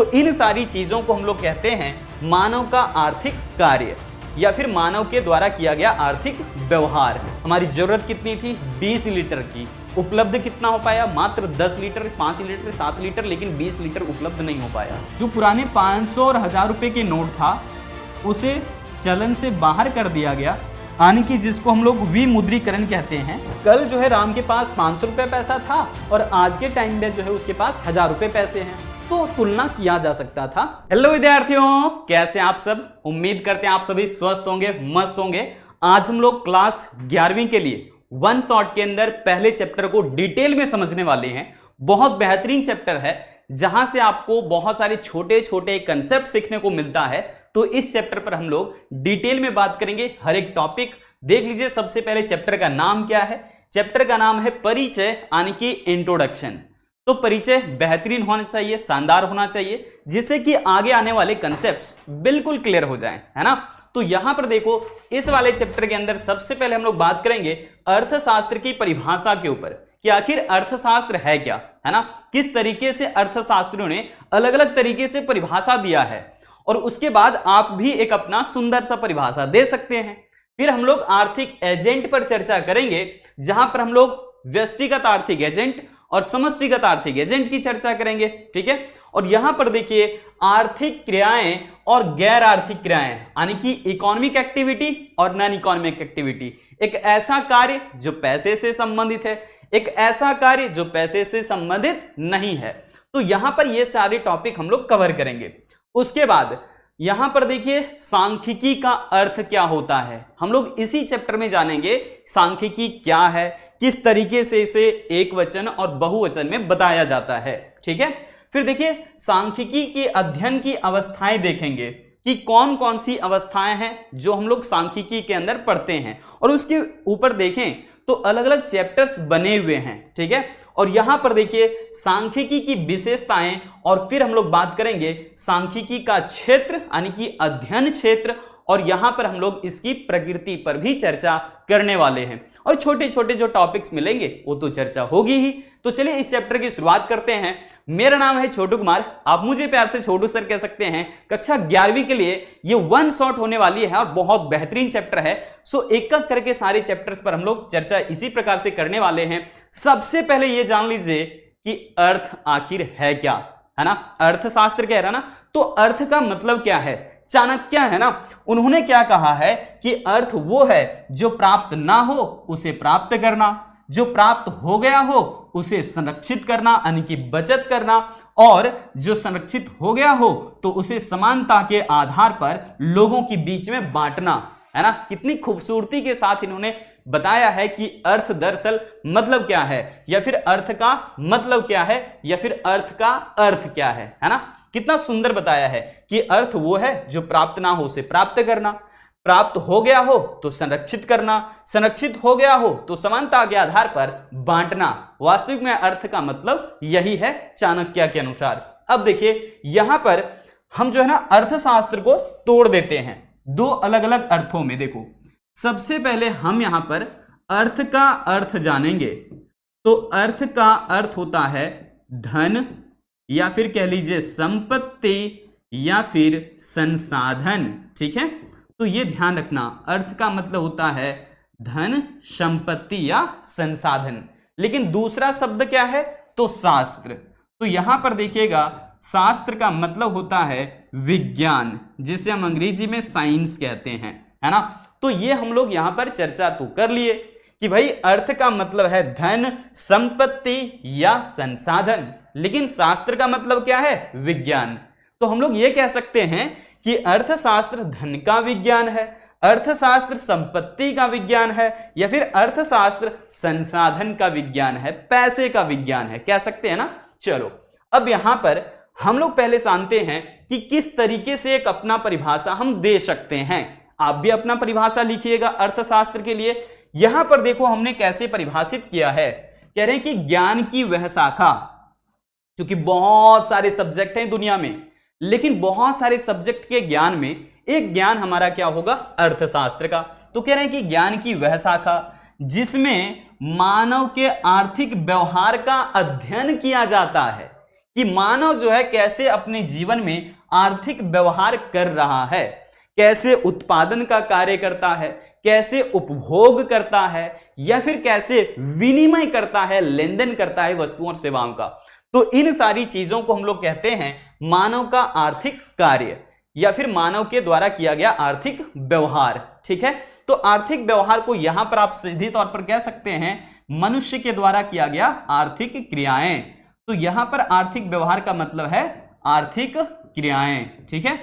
तो इन सारी चीजों को हम लोग कहते हैं मानव का आर्थिक कार्य या फिर मानव के द्वारा किया गया आर्थिक व्यवहार। हमारी जरूरत कितनी थी? 20 लीटर की। उपलब्ध कितना हो पाया? मात्र 10 लीटर, 5 लीटर, 7 लीटर, लेकिन 20 लीटर उपलब्ध नहीं हो पाया। जो पुराने 500 और 1000 रुपए के नोट था उसे चलन से बाहर कर दिया गया, यानी कि जिसको हम लोग विमुद्रीकरण कहते हैं। कल जो है राम के पास 500 रुपए पैसा था और आज के टाइम में जो है उसके पास 1000 रुपए पैसे हैं, तो तुलना किया जा सकता था। हेलो विद्यार्थियों, कैसे आप सब? उम्मीद करते हैं आप सभी स्वस्थ होंगे, मस्त होंगे। आज हम लोग क्लास 11वीं के लिए वन शॉट के अंदर पहले चैप्टर को डिटेल में समझने वाले हैं। बहुत बेहतरीन चैप्टर है जहां से आपको बहुत सारे छोटे छोटे कंसेप्ट सीखने को मिलता है। तो इस चैप्टर पर हम लोग डिटेल में बात करेंगे, हर एक टॉपिक देख लीजिए। सबसे पहले चैप्टर का नाम क्या है? चैप्टर का नाम है परिचय, यानी कि इंट्रोडक्शन। तो परिचय बेहतरीन होना चाहिए, शानदार होना चाहिए, जिससे कि आगे आने वाले कंसेप्ट्स बिल्कुल क्लियर हो जाएं, है ना। तो यहां पर देखो, इस वाले चैप्टर के अंदर सबसे पहले हम लोग बात करेंगे अर्थशास्त्र की परिभाषा के ऊपर कि आखिर अर्थशास्त्र है क्या, है ना। किस तरीके से अर्थशास्त्रियों ने अलग अलग तरीके से परिभाषा दिया है, और उसके बाद आप भी एक अपना सुंदर सा परिभाषा दे सकते हैं। फिर हम लोग आर्थिक एजेंट पर चर्चा करेंगे, जहां पर हम लोग व्यष्टिगत आर्थिक एजेंट और समष्टिगत आर्थिक एजेंट की चर्चा करेंगे, ठीक है। और यहां पर देखिए आर्थिक क्रियाएं और गैर आर्थिक क्रियाएं, यानी कि इकोनॉमिक एक्टिविटी और नॉन इकोनॉमिक एक्टिविटी। एक ऐसा कार्य जो पैसे से संबंधित है, एक ऐसा कार्य जो पैसे से संबंधित नहीं है। तो यहां पर ये सारे टॉपिक हम लोग कवर करेंगे। उसके बाद यहां पर देखिए सांख्यिकी का अर्थ क्या होता है, हम लोग इसी चैप्टर में जानेंगे सांख्यिकी क्या है, किस तरीके से इसे एक वचन और बहुवचन में बताया जाता है, ठीक है। फिर देखिए सांख्यिकी के अध्ययन की अवस्थाएं देखेंगे कि कौन कौन सी अवस्थाएं हैं जो हम लोग सांख्यिकी के अंदर पढ़ते हैं, और उसके ऊपर देखें तो अलग अलग चैप्टर्स बने हुए हैं, ठीक है। और यहां पर देखिए सांख्यिकी की विशेषताएं, और फिर हम लोग बात करेंगे सांख्यिकी का क्षेत्र, यानी कि अध्ययन क्षेत्र, और यहां पर हम लोग इसकी प्रकृति पर भी चर्चा करने वाले हैं। और छोटे छोटे जो टॉपिक्स मिलेंगे वो तो चर्चा होगी ही। तो चलिए इस चैप्टर की शुरुआत करते हैं। मेरा नाम है छोटू कुमार, आप मुझे प्यार से छोटू सर कह सकते हैं। कक्षा 11वीं के लिए ये वन शॉट होने वाली है और बहुत बेहतरीन चैप्टर है। सो एक एक करके सारे चैप्टर्स पर हम लोग चर्चा इसी प्रकार से करने वाले हैं। सबसे पहले ये जान लीजिए कि अर्थ आखिर है क्या, है ना। अर्थशास्त्र कह रहा ना, तो अर्थ का मतलब क्या है? चाणक्य है ना, उन्होंने क्या कहा है कि अर्थ वो है जो प्राप्त ना हो उसे प्राप्त करना, जो प्राप्त हो गया हो उसे संरक्षित करना, यानी कि बचत करना, और जो संरक्षित हो गया हो तो उसे समानता के आधार पर लोगों के बीच में बांटना, है ना। कितनी खूबसूरती के साथ इन्होंने बताया है कि अर्थ दरअसल मतलब क्या है, या फिर अर्थ का मतलब क्या है, या फिर अर्थ का अर्थ क्या है ना। कितना सुंदर बताया है कि अर्थ वो है जो प्राप्त ना हो उसे प्राप्त करना, प्राप्त हो गया हो तो संरक्षित करना, संरक्षित हो गया हो तो समानता के आधार पर बांटना। वास्तविक में अर्थ का मतलब यही है चाणक्य के अनुसार। अब देखिए यहां पर हम जो है ना अर्थशास्त्र को तोड़ देते हैं दो अलग अलग अर्थों में। देखो सबसे पहले हम यहां पर अर्थ का अर्थ जानेंगे। तो अर्थ का अर्थ होता है धन, या फिर कह लीजिए संपत्ति, या फिर संसाधन, ठीक है। तो ये ध्यान रखना, अर्थ का मतलब होता है धन, संपत्ति या संसाधन। लेकिन दूसरा शब्द क्या है? तो शास्त्र। तो यहां पर देखिएगा शास्त्र का मतलब होता है विज्ञान, जिसे हम अंग्रेजी में साइंस कहते हैं, है ना। तो ये हम लोग यहां पर चर्चा तो कर लिए कि भाई अर्थ का मतलब है धन, संपत्ति या संसाधन, लेकिन शास्त्र का मतलब क्या है? विज्ञान। तो हम लोग ये कह सकते हैं कि अर्थशास्त्र धन का विज्ञान है, अर्थशास्त्र संपत्ति का विज्ञान है, या फिर अर्थशास्त्र संसाधन का विज्ञान है, पैसे का विज्ञान है, कह सकते हैं ना। चलो अब यहां पर हम लोग पहले जानते हैं कि किस तरीके से एक अपना परिभाषा हम दे सकते हैं। आप भी अपना परिभाषा लिखिएगा अर्थशास्त्र के लिए। यहां पर देखो हमने कैसे परिभाषित किया है, कह रहे हैं कि ज्ञान की वह शाखा, क्योंकि बहुत सारे सब्जेक्ट हैं दुनिया में, लेकिन बहुत सारे सब्जेक्ट के ज्ञान में एक ज्ञान हमारा क्या होगा? अर्थशास्त्र का। तो कह रहे हैं कि ज्ञान की वह शाखा जिसमें मानव के आर्थिक व्यवहार का अध्ययन किया जाता है, कि मानव जो है कैसे अपने जीवन में आर्थिक व्यवहार कर रहा है, कैसे उत्पादन का कार्य करता है, कैसे उपभोग करता है, या फिर कैसे विनिमय करता है, लेन देन करता है वस्तुओं और सेवाओं का। तो इन सारी चीजों को हम लोग कहते हैं मानव का आर्थिक कार्य या फिर मानव के द्वारा किया गया आर्थिक व्यवहार। ठीक है, तो आर्थिक व्यवहार को यहां पर आप सीधे तौर पर कह सकते हैं मनुष्य के द्वारा किया गया आर्थिक क्रियाएं। तो यहां पर आर्थिक व्यवहार का मतलब है आर्थिक क्रियाएं। ठीक है,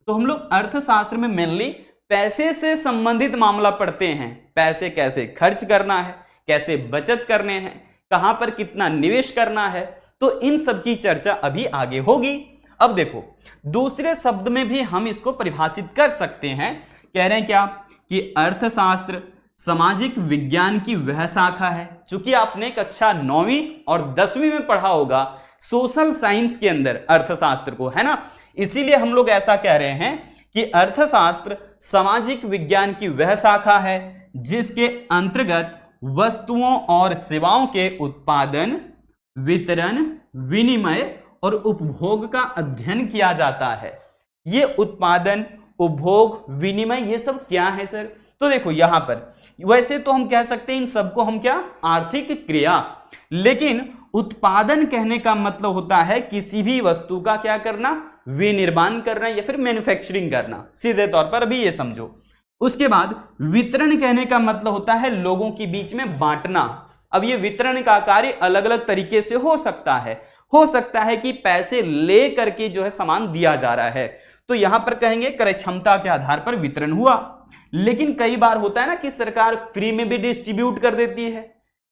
तो हम लोग अर्थशास्त्र में मेनली पैसे से संबंधित मामला पढ़ते हैं। पैसे कैसे खर्च करना है, कैसे बचत करने हैं, कहां पर कितना निवेश करना है, तो इन सब की चर्चा अभी आगे होगी। अब देखो दूसरे शब्द में भी हम इसको परिभाषित कर सकते हैं। कह रहे हैं क्या कि अर्थशास्त्र सामाजिक विज्ञान की वह शाखा है। चूंकि आपने कक्षा 9वीं और 10वीं में पढ़ा होगा सोशल साइंस के अंदर अर्थशास्त्र को, है ना, इसीलिए हम लोग ऐसा कह रहे हैं कि अर्थशास्त्र सामाजिक विज्ञान की वह शाखा है जिसके अंतर्गत वस्तुओं और सेवाओं के उत्पादन, वितरण, विनिमय और उपभोग का अध्ययन किया जाता है। ये उत्पादन, उपभोग, विनिमय ये सब क्या है सर? तो देखो यहां पर वैसे तो हम कह सकते हैं इन सबको हम क्या, आर्थिक क्रिया, लेकिन उत्पादन कहने का मतलब होता है किसी भी वस्तु का क्या करना, विनिर्माण करना या फिर मैन्युफैक्चरिंग करना, सीधे तौर पर अभी ये समझो। उसके बाद वितरण कहने का मतलब होता है लोगों के बीच में बांटना। अब ये वितरण का कार्य अलग अलग तरीके से हो सकता है कि पैसे ले करके जो है सामान दिया जा रहा है, तो यहां पर कहेंगे क्रय क्षमता के आधार पर वितरण हुआ। लेकिन कई बार होता है ना कि सरकार फ्री में भी डिस्ट्रीब्यूट कर देती है,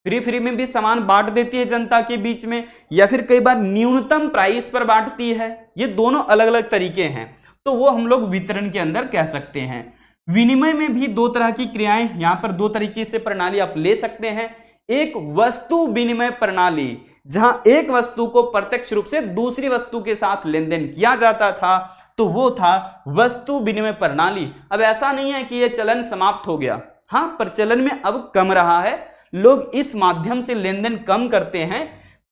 फ्री में भी सामान बांट देती है जनता के बीच में, या फिर कई बार न्यूनतम प्राइस पर बांटती है। ये दोनों अलग अलग तरीके हैं, तो वो हम लोग वितरण के अंदर कह सकते हैं। विनिमय में भी दो तरह की क्रियाएं, यहां पर दो तरीके से प्रणाली आप ले सकते हैं। एक वस्तु विनिमय प्रणाली, जहां एक वस्तु को प्रत्यक्ष रूप से दूसरी वस्तु के साथ लेन देन किया जाता था, तो वो था वस्तु विनिमय प्रणाली। अब ऐसा नहीं है कि यह चलन समाप्त हो गया, हाँ, प्रचलन में अब कम रहा है, लोग इस माध्यम से लेन देन कम करते हैं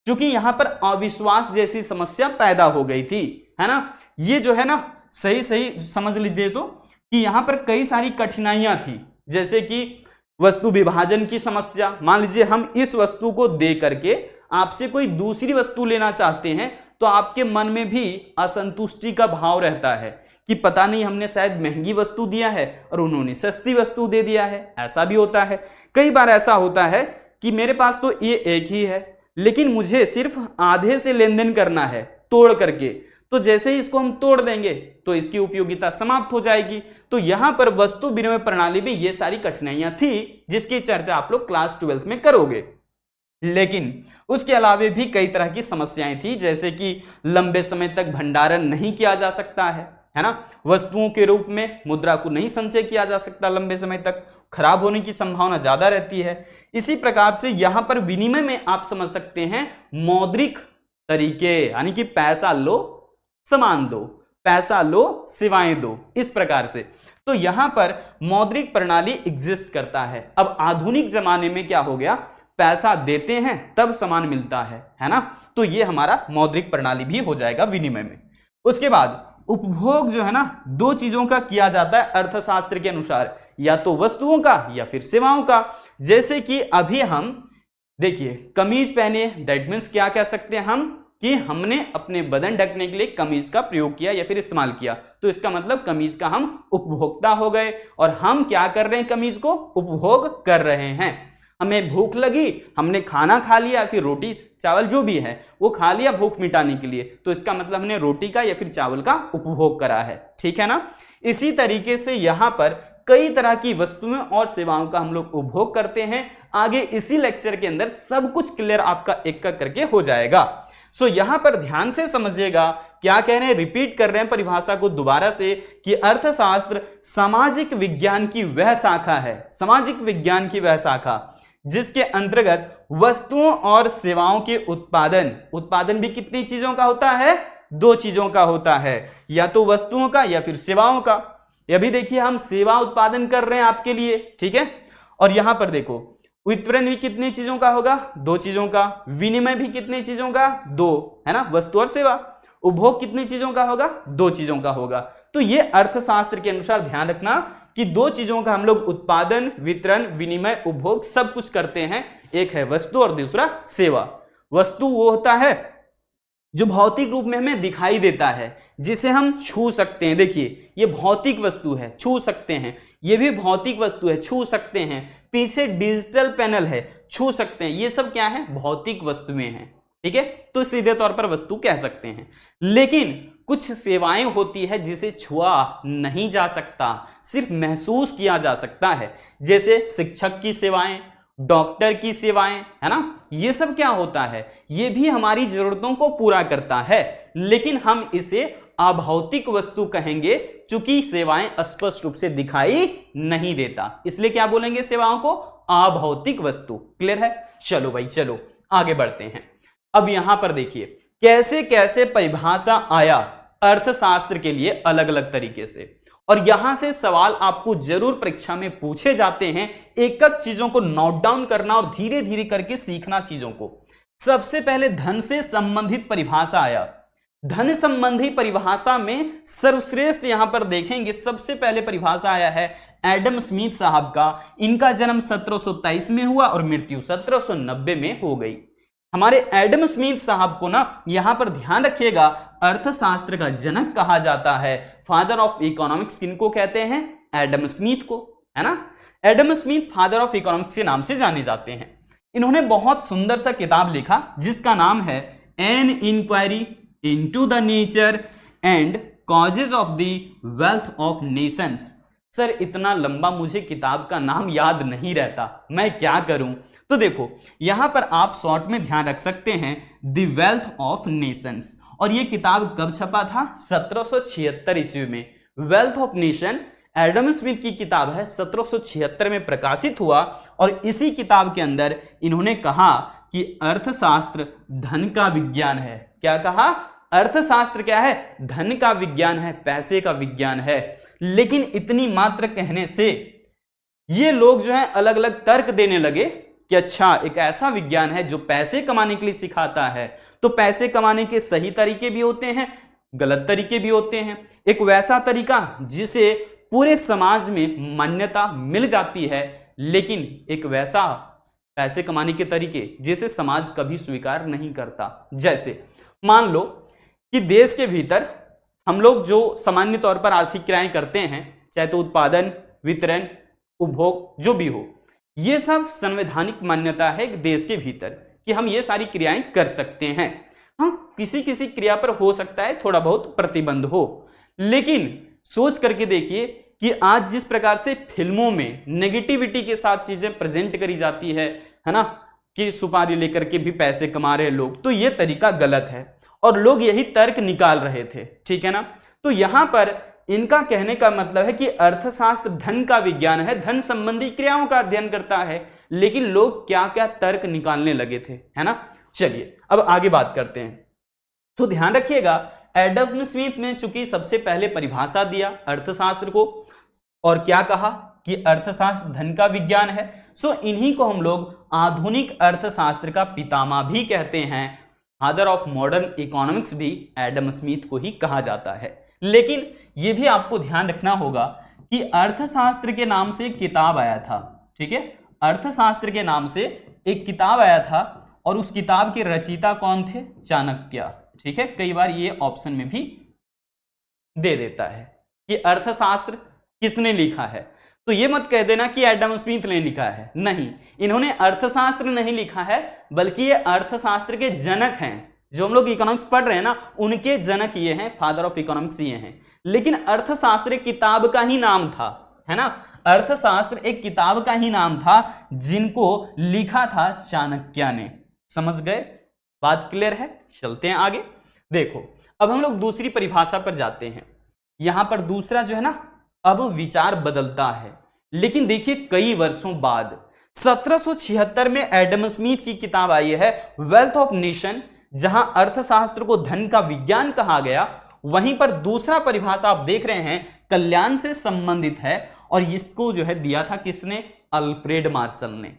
क्योंकि यहां पर अविश्वास जैसी समस्या पैदा हो गई थी, है ना। ये जो है ना सही समझ लीजिए तो कि यहां पर कई सारी कठिनाइयां थी, जैसे कि वस्तु विभाजन की समस्या। मान लीजिए हम इस वस्तु को दे करके आपसे कोई दूसरी वस्तु लेना चाहते हैं, तो आपके मन में भी असंतुष्टि का भाव रहता है कि पता नहीं हमने शायद महंगी वस्तु दिया है और उन्होंने सस्ती वस्तु दे दिया है। ऐसा भी होता है। कई बार ऐसा होता है कि मेरे पास तो ये एक ही है, लेकिन मुझे सिर्फ आधे से लेन देन करना है तोड़ करके, तो जैसे ही इसको हम तोड़ देंगे तो इसकी उपयोगिता समाप्त हो जाएगी। तो यहां पर वस्तु विनिमय प्रणाली में ये सारी कठिनाइयां थी जिसकी चर्चा आप लोग क्लास 12 में करोगे। लेकिन उसके अलावे भी कई तरह की समस्याएं थी, जैसे कि लंबे समय तक भंडारण नहीं किया जा सकता है ना, वस्तुओं के रूप में मुद्रा को नहीं संचय किया जा सकता, लंबे समय तक खराब होने की संभावना ज्यादा रहती है। इसी प्रकार से यहां पर विनिमय में आप समझ सकते हैं मौद्रिक तरीके, यानी कि पैसा लो सामान दो, पैसा लो सेवाएं दो, इस प्रकार से। तो यहां पर मौद्रिक प्रणाली एग्जिस्ट करता है। अब आधुनिक जमाने में क्या हो गया, पैसा देते हैं तब सामान मिलता है ना, तो ये हमारा मौद्रिक प्रणाली भी हो जाएगा विनिमय में। उसके बाद उपभोग जो है ना, दो चीजों का किया जाता है अर्थशास्त्र के अनुसार, या तो वस्तुओं का या फिर सेवाओं का। जैसे कि अभी हम देखिए कमीज पहने, दैट मीन्स क्या कह सकते हैं हम कि हमने अपने बदन ढकने के लिए कमीज का प्रयोग किया या फिर इस्तेमाल किया, तो इसका मतलब कमीज का हम उपभोक्ता हो गए। और हम क्या कर रहे हैं, कमीज को उपभोग कर रहे हैं। हमें भूख लगी, हमने खाना खा लिया, फिर रोटी चावल जो भी है वो खा लिया भूख मिटाने के लिए, तो इसका मतलब हमने रोटी का या फिर चावल का उपभोग करा है, ठीक है ना। इसी तरीके से यहाँ पर कई तरह की वस्तुएं और सेवाओं का हम लोग उपभोग करते हैं। आगे इसी लेक्चर के अंदर सब कुछ क्लियर आपका एक करके हो जाएगा। सो यहां पर ध्यान से समझिएगा, क्या कह रहे हैं, रिपीट कर रहे हैं परिभाषा को दोबारा से कि अर्थशास्त्र सामाजिक विज्ञान की वह शाखा है, सामाजिक विज्ञान की वह शाखा जिसके अंतर्गत वस्तुओं और सेवाओं के उत्पादन भी कितनी चीजों का होता है, दो चीजों का होता है, या तो वस्तुओं का या फिर सेवाओं का। अभी देखिए हम सेवा उत्पादन कर रहे हैं आपके लिए, ठीक है। और यहां पर देखो वितरण भी कितनी चीजों का होगा? 2 चीजों का। विनिमय भी कितनी चीजों का? 2, है ना, वस्तु और सेवा। उपभोग कितनी चीजों का होगा? 2 चीजों का होगा। तो ये अर्थशास्त्र के अनुसार ध्यान रखना कि 2 चीजों का हम लोग उत्पादन, वितरण, विनिमय, उपभोग सब कुछ करते हैं। एक है वस्तु और दूसरा सेवा। वस्तु वो होता है जो भौतिक रूप में हमें दिखाई देता है, जिसे हम छू सकते हैं। देखिए ये भौतिक वस्तु है, छू सकते हैं। ये भी भौतिक वस्तु है, छू सकते हैं। पीछे डिजिटल पैनल है, छू सकते हैं। ये सब क्या है? भौतिक वस्तुएं हैं। ठीक है, तो सीधे तौर पर वस्तु कह सकते हैं। लेकिन कुछ सेवाएं होती है जिसे छुआ नहीं जा सकता, सिर्फ महसूस किया जा सकता है। जैसे शिक्षक की सेवाएं, डॉक्टर की सेवाएं, है ना, ये सब क्या होता है? ये भी हमारी जरूरतों को पूरा करता है, लेकिन हम इसे अभौतिक वस्तु कहेंगे क्योंकि सेवाएं स्पष्ट रूप से दिखाई नहीं देता, इसलिए क्या बोलेंगे? सेवाओं को अभौतिक वस्तु। क्लियर है? चलो भाई, चलो आगे बढ़ते हैं। अब यहां पर देखिए कैसे कैसे परिभाषा आया अर्थशास्त्र के लिए अलग अलग तरीके से, और यहां से सवाल आपको जरूर परीक्षा में पूछे जाते हैं। एक एक चीजों को नोट डाउन करना और धीरे धीरे करके सीखना चीजों को। सबसे पहले धन से संबंधित परिभाषा आया। धन संबंधी परिभाषा में सर्वश्रेष्ठ यहां पर देखेंगे, सबसे पहले परिभाषा आया है एडम स्मिथ साहब का। इनका जन्म 1723 में हुआ और मृत्यु 1790 में हो गई। हमारे एडम स्मिथ साहब को ना यहां पर ध्यान रखिएगा, अर्थशास्त्र का जनक कहा जाता है। फादर ऑफ इकोनॉमिक्स किनको कहते हैं? एडम स्मिथ को, है ना। Adam Smith father of economics के नाम से जाने जाते हैं। इन्होंने बहुत सुंदर सा किताब लिखा जिसका नाम है an inquiry into the nature and causes of the wealth of nations. Sir इतना लंबा मुझे किताब का नाम याद नहीं रहता, मैं क्या करूं? तो देखो यहां पर आप शॉर्ट में ध्यान रख सकते हैं, द वेल्थ ऑफ नेशंस। और ये किताब कब छपा था? 1776 ईस्वी में। Wealth of nation Adam Smith की किताब है, 1776 में प्रकाशित हुआ। और इसी किताब के अंदर इन्होंने कहा कि अर्थशास्त्र धन का विज्ञान है। क्या कहा? अर्थशास्त्र क्या है? धन का विज्ञान है, पैसे का विज्ञान है। लेकिन इतनी मात्र कहने से ये लोग जो है अलग अलग तर्क देने लगे कि अच्छा एक ऐसा विज्ञान है जो पैसे कमाने के लिए सिखाता है, तो पैसे कमाने के सही तरीके भी होते हैं, गलत तरीके भी होते हैं। एक वैसा तरीका जिसे पूरे समाज में मान्यता मिल जाती है, लेकिन एक वैसा पैसे कमाने के तरीके जिसे समाज कभी स्वीकार नहीं करता। जैसे मान लो कि देश के भीतर हम लोग जो सामान्य तौर पर आर्थिक क्रियाएं करते हैं, चाहे तो उत्पादन, वितरण, उपभोग जो भी हो, ये सब संवैधानिक मान्यता है एक देश के भीतर कि हम ये सारी क्रियाएं कर सकते हैं। हाँ, किसी किसी क्रिया पर हो सकता है थोड़ा बहुत प्रतिबंध हो, लेकिन सोच करके देखिए कि आज जिस प्रकार से फिल्मों में नेगेटिविटी के साथ चीजें प्रेजेंट करी जाती है ना, कि सुपारी लेकर के भी पैसे कमा रहे लोग, तो ये तरीका गलत है और लोग यही तर्क निकाल रहे थे। ठीक है ना। तो यहां पर इनका कहने का मतलब है कि अर्थशास्त्र धन का विज्ञान है, धन संबंधी क्रियाओं का अध्ययन करता है, लेकिन लोग क्या क्या तर्क निकालने लगे थे, है ना। चलिए अब आगे बात करते हैं। तो ध्यान रखिएगा, एडम स्मिथ ने चूंकि सबसे पहले परिभाषा दिया अर्थशास्त्र को, और क्या कहा कि अर्थशास्त्र धन का विज्ञान है। सो इन्हीं को हम लोग आधुनिक अर्थशास्त्र का पितामह भी कहते हैं। फादर ऑफ मॉडर्न इकोनॉमिक्स भी एडम स्मिथ को ही कहा जाता है। लेकिन यह भी आपको ध्यान रखना होगा कि अर्थशास्त्र के नाम से एक किताब आया था। ठीक है, अर्थशास्त्र के नाम से एक किताब आया था और उस किताब के रचयिता कौन थे? चाणक्य। ठीक है, कई बार ये ऑप्शन में भी दे देता है कि अर्थशास्त्र किसने लिखा है, तो ये मत कह देना कि एडम स्मिथ ने लिखा है। नहीं, इन्होंने अर्थशास्त्र नहीं लिखा है, बल्कि ये अर्थशास्त्र के जनक हैं। जो हम लोग इकोनॉमिक्स पढ़ रहे हैं ना, उनके जनक ये हैं, फादर ऑफ इकोनॉमिक्स ये हैं। लेकिन अर्थशास्त्र एक किताब का ही नाम था, है ना। अर्थशास्त्र एक किताब का ही नाम था जिनको लिखा था चाणक्य ने। समझ गए? बात क्लियर है? चलते हैं आगे। देखो अब हम लोग दूसरी परिभाषा पर जाते हैं। यहां पर दूसरा जो है ना, अब विचार बदलता है, लेकिन देखिए कई वर्षों बाद 1776 में एडम स्मिथ की किताब आई है वेल्थ ऑफ नेशन, जहां अर्थशास्त्र को धन का विज्ञान कहा गया। वहीं पर दूसरा परिभाषा आप देख रहे हैं कल्याण से संबंधित है, और इसको जो है दिया था किसने? अल्फ्रेड मार्शल ने।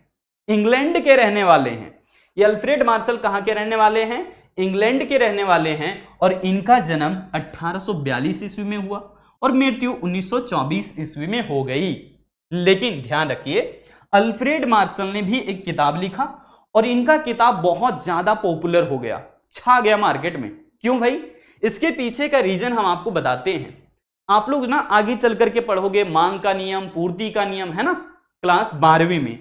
इंग्लैंड के रहने वाले हैं। ये अल्फ्रेड मार्शल कहां के रहने वाले हैं? इंग्लैंड के रहने वाले हैं और इनका जन्म 1842 ईस्वी में हुआ और मृत्यु 1924 ईस्वी में हो गई। लेकिन ध्यान रखिए, अल्फ्रेड मार्शल ने भी एक किताब लिखा और इनका किताब बहुत ज्यादा पॉपुलर हो गया, छा गया मार्केट में। क्यों भाई? इसके पीछे का रीजन हम आपको बताते हैं। आप लोग ना आगे चल करके पढ़ोगे मांग का नियम, पूर्ति का नियम, है ना, क्लास 12वीं में,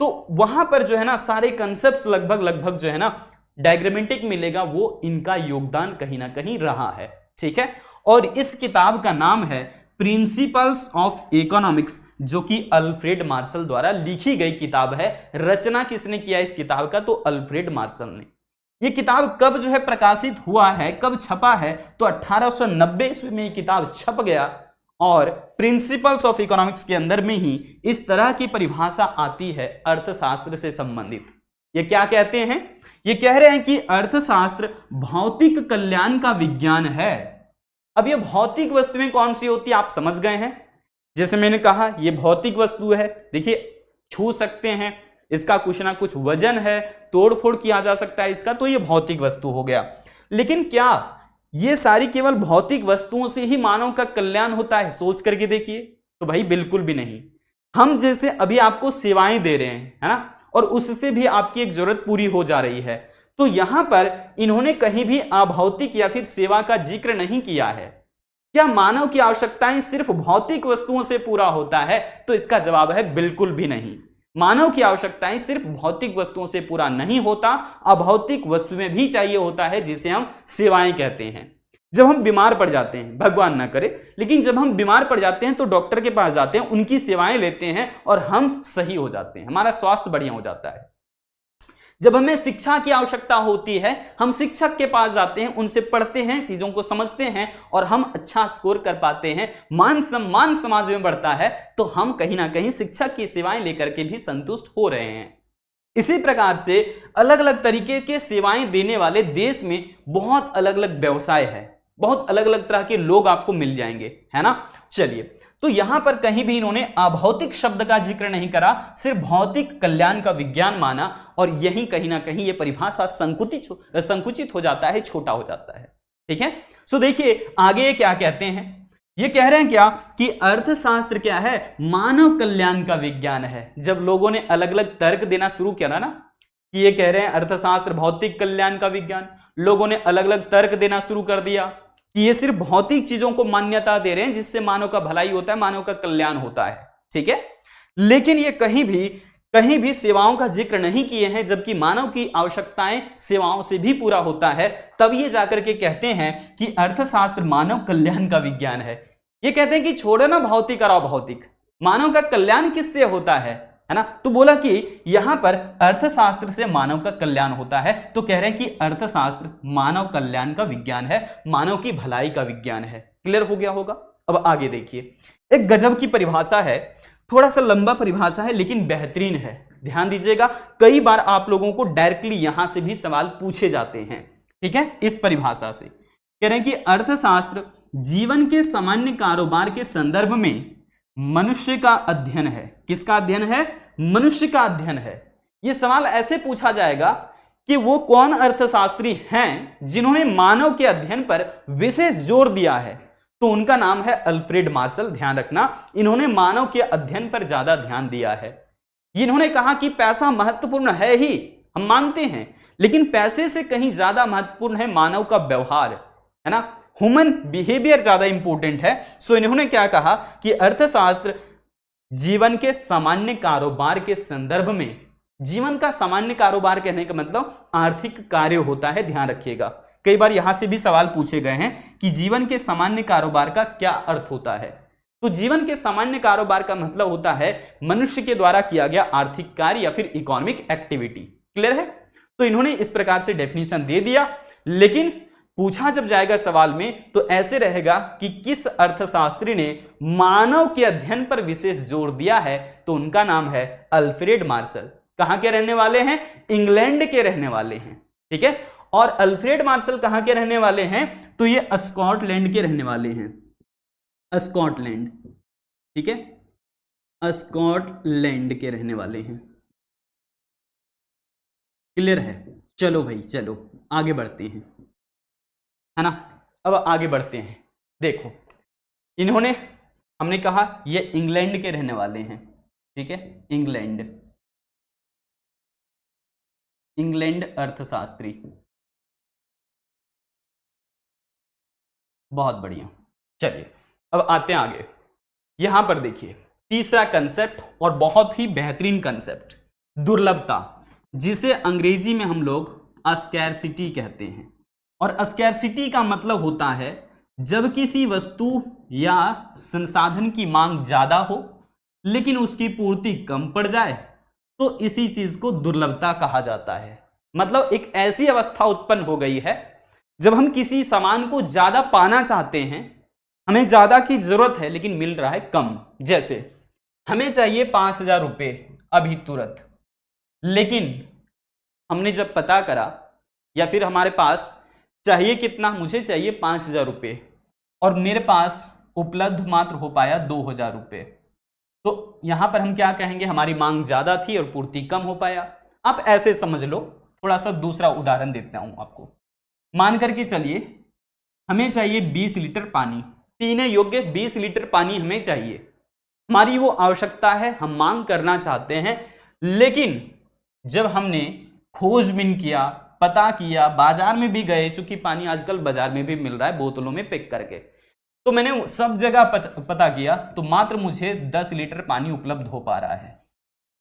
तो वहां पर जो है ना सारे कंसेप्ट लगभग जो है ना डायग्रामेटिक मिलेगा, वो इनका योगदान कहीं ना कहीं रहा है। ठीक है, और इस किताब का नाम है प्रिंसिपल्स ऑफ इकोनॉमिक्स, जो कि अल्फ्रेड मार्शल द्वारा लिखी गई किताब है। रचना किसने किया इस किताब का? तो अल्फ्रेड मार्शल ने। ये किताब कब जो है प्रकाशित हुआ है, कब छपा है? तो 1890 ईस्वी में ये किताब छप गया और प्रिंसिपल्स ऑफ इकोनॉमिक्स के अंदर में ही इस तरह की परिभाषा आती है अर्थशास्त्र से संबंधित। ये क्या कहते हैं? ये कह रहे हैं कि अर्थशास्त्र भौतिक कल्याण का विज्ञान है। अब ये भौतिक वस्तुएं कौन सी होती है आप समझ गए हैं। जैसे मैंने कहा ये भौतिक वस्तु है, देखिए छू सकते हैं, इसका कुछ ना कुछ वजन है, तोड़फोड़ किया जा सकता है इसका, तो ये भौतिक वस्तु हो गया। लेकिन क्या ये सारी केवल भौतिक वस्तुओं से ही मानव का कल्याण होता है? सोच करके देखिए। तो भाई बिल्कुल भी नहीं। हम जैसे अभी आपको सेवाएं दे रहे हैं, है ना, और उससे भी आपकी एक जरूरत पूरी हो जा रही है, तो यहां पर इन्होंने कहीं भी अभौतिक या फिर सेवा का जिक्र नहीं किया है। क्या मानव की आवश्यकताएं सिर्फ भौतिक वस्तुओं से पूरा होता है? तो इसका जवाब है बिल्कुल भी नहीं। मानव की आवश्यकताएं सिर्फ भौतिक वस्तुओं से पूरा नहीं होता, अभौतिक वस्तुएं भी चाहिए होता है, जिसे हम सेवाएं कहते हैं। जब हम बीमार पड़ जाते हैं, भगवान ना करे, लेकिन जब हम बीमार पड़ जाते हैं तो डॉक्टर के पास जाते हैं, उनकी सेवाएं लेते हैं और हम सही हो जाते हैं, हमारा स्वास्थ्य बढ़िया हो जाता है। जब हमें शिक्षा की आवश्यकता होती है, हम शिक्षक के पास जाते हैं, उनसे पढ़ते हैं, चीजों को समझते हैं और हम अच्छा स्कोर कर पाते हैं, मान सम्मान समाज में बढ़ता है, तो हम कहीं ना कहीं शिक्षक की सेवाएं लेकर के भी संतुष्ट हो रहे हैं। इसी प्रकार से अलग अलग तरीके के सेवाएं देने वाले देश में बहुत अलग अलग व्यवसाय है, बहुत अलग अलग तरह के लोग आपको मिल जाएंगे, है ना। चलिए, तो यहां पर कहीं भी इन्होंने अभौतिक शब्द का जिक्र नहीं करा, सिर्फ भौतिक कल्याण का विज्ञान माना, और यही कहीं ना कहीं ये परिभाषा संकुचित हो जाता है, छोटा हो जाता है। ठीक है, सो देखिए आगे ये क्या कहते हैं। ये कह रहे हैं क्या कि अर्थशास्त्र क्या है? मानव कल्याण का विज्ञान है। जब लोगों ने अलग अलग तर्क देना शुरू किया ना कि ये कह रहे हैं अर्थशास्त्र भौतिक कल्याण का विज्ञान, लोगों ने अलग अलग तर्क देना शुरू कर दिया कि ये सिर्फ भौतिक चीजों को मान्यता दे रहे हैं जिससे मानव का भलाई होता है, मानव का कल्याण होता है। ठीक है, लेकिन ये कहीं भी सेवाओं का जिक्र नहीं किए हैं, जबकि मानव की आवश्यकताएं सेवाओं से भी पूरा होता है। तब ये जाकर के कहते हैं कि अर्थशास्त्र मानव कल्याण का विज्ञान है। ये कहते हैं कि छोड़ो ना भौतिक और अभौतिक, मानव का कल्याण किससे होता है ना। तो बोला कि यहां पर अर्थशास्त्र से मानव का कल्याण होता है, तो कह रहे हैं कि अर्थशास्त्र मानव कल्याण का विज्ञान है, मानव की भलाई का विज्ञान है। क्लियर हो गया होगा। अब आगे देखिए, एक गजब की परिभाषा है, थोड़ा सा लंबा परिभाषा है लेकिन बेहतरीन है, ध्यान दीजिएगा। कई बार आप लोगों को डायरेक्टली यहां से भी सवाल पूछे जाते हैं। ठीक है, इस परिभाषा से कह रहे हैं कि अर्थशास्त्र जीवन के सामान्य कारोबार के संदर्भ में मनुष्य का अध्ययन है। किसका अध्ययन है? मनुष्य का अध्ययन है। यह सवाल ऐसे पूछा जाएगा कि वो कौन अर्थशास्त्री हैं जिन्होंने मानव के अध्ययन पर विशेष जोर दिया है, तो उनका नाम है अल्फ्रेड मार्शल। ध्यान रखना, इन्होंने मानव के अध्ययन पर ज्यादा ध्यान दिया है। इन्होंने कहा कि पैसा महत्वपूर्ण है ही, हम मानते हैं, लेकिन पैसे से कहीं ज्यादा महत्वपूर्ण है मानव का व्यवहार, है ना, ह्यूमन बिहेवियर ज्यादा इंपॉर्टेंट है। सो इन्होंने क्या कहा कि अर्थशास्त्र जीवन के सामान्य कारोबार के संदर्भ में, जीवन का सामान्य कारोबार कहने का मतलब आर्थिक कार्य होता है, ध्यान रखिएगा। कई बार यहां से भी सवाल पूछे गए हैं कि जीवन के सामान्य कारोबार का क्या अर्थ होता है। तो जीवन के सामान्य कारोबार का मतलब होता है मनुष्य के द्वारा किया गया आर्थिक कार्य या फिर इकोनॉमिक एक्टिविटी। क्लियर है? तो इन्होंने इस प्रकार से डेफिनेशन दे दिया, लेकिन पूछा जब जाएगा सवाल में तो ऐसे रहेगा कि किस अर्थशास्त्री ने मानव के अध्ययन पर विशेष जोर दिया है, तो उनका नाम है अल्फ्रेड मार्शल। कहां के रहने वाले हैं? इंग्लैंड के रहने वाले हैं। ठीक है, और अल्फ्रेड मार्शल कहां के रहने वाले हैं? तो ये स्कॉटलैंड के रहने वाले हैं, स्कॉटलैंड। ठीक है, स्कॉटलैंड के रहने वाले हैं। क्लियर है? चलो भाई चलो आगे बढ़ते हैं, है ना। अब आगे बढ़ते हैं। देखो इन्होंने, हमने कहा ये इंग्लैंड के रहने वाले हैं, ठीक है, इंग्लैंड अर्थशास्त्री, बहुत बढ़िया। चलिए अब आते हैं आगे। यहां पर देखिए तीसरा कंसेप्ट और बहुत ही बेहतरीन कंसेप्ट, दुर्लभता, जिसे अंग्रेजी में हम लोग स्कैरसिटी कहते हैं। और स्कैरसिटी का मतलब होता है जब किसी वस्तु या संसाधन की मांग ज्यादा हो लेकिन उसकी पूर्ति कम पड़ जाए तो इसी चीज को दुर्लभता कहा जाता है। मतलब एक ऐसी अवस्था उत्पन्न हो गई है जब हम किसी सामान को ज्यादा पाना चाहते हैं, हमें ज्यादा की जरूरत है लेकिन मिल रहा है कम। जैसे हमें चाहिए 5,000 रुपये अभी तुरंत, लेकिन हमने जब पता करा या फिर हमारे पास चाहिए कितना, मुझे चाहिए 5,000 रुपये और मेरे पास उपलब्ध मात्र हो पाया 2,000 रुपये, तो यहां पर हम क्या कहेंगे, हमारी मांग ज्यादा थी और पूर्ति कम हो पाया। आप ऐसे समझ लो, थोड़ा सा दूसरा उदाहरण देता हूं आपको। मान करके चलिए हमें चाहिए 20 लीटर पानी, पीने योग्य 20 लीटर पानी हमें चाहिए, हमारी वो आवश्यकता है, हम मांग करना चाहते हैं। लेकिन जब हमने खोजबीन किया, पता किया, बाजार में भी गए, चूंकि पानी आजकल बाजार में भी मिल रहा है बोतलों में पैक करके, तो मैंने सब जगह पता किया तो मात्र मुझे 10 लीटर पानी उपलब्ध हो पा रहा है।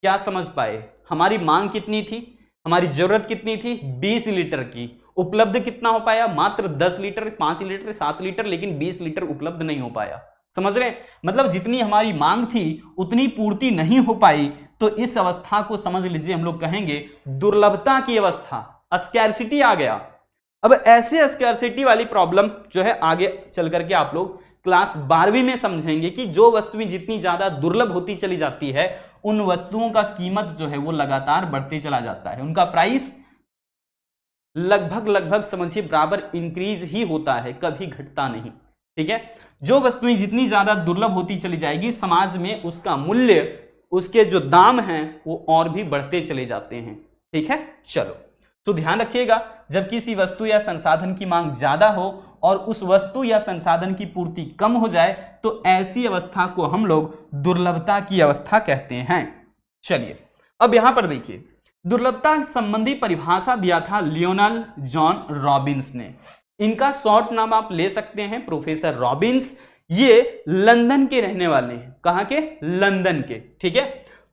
क्या समझ पाए, हमारी मांग कितनी थी, हमारी जरूरत कितनी थी, 20 लीटर की, उपलब्ध कितना हो पाया, मात्र 10 लीटर, 5 लीटर, 7 लीटर, लेकिन 20 लीटर उपलब्ध नहीं हो पाया। समझ रहे, मतलब जितनी हमारी मांग थी उतनी पूर्ति नहीं हो पाई, तो इस अवस्था को समझ लीजिए हम लोग कहेंगे दुर्लभता की अवस्था, स्कैरसिटी आ गया। अब ऐसे स्कैरसिटी वाली प्रॉब्लम जो है आगे चल करके आप लोग क्लास 12वीं में समझेंगे कि जो वस्तुएं जितनी ज्यादा दुर्लभ होती चली जाती है उन वस्तुओं का कीमत जो है वो लगातार बढ़ते चला जाता है, उनका प्राइस लगभग समझिए बराबर इंक्रीज ही होता है, कभी घटता नहीं। ठीक है, जो वस्तुएं जितनी ज्यादा दुर्लभ होती चली जाएगी समाज में उसका मूल्य, उसके जो दाम हैं वो और भी बढ़ते चले जाते हैं। ठीक है, चलो तो ध्यान रखिएगा, जब किसी वस्तु या संसाधन की मांग ज्यादा हो और उस वस्तु या संसाधन की पूर्ति कम हो जाए तो ऐसी अवस्था को हम लोग दुर्लभता की अवस्था कहते हैं। चलिए अब यहां पर देखिए, दुर्लभता संबंधी परिभाषा दिया था लियोनल जॉन रॉबिन्स ने। इनका शॉर्ट नाम आप ले सकते हैं प्रोफेसर रॉबिन्स। ये लंदन के रहने वाले हैं, कहां के, लंदन के। ठीक है,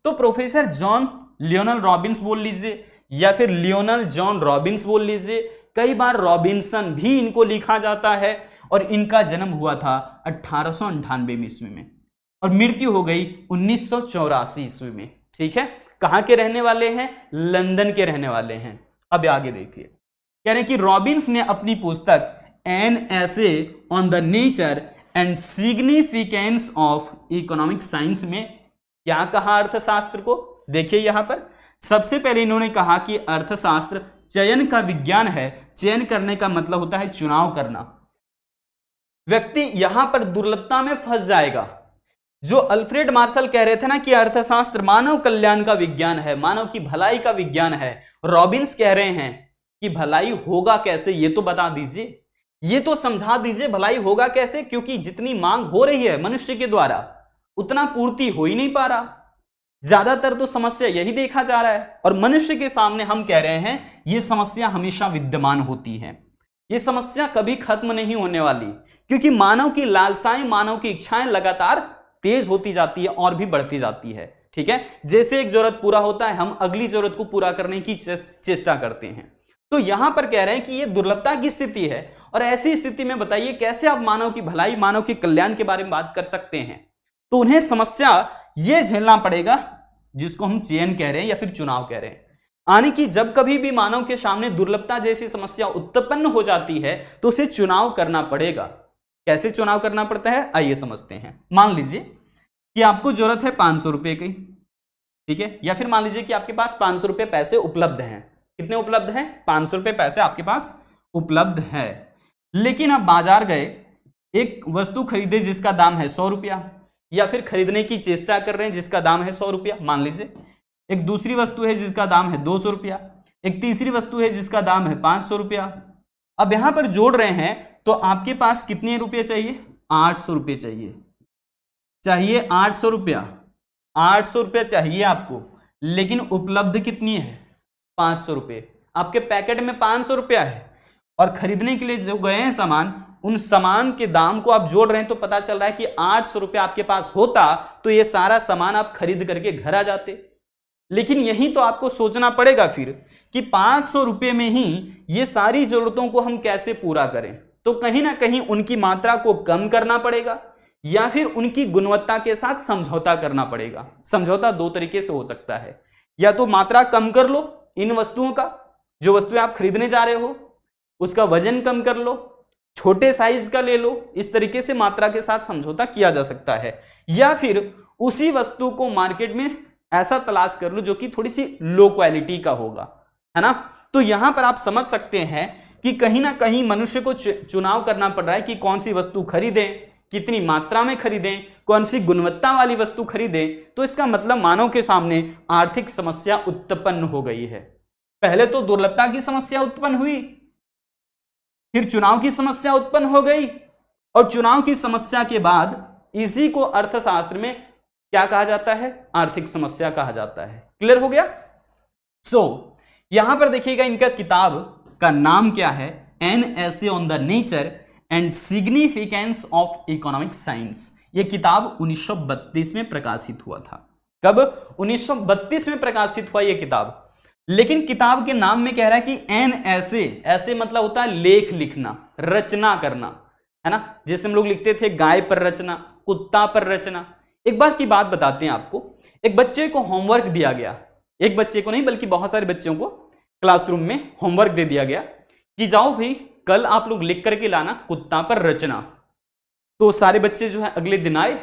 तो प्रोफेसर जॉन लियोनल रॉबिन्स बोल लीजिए या फिर लियोनल जॉन रॉबिन्स बोल लीजिए, कई बार रॉबिन्सन भी इनको लिखा जाता है। और इनका जन्म हुआ था 1898 ईस्वी में और मृत्यु हो गई 1984 ईस्वी में। ठीक है, कहां के रहने वाले हैं, लंदन के रहने वाले हैं। अब आगे देखिए, कह रहे हैं कि रॉबिन्स ने अपनी पुस्तक an essay on the nature and significance of economic science में क्या कहा अर्थशास्त्र को। देखिए यहां पर सबसे पहले इन्होंने कहा कि अर्थशास्त्र चयन का विज्ञान है। चयन करने का मतलब होता है चुनाव करना। व्यक्ति यहां पर दुर्लभता में फंस जाएगा। जो अल्फ्रेड मार्शल कह रहे थे ना कि अर्थशास्त्र मानव कल्याण का विज्ञान है, मानव की भलाई का विज्ञान है, रॉबिन्स कह रहे हैं कि भलाई होगा कैसे, ये तो बता दीजिए, ये तो समझा दीजिए भलाई होगा कैसे, क्योंकि जितनी मांग हो रही है मनुष्य के द्वारा उतना पूर्ति हो ही नहीं पा रहा। ज्यादातर तो समस्या यही देखा जा रहा है और मनुष्य के सामने हम कह रहे हैं ये समस्या हमेशा विद्यमान होती है, ये समस्या कभी खत्म नहीं होने वाली, क्योंकि मानव की लालसाएं, मानव की इच्छाएं लगातार तेज होती जाती है और भी बढ़ती जाती है। ठीक है, जैसे एक जरूरत पूरा होता है हम अगली जरूरत को पूरा करने की चेष्टा करते हैं। तो यहां पर कह रहे हैं कि ये दुर्लभता की स्थिति है और ऐसी स्थिति में बताइए कैसे आप मानव की भलाई, मानव के कल्याण के बारे में बात कर सकते हैं। तो उन्हें समस्या ये झेलना पड़ेगा जिसको हम चयन कह रहे हैं या फिर चुनाव कह रहे हैं, यानी कि जब कभी भी मानव के सामने दुर्लभता जैसी समस्या उत्पन्न हो जाती है तो उसे चुनाव करना पड़ेगा। कैसे चुनाव करना पड़ता है आइए समझते हैं। मान लीजिए कि आपको जरूरत है 500 रुपए की, ठीक है, या फिर मान लीजिए कि आपके पास 500 रुपए पैसे उपलब्ध हैं। कितने उपलब्ध हैं, 500 रुपए पैसे आपके पास उपलब्ध है, लेकिन आप बाजार गए, एक वस्तु खरीदे जिसका दाम है 100 रुपया, या फिर खरीदने की चेष्टा कर रहे हैं जिसका दाम है 100 रुपया मान लीजिए। एक दूसरी वस्तु है जिसका दाम है 200 रुपया, एक तीसरी वस्तु है जिसका दाम है 500 रुपया। अब यहां पर जोड़ रहे हैं तो आपके पास कितने रुपये चाहिए? 800 रुपये चाहिए 800 रुपया, 800 रुपया चाहिए आपको, लेकिन उपलब्ध कितनी है? 500 रुपये। आपके पैकेट में 500 रुपया है और खरीदने के लिए जो गए हैं सामान, उन सामान के दाम को आप जोड़ रहे हैं तो पता चल रहा है कि 800 रुपया आपके पास होता तो ये सारा सामान आप खरीद करके घर आ जाते। लेकिन यही तो आपको सोचना पड़ेगा फिर कि 500 रुपये में ही ये सारी जरूरतों को हम कैसे पूरा करें। तो कहीं ना कहीं उनकी मात्रा को कम करना पड़ेगा या फिर उनकी गुणवत्ता के साथ समझौता करना पड़ेगा। समझौता दो तरीके से हो सकता है, या तो मात्रा कम कर लो इन वस्तुओं का, जो वस्तुएं आप खरीदने जा रहे हो उसका वजन कम कर लो, छोटे साइज का ले लो, इस तरीके से मात्रा के साथ समझौता किया जा सकता है। या फिर उसी वस्तु को मार्केट में ऐसा तलाश कर लो जो कि थोड़ी सी लो क्वालिटी का होगा, है ना। तो यहां पर आप समझ सकते हैं कि कहीं ना कहीं मनुष्य को चुनाव करना पड़ रहा है कि कौन सी वस्तु खरीदें, कितनी मात्रा में खरीदें, कौन सी गुणवत्ता वाली वस्तु खरीदें। तो इसका मतलब मानव के सामने आर्थिक समस्या उत्पन्न हो गई है। पहले तो दुर्लभता की समस्या उत्पन्न हुई, फिर चुनाव की समस्या उत्पन्न हो गई, और चुनाव की समस्या के बाद इसी को अर्थशास्त्र में क्या कहा जाता है? आर्थिक समस्या कहा जाता है। क्लियर हो गया? यहां पर देखिएगा, इनका किताब का नाम क्या है? An essay on the nature and significance of economic science. यह किताब 1932 में प्रकाशित हुआ था। कब? 1932 में प्रकाशित हुआ यह किताब। लेकिन किताब के नाम में कह रहा है कि एन ऐसे, ऐसे मतलब होता है लेख लिखना, रचना करना, है ना। जैसे हम लोग लिखते थे गाय पर रचना, कुत्ता पर रचना। एक बार की बात बताते हैं आपको। एक बच्चे को होमवर्क दिया गया, एक बच्चे को नहीं बल्कि बहुत सारे बच्चों को क्लासरूम में होमवर्क दे दिया गया कि जाओ भाई कल आप लोग लिख करके लाना कुत्ता पर रचना। तो सारे बच्चे जो है अगले दिन आए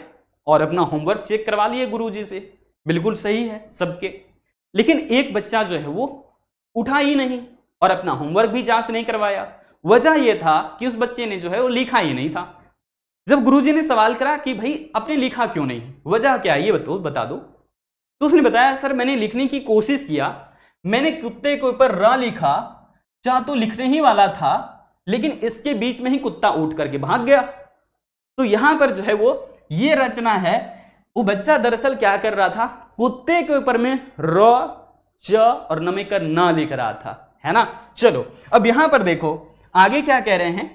और अपना होमवर्क चेक करवा लिए गुरुजी से। बिल्कुल सही है सबके, लेकिन एक बच्चा जो है वो उठा ही नहीं और अपना होमवर्क भी जांच नहीं करवाया। वजह यह था कि उस बच्चे ने जो है वो लिखा ही नहीं था। जब गुरुजी ने सवाल करा कि भाई आपने लिखा क्यों नहीं, वजह क्या है ये बता दो, तो उसने बताया सर मैंने लिखने की कोशिश किया, मैंने कुत्ते के ऊपर र लिखा, चाह तो लिखने ही वाला था, लेकिन इसके बीच में ही कुत्ता उठ करके भाग गया। तो यहां पर जो है वो ये रचना है। वो बच्चा दरअसल क्या कर रहा था? कुत्ते के ऊपर में र च और नमे का न लिख रहा था, है ना। चलो अब यहां पर देखो आगे क्या कह रहे हैं।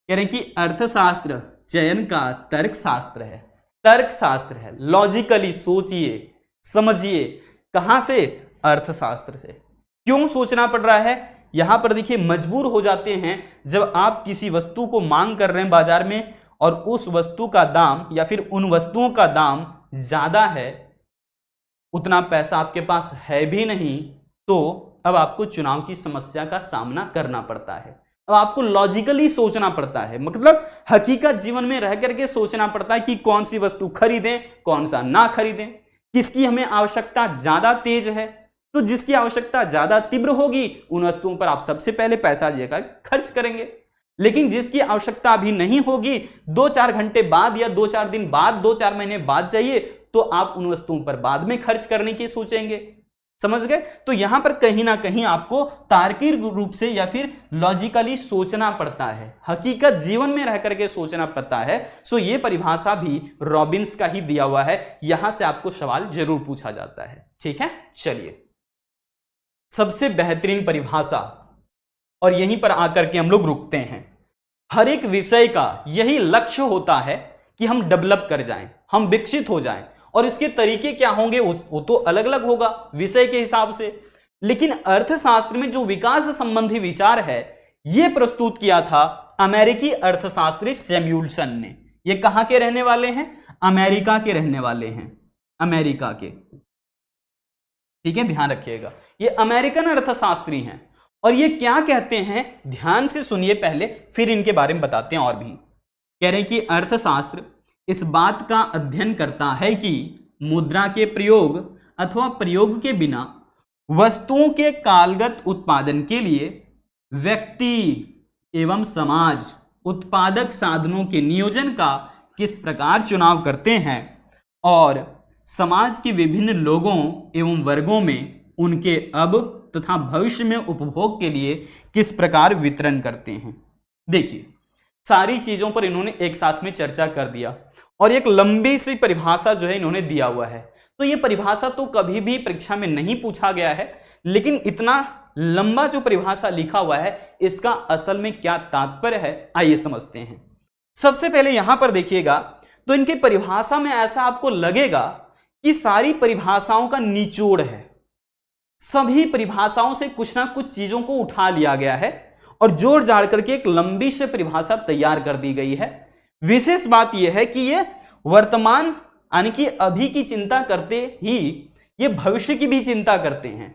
कह रहे हैं कि अर्थशास्त्र चयन का तर्क शास्त्र है। तर्क शास्त्र है, लॉजिकली सोचिए समझिए। कहां से? अर्थशास्त्र से। क्यों सोचना पड़ रहा है? यहां पर देखिए मजबूर हो जाते हैं जब आप किसी वस्तु को मांग कर रहे हैं बाजार में और उस वस्तु का दाम या फिर उन वस्तुओं का दाम ज्यादा है, उतना पैसा आपके पास है भी नहीं, तो अब आपको चुनाव की समस्या का सामना करना पड़ता है। अब आपको लॉजिकली सोचना पड़ता है, मतलब हकीकत जीवन में रह करके सोचना पड़ता है कि कौन सी वस्तु खरीदें कौन सा ना खरीदें, किसकी हमें आवश्यकता ज्यादा तेज है। तो जिसकी आवश्यकता ज्यादा तीव्र होगी उन वस्तुओं पर आप सबसे पहले पैसा देकर खर्च करेंगे, लेकिन जिसकी आवश्यकता अभी नहीं होगी, 2-4 घंटे बाद या 2-4 दिन बाद 2-4 महीने बाद चाहिए, तो आप उन वस्तुओं पर बाद में खर्च करने की सोचेंगे। समझ गए? तो यहां पर कहीं ना कहीं आपको तार्किक रूप से या फिर लॉजिकली सोचना पड़ता है, हकीकत जीवन में रह करके सोचना पड़ता है। सो ये परिभाषा भी रॉबिन्स का ही दिया हुआ है, यहां से आपको सवाल जरूर पूछा जाता है। ठीक है, चलिए सबसे बेहतरीन परिभाषा, और यहीं पर आकर के हम लोग रुकते हैं। हर एक विषय का यही लक्ष्य होता है कि हम डेवलप कर जाएं, हम विकसित हो जाएं, और इसके तरीके क्या होंगे वो तो अलग अलग होगा विषय के हिसाब से। लेकिन अर्थशास्त्र में जो विकास संबंधी विचार है ये प्रस्तुत किया था अमेरिकी अर्थशास्त्री सैमुअल्सन ने। ये कहां के रहने वाले हैं? अमेरिका के रहने वाले हैं, अमेरिका के। ठीक है, ध्यान रखिएगा, ये अमेरिकन अर्थशास्त्री हैं। और ये क्या कहते हैं ध्यान से सुनिए पहले, फिर इनके बारे में बताते हैं और भी। कह रहे हैं कि अर्थशास्त्र इस बात का अध्ययन करता है कि मुद्रा के प्रयोग अथवा प्रयोग के बिना वस्तुओं के कालगत उत्पादन के लिए व्यक्ति एवं समाज उत्पादक साधनों के नियोजन का किस प्रकार चुनाव करते हैं, और समाज के विभिन्न लोगों एवं वर्गों में उनके अब तथा भविष्य में उपभोग के लिए किस प्रकार वितरण करते हैं। देखिए, सारी चीजों पर इन्होंने एक साथ में चर्चा कर दिया और एक लंबी सी परिभाषा जो है इन्होंने दिया हुआ है। तो ये परिभाषा तो कभी भी परीक्षा में नहीं पूछा गया है, लेकिन इतना लंबा जो परिभाषा लिखा हुआ है इसका असल में क्या तात्पर्य है, आइए समझते हैं। सबसे पहले यहां पर देखिएगा तो इनकी परिभाषा में ऐसा आपको लगेगा कि सारी परिभाषाओं का निचोड़ है, सभी परिभाषाओं से कुछ ना कुछ चीजों को उठा लिया गया है और जोड़ जाड़ करके एक लंबी से परिभाषा तैयार कर दी गई है। विशेष बात यह है कि ये वर्तमान यानी कि अभी की चिंता करते ही ये भविष्य की भी चिंता करते हैं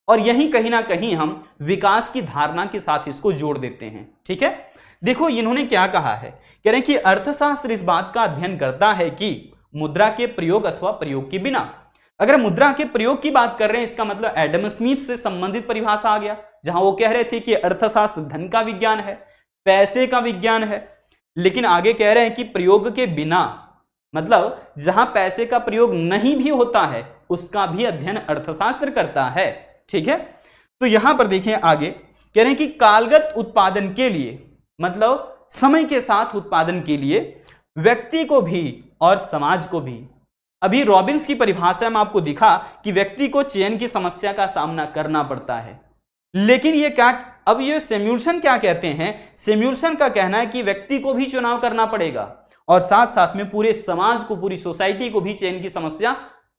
और यही कहीं ना कहीं हम विकास की धारणा के साथ इसको जोड़ देते हैं। ठीक है, देखो इन्होंने क्या कहा है, कह रहे हैं कि अर्थशास्त्र इस बात का अध्ययन करता है कि मुद्रा के प्रयोग अथवा प्रयोग के बिना, अगर मुद्रा के प्रयोग की बात कर रहे हैं इसका मतलब एडम स्मिथ से संबंधित परिभाषा आ गया, जहां वो कह रहे थे कि अर्थशास्त्र धन का विज्ञान है, पैसे का विज्ञान है। लेकिन आगे कह रहे हैं कि प्रयोग के बिना, मतलब जहां पैसे का प्रयोग नहीं भी होता है उसका भी अध्ययन अर्थशास्त्र करता है। ठीक है, तो यहां पर देखें आगे कह रहे हैं कि कालगत उत्पादन के लिए, मतलब समय के साथ उत्पादन के लिए व्यक्ति को भी और समाज को भी, अभी रॉबिन्स की परिभाषा में आपको दिखा कि व्यक्ति को चयन की समस्या का सामना करना पड़ता है, लेकिन ये क्या, अब ये सैमुअल्सन क्या कहते हैं, सैमुअल्सन का कहना है कि व्यक्ति को भी चुनाव करना पड़ेगा और साथ साथ में पूरे समाज को, पूरी सोसाइटी को भी चयन की समस्या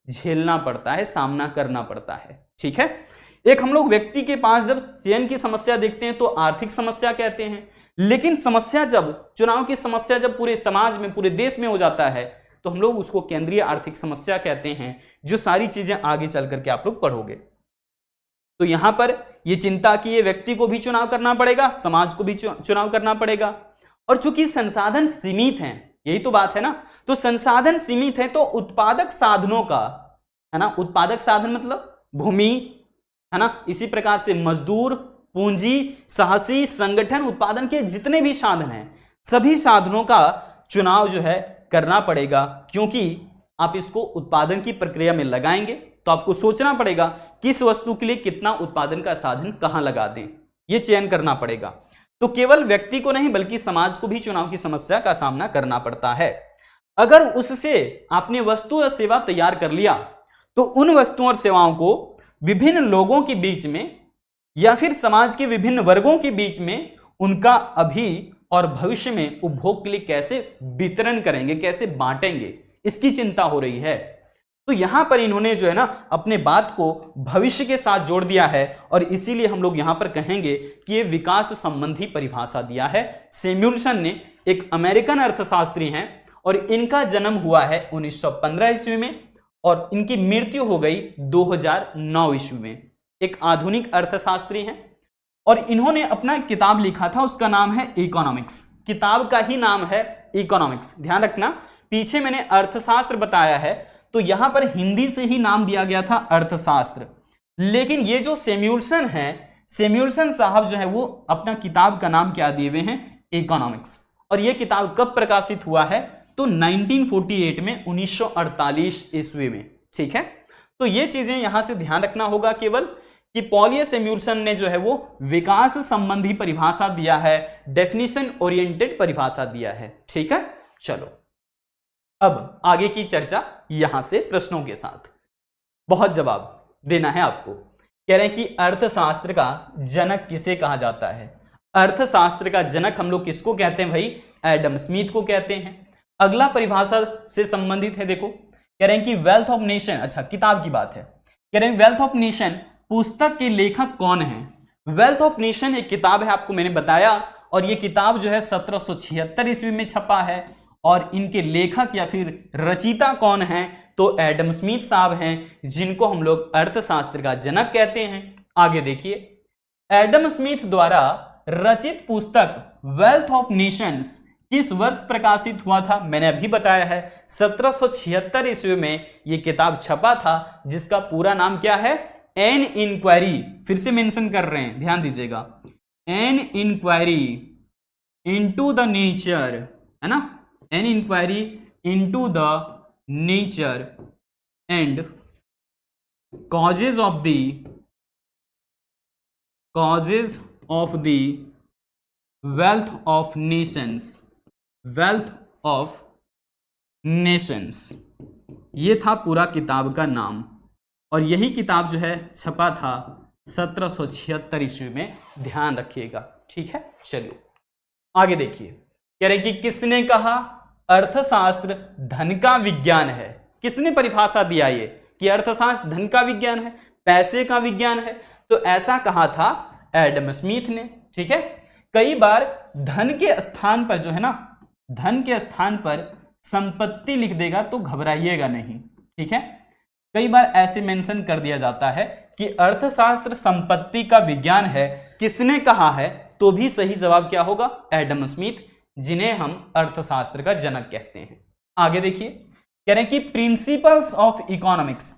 झेलना पड़ता है, सामना करना पड़ता है। ठीक है, एक हम लोग व्यक्ति के पास जब चयन की समस्या देखते हैं तो आर्थिक समस्या कहते हैं, लेकिन समस्या जब, चुनाव की समस्या जब पूरे समाज में, पूरे देश में हो जाता है तो हम लोग उसको केंद्रीय आर्थिक समस्या कहते हैं, जो सारी चीजें आगे चल करके आप लोग पढ़ोगे। तो यहां पर ये चिंता की ये व्यक्ति को भी चुनाव करना पड़ेगा, समाज को भी चुनाव करना पड़ेगा, और चूंकि संसाधन सीमित हैं, यही तो बात है ना, तो संसाधन सीमित है तो उत्पादक साधनों का, है ना, उत्पादक साधन मतलब भूमि, है ना, इसी प्रकार से मजदूर, पूंजी, साहसी, संगठन, उत्पादन के जितने भी साधन हैं सभी साधनों का चुनाव जो है करना पड़ेगा, क्योंकि आप इसको उत्पादन की प्रक्रिया में लगाएंगे तो आपको सोचना पड़ेगा किस वस्तु के लिए कितना उत्पादन का साधन कहां लगा दें, ये चयन करना पड़ेगा। तो केवल व्यक्ति को नहीं बल्कि समाज को भी चुनाव की समस्या का सामना करना पड़ता है। अगर उससे आपने वस्तु और सेवा तैयार कर लिया तो उन वस्तुओं और सेवाओं को विभिन्न लोगों के बीच में या फिर समाज के विभिन्न वर्गों के बीच में उनका अभी और भविष्य में उपभोग के लिए कैसे वितरण करेंगे, कैसे बांटेंगे, इसकी चिंता हो रही है। तो यहां पर इन्होंने जो है ना अपने बात को भविष्य के साथ जोड़ दिया है और इसीलिए हम लोग यहां पर कहेंगे कि ये विकास संबंधी परिभाषा दिया है। सैमुअल्सन ने एक अमेरिकन अर्थशास्त्री हैं और इनका जन्म हुआ है 1915 ईस्वी में और इनकी मृत्यु हो गई 2009 ईस्वी में। एक आधुनिक अर्थशास्त्री हैं और इन्होंने अपना एक किताब लिखा था, उसका नाम है इकोनॉमिक्स। किताब का ही नाम है इकोनॉमिक्स। ध्यान रखना, पीछे मैंने अर्थशास्त्र बताया है तो यहां पर हिंदी से ही नाम दिया गया था अर्थशास्त्र, लेकिन ये जो सैमुअल्सन है, सैमुअल्सन साहब जो है वो अपना किताब का नाम क्या दिए हुए हैं, इकोनॉमिक्स। और ये किताब कब प्रकाशित हुआ है, तो 1948 में, 1948 ईस्वी में। ठीक है, तो ये चीजें यहां से ध्यान रखना होगा केवल कि पॉल सैमुअल्सन ने जो है वो विकास संबंधी परिभाषा दिया है, डेफिनेशन ओरिएंटेड परिभाषा दिया है। ठीक है, चलो अब आगे की चर्चा यहां से प्रश्नों के साथ, बहुत जवाब देना है आपको। कह रहे हैं कि अर्थशास्त्र का जनक किसे कहा जाता है। अर्थशास्त्र का जनक हम लोग किसको कहते हैं भाई, एडम स्मिथ को कहते हैं। अगला परिभाषा से संबंधित है, देखो कह रहे हैं कि वेल्थ ऑफ नेशन, अच्छा किताब की बात है, कह रहे हैं वेल्थ ऑफ नेशन पुस्तक के लेखक कौन है। वेल्थ ऑफ नेशन एक किताब है, आपको मैंने बताया, और ये किताब जो है 1776 ईस्वी में छपा है और इनके लेखक या फिर रचयिता कौन है, तो एडम स्मिथ साहब हैं, जिनको हम लोग अर्थशास्त्र का जनक कहते हैं। आगे देखिए, एडम स्मिथ द्वारा रचित पुस्तक वेल्थ ऑफ नेशंस किस वर्ष प्रकाशित हुआ था, मैंने अभी बताया है 1776 ईस्वी में ये किताब छपा था, जिसका पूरा नाम क्या है, एन इंक्वायरी। फिर से मेंशन कर रहे हैं, ध्यान दीजिएगा, an inquiry into the nature, है ना, an inquiry into the nature and causes of the wealth of nations, ये था पूरा किताब का नाम। और यही किताब जो है छपा था 1776 ईस्वी में, ध्यान रखिएगा। ठीक है, चलिए आगे देखिए। कह रहे कि किसने कहा अर्थशास्त्र धन का विज्ञान है? किसने परिभाषा दिया ये कि अर्थशास्त्र धन का विज्ञान है, पैसे का विज्ञान है? तो ऐसा कहा था एडम स्मिथ ने। ठीक है, कई बार धन के स्थान पर जो है ना, धन के स्थान पर संपत्ति लिख देगा तो घबराइएगा नहीं। ठीक है, कई बार ऐसे मेंशन कर दिया जाता है कि अर्थशास्त्र संपत्ति का विज्ञान है। किसने कहा है? तो भी सही जवाब क्या होगा? एडम स्मिथ, जिन्हें हम अर्थशास्त्र का जनक कहते हैं। आगे देखिए, कह रहे हैं कि प्रिंसिपल्स ऑफ इकोनॉमिक्स,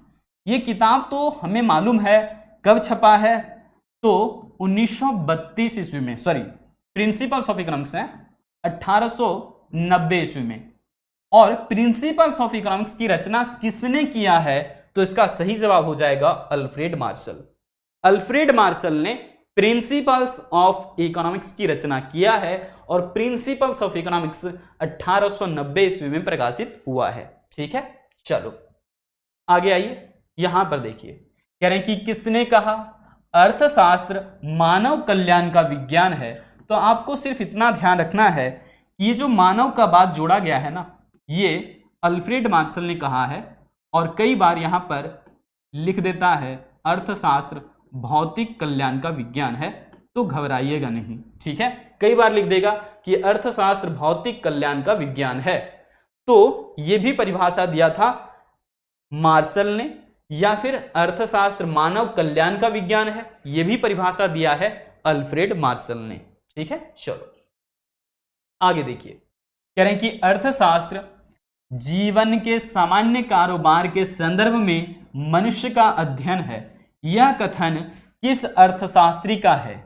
ये किताब तो हमें मालूम है कब छपा है, तो 1932 ईस्वी में, सॉरी प्रिंसिपल्स ऑफ इकोनॉमिक्स है 1890 ईस्वी में। और प्रिंसिपल्स ऑफ इकोनॉमिक्स की रचना किसने किया है? तो इसका सही जवाब हो जाएगा अल्फ्रेड मार्शल। अल्फ्रेड मार्शल ने प्रिंसिपल्स ऑफ इकोनॉमिक्स की रचना किया है और प्रिंसिपल्स ऑफ इकोनॉमिक्स 1890 ईस्वी में प्रकाशित हुआ है। ठीक है, चलो आगे आइए। यहां पर देखिए, कह रहे हैं कि किसने कहा अर्थशास्त्र मानव कल्याण का विज्ञान है? तो आपको सिर्फ इतना ध्यान रखना है कि ये जो मानव का बात जोड़ा गया है ना, ये अल्फ्रेड मार्शल ने कहा है। और कई बार यहां पर लिख देता है अर्थशास्त्र भौतिक कल्याण का विज्ञान है, तो घबराइएगा नहीं। ठीक है, कई बार लिख देगा कि अर्थशास्त्र भौतिक कल्याण का विज्ञान है, तो ये भी परिभाषा दिया था मार्शल ने, या फिर अर्थशास्त्र मानव कल्याण का विज्ञान है, ये भी परिभाषा दिया है अल्फ्रेड मार्शल ने। ठीक है, चलो आगे देखिए। कह रहे हैं कि अर्थशास्त्र जीवन के सामान्य कारोबार के संदर्भ में मनुष्य का अध्ययन है। यह कथन किस अर्थशास्त्री का है?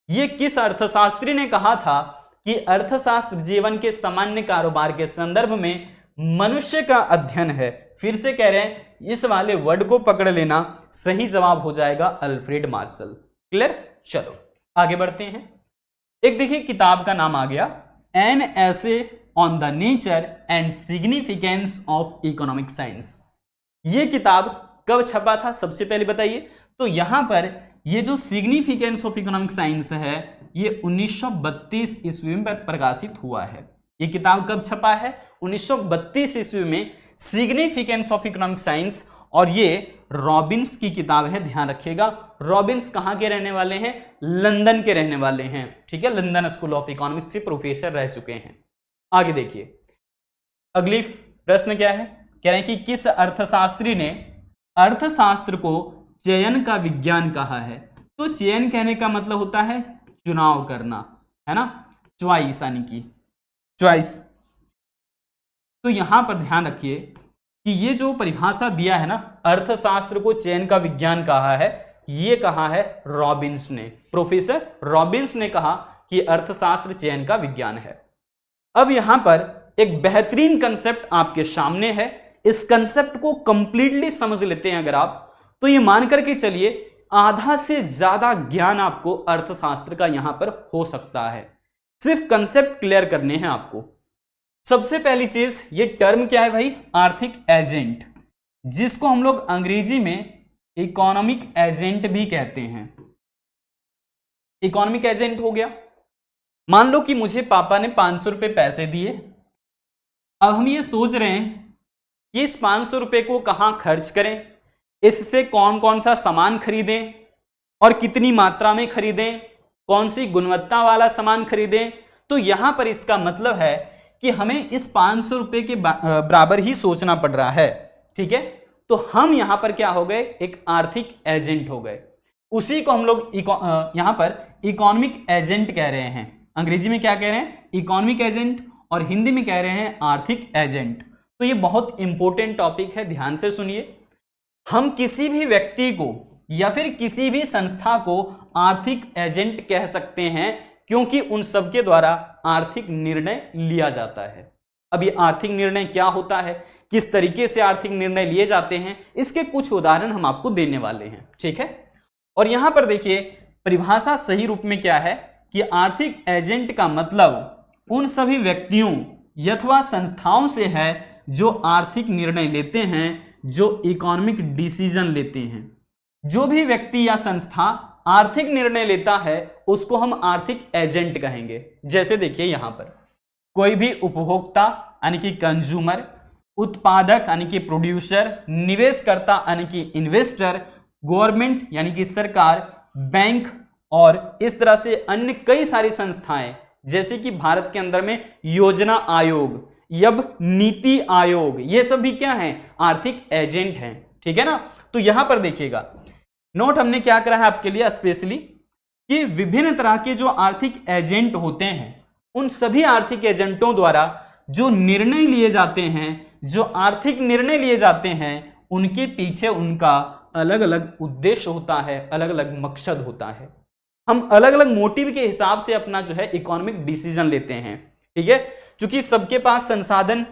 ये किस अर्थशास्त्री ने कहा था कि अर्थशास्त्र जीवन के सामान्य कारोबार के संदर्भ में मनुष्य का अध्ययन है? फिर से कह रहे हैं, इस वाले वर्ड को पकड़ लेना, सही जवाब हो जाएगा अल्फ्रेड मार्शल। क्लियर? चलो आगे बढ़ते हैं। एक देखिए किताब का नाम आ गया, an essay on the nature and significance of economic science. ये किताब कब छपा था सबसे पहले बताइए? तो यहां पर ये जो सिग्निफिकेंस ऑफ इकोनॉमिक साइंस है, ये 1932 ईस्वी में प्रकाशित हुआ है। ये किताब कब छपा है? 1932 ईस्वी में, सिग्निफिकेंस ऑफ इकोनॉमिक साइंस। और ये रॉबिन्स की किताब है, ध्यान रखिएगा। रॉबिन्स कहां के रहने वाले हैं? लंदन के रहने वाले हैं। ठीक है, लंदन स्कूल ऑफ इकोनॉमिक्स से प्रोफेसर रह चुके हैं। आगे देखिए, अगली प्रश्न क्या है? कह रहे हैं कि किस अर्थशास्त्री ने अर्थशास्त्र को चयन का विज्ञान कहा है? तो चयन कहने का मतलब होता है चुनाव करना, है ना, चॉइस, यानी कि चॉइस। तो यहां पर ध्यान रखिए कि ये जो परिभाषा दिया है ना, अर्थशास्त्र को चयन का विज्ञान कहा है, ये कहा है रॉबिन्स ने। प्रोफेसर रॉबिन्स ने कहा कि अर्थशास्त्र चयन का विज्ञान है। अब यहां पर एक बेहतरीन कंसेप्ट आपके सामने है। इस कंसेप्ट को कंप्लीटली समझ लेते हैं अगर आप, तो ये मान करके चलिए आधा से ज्यादा ज्ञान आपको अर्थशास्त्र का यहां पर हो सकता है। सिर्फ कंसेप्ट क्लियर करने हैं आपको। सबसे पहली चीज, ये टर्म क्या है भाई? आर्थिक एजेंट, जिसको हम लोग अंग्रेजी में इकोनॉमिक एजेंट भी कहते हैं। इकोनॉमिक एजेंट हो गया। मान लो कि मुझे पापा ने 500 रुपए पैसे दिए। अब हम ये सोच रहे हैं कि इस 500 रुपए को कहां खर्च करें, इससे कौन कौन सा सामान खरीदें और कितनी मात्रा में खरीदें, कौन सी गुणवत्ता वाला सामान खरीदें। तो यहां पर इसका मतलब है कि हमें इस 500 रुपए के बराबर ही सोचना पड़ रहा है। ठीक है, तो हम यहां पर क्या हो गए? एक आर्थिक एजेंट हो गए। उसी को हम लोग यहां पर इकोनॉमिक एजेंट कह रहे हैं। अंग्रेजी में क्या कह रहे हैं? इकोनॉमिक एजेंट, और हिंदी में कह रहे हैं आर्थिक एजेंट। तो ये बहुत इंपॉर्टेंट टॉपिक है, ध्यान से सुनिए। हम किसी भी व्यक्ति को या फिर किसी भी संस्था को आर्थिक एजेंट कह सकते हैं, क्योंकि उन सबके द्वारा आर्थिक निर्णय लिया जाता है। अब ये आर्थिक निर्णय क्या होता है, किस तरीके से आर्थिक निर्णय लिए जाते हैं, इसके कुछ उदाहरण हम आपको देने वाले हैं, ठीक है। और यहां पर देखिए परिभाषा सही रूप में क्या है कि आर्थिक एजेंट का मतलब उन सभी व्यक्तियों अथवा संस्थाओं से है जो आर्थिक निर्णय लेते हैं, जो इकोनॉमिक डिसीजन लेते हैं। जो भी व्यक्ति या संस्था आर्थिक निर्णय लेता है उसको हम आर्थिक एजेंट कहेंगे। जैसे देखिए यहां पर कोई भी उपभोक्ता यानी कि कंज्यूमर, उत्पादक यानी कि प्रोड्यूसर, निवेशकर्ता यानी कि इन्वेस्टर, गवर्नमेंट यानी कि सरकार, बैंक और इस तरह से अन्य कई सारी संस्थाएं, जैसे कि भारत के अंदर में योजना आयोग, यब नीति आयोग, ये सभी क्या हैं, आर्थिक एजेंट हैं, ठीक है ना। तो यहां पर देखिएगा नोट हमने क्या करा है आपके लिए स्पेशली कि विभिन्न तरह के जो आर्थिक एजेंट होते हैं उन सभी आर्थिक एजेंटों द्वारा जो निर्णय लिए जाते हैं, जो आर्थिक निर्णय लिए जाते हैं, उनके पीछे उनका अलग अलग उद्देश्य होता है, अलग अलग मकसद होता है। हम अलग अलग मोटिव के हिसाब से अपना जो है इकोनॉमिक डिसीजन लेते हैं, ठीक है। क्योंकि सबके पास संसाधन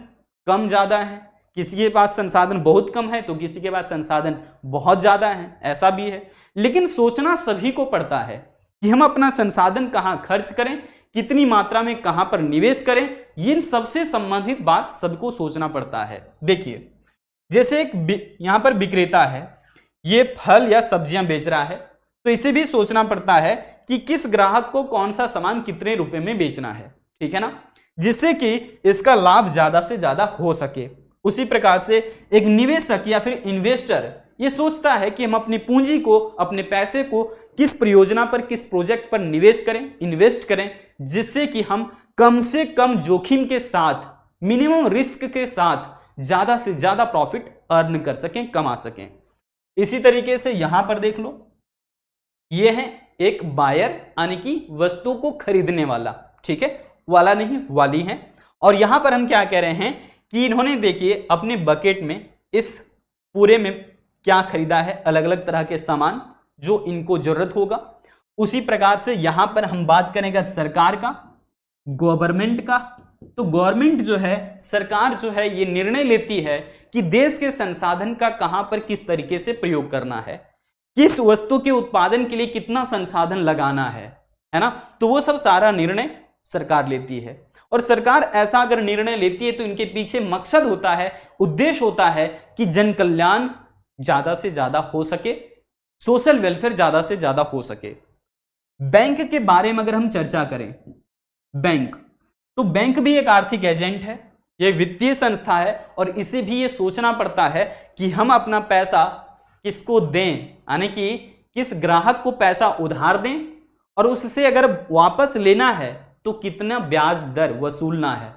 कम ज्यादा है, किसी के पास संसाधन बहुत कम है तो किसी के पास संसाधन बहुत ज्यादा है, ऐसा भी है। लेकिन सोचना सभी को पड़ता है कि हम अपना संसाधन कहां खर्च करें, कितनी मात्रा में कहां पर निवेश करें, इन सबसे संबंधित बात सबको सोचना पड़ता है। देखिए जैसे एक यहां पर विक्रेता है, ये फल या सब्जियां बेच रहा है, तो इसे भी सोचना पड़ता है कि किस ग्राहक को कौन सा सामान कितने रुपए में बेचना है, ठीक है ना, जिससे कि इसका लाभ ज्यादा से ज्यादा हो सके। उसी प्रकार से एक निवेशक या फिर इन्वेस्टर ये सोचता है कि हम अपनी पूंजी को, अपने पैसे को किस परियोजना पर, किस प्रोजेक्ट पर निवेश करें, इन्वेस्ट करें, जिससे कि हम कम से कम जोखिम के साथ, मिनिमम रिस्क के साथ ज्यादा से ज्यादा प्रॉफिट अर्न कर सकें, कमा सकें। इसी तरीके से यहां पर देख लो, ये है एक बायर यानी कि वस्तु को खरीदने वाला, ठीक है, वाला नहीं वाली है। और यहां पर हम क्या कह रहे हैं कि इन्होंने देखिए अपने बकेट में इस पूरे में क्या खरीदा है, अलग अलग तरह के सामान जो इनको जरूरत होगा। उसी प्रकार से यहां पर हम बात करेंगे सरकार का, गवर्नमेंट का। तो गवर्नमेंट जो है, सरकार जो है, ये निर्णय लेती है कि देश के संसाधन का कहां पर किस तरीके से प्रयोग करना है, किस वस्तु के उत्पादन के लिए कितना संसाधन लगाना है ना। तो वो सब सारा निर्णय सरकार लेती है। और सरकार ऐसा अगर निर्णय लेती है तो इनके पीछे मकसद होता है, उद्देश्य होता है कि जन कल्याण ज्यादा से ज्यादा हो सके, सोशल वेलफेयर ज्यादा से ज्यादा हो सके। बैंक के बारे में अगर हम चर्चा करें, बैंक, तो बैंक भी एक आर्थिक एजेंट है, ये वित्तीय संस्था है और इसे भी ये सोचना पड़ता है कि हम अपना पैसा किसको दें, यानी कि किस ग्राहक को पैसा उधार दें और उससे अगर वापस लेना है तो कितना ब्याज दर वसूलना है,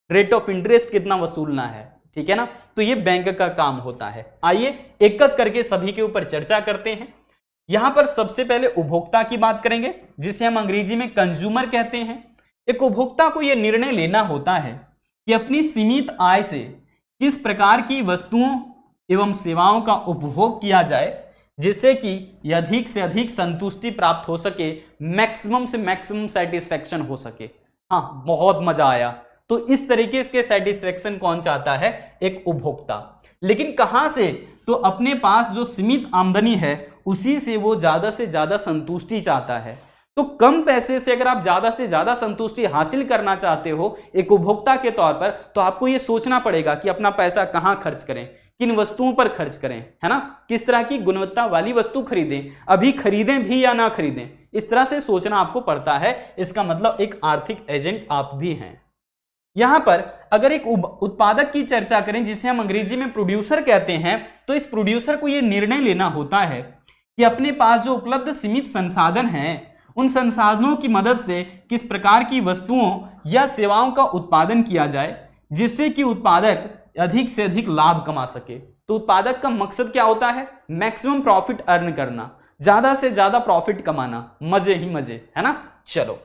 रेट ऑफ इंटरेस्ट कितना वसूलना है, ठीक है ना। तो ये बैंक का काम होता है। आइए एक एक करके सभी के ऊपर चर्चा करते हैं। यहां पर सबसे पहले उपभोक्ता की बात करेंगे, जिसे हम अंग्रेजी में कंज्यूमर कहते हैं। एक उपभोक्ता को यह निर्णय लेना होता है कि अपनी सीमित आय से किस प्रकार की वस्तुओं एवं सेवाओं का उपभोग किया जाए, जिससे कि अधिक से अधिक संतुष्टि प्राप्त हो सके, मैक्सिमम से मैक्सिमम सेटिस्फेक्शन हो सके। हाँ, बहुत मजा आया। तो इस तरीके के सेटिस्फेक्शन कौन चाहता है? एक उपभोक्ता। लेकिन कहां से? तो अपने पास जो सीमित आमदनी है उसी से वो ज्यादा से ज्यादा संतुष्टि चाहता है। तो कम पैसे से अगर आप ज्यादा से ज्यादा संतुष्टि हासिल करना चाहते हो एक उपभोक्ता के तौर पर, तो आपको ये सोचना पड़ेगा कि अपना पैसा कहां खर्च करें, किन वस्तुओं पर खर्च करें, है ना, किस तरह की गुणवत्ता वाली वस्तु खरीदें, अभी खरीदें भी या ना खरीदें, इस तरह से सोचना आपको पड़ता है। इसका मतलब एक आर्थिक एजेंट आप भी हैं। यहां पर अगर एक उत्पादक की चर्चा करें, जिसे हम अंग्रेजी में प्रोड्यूसर कहते हैं, तो इस प्रोड्यूसर को यह निर्णय लेना होता है कि अपने पास जो उपलब्ध सीमित संसाधन हैं, उन संसाधनों की मदद से किस प्रकार की वस्तुओं या सेवाओं का उत्पादन किया जाए, जिससे कि उत्पादक अधिक से अधिक लाभ कमा सके। तो उत्पादक का मकसद क्या होता है? मैक्सिमम प्रॉफिट अर्न करना, ज्यादा से ज्यादा प्रॉफिट कमाना, मजे ही मजे, है ना। चलो,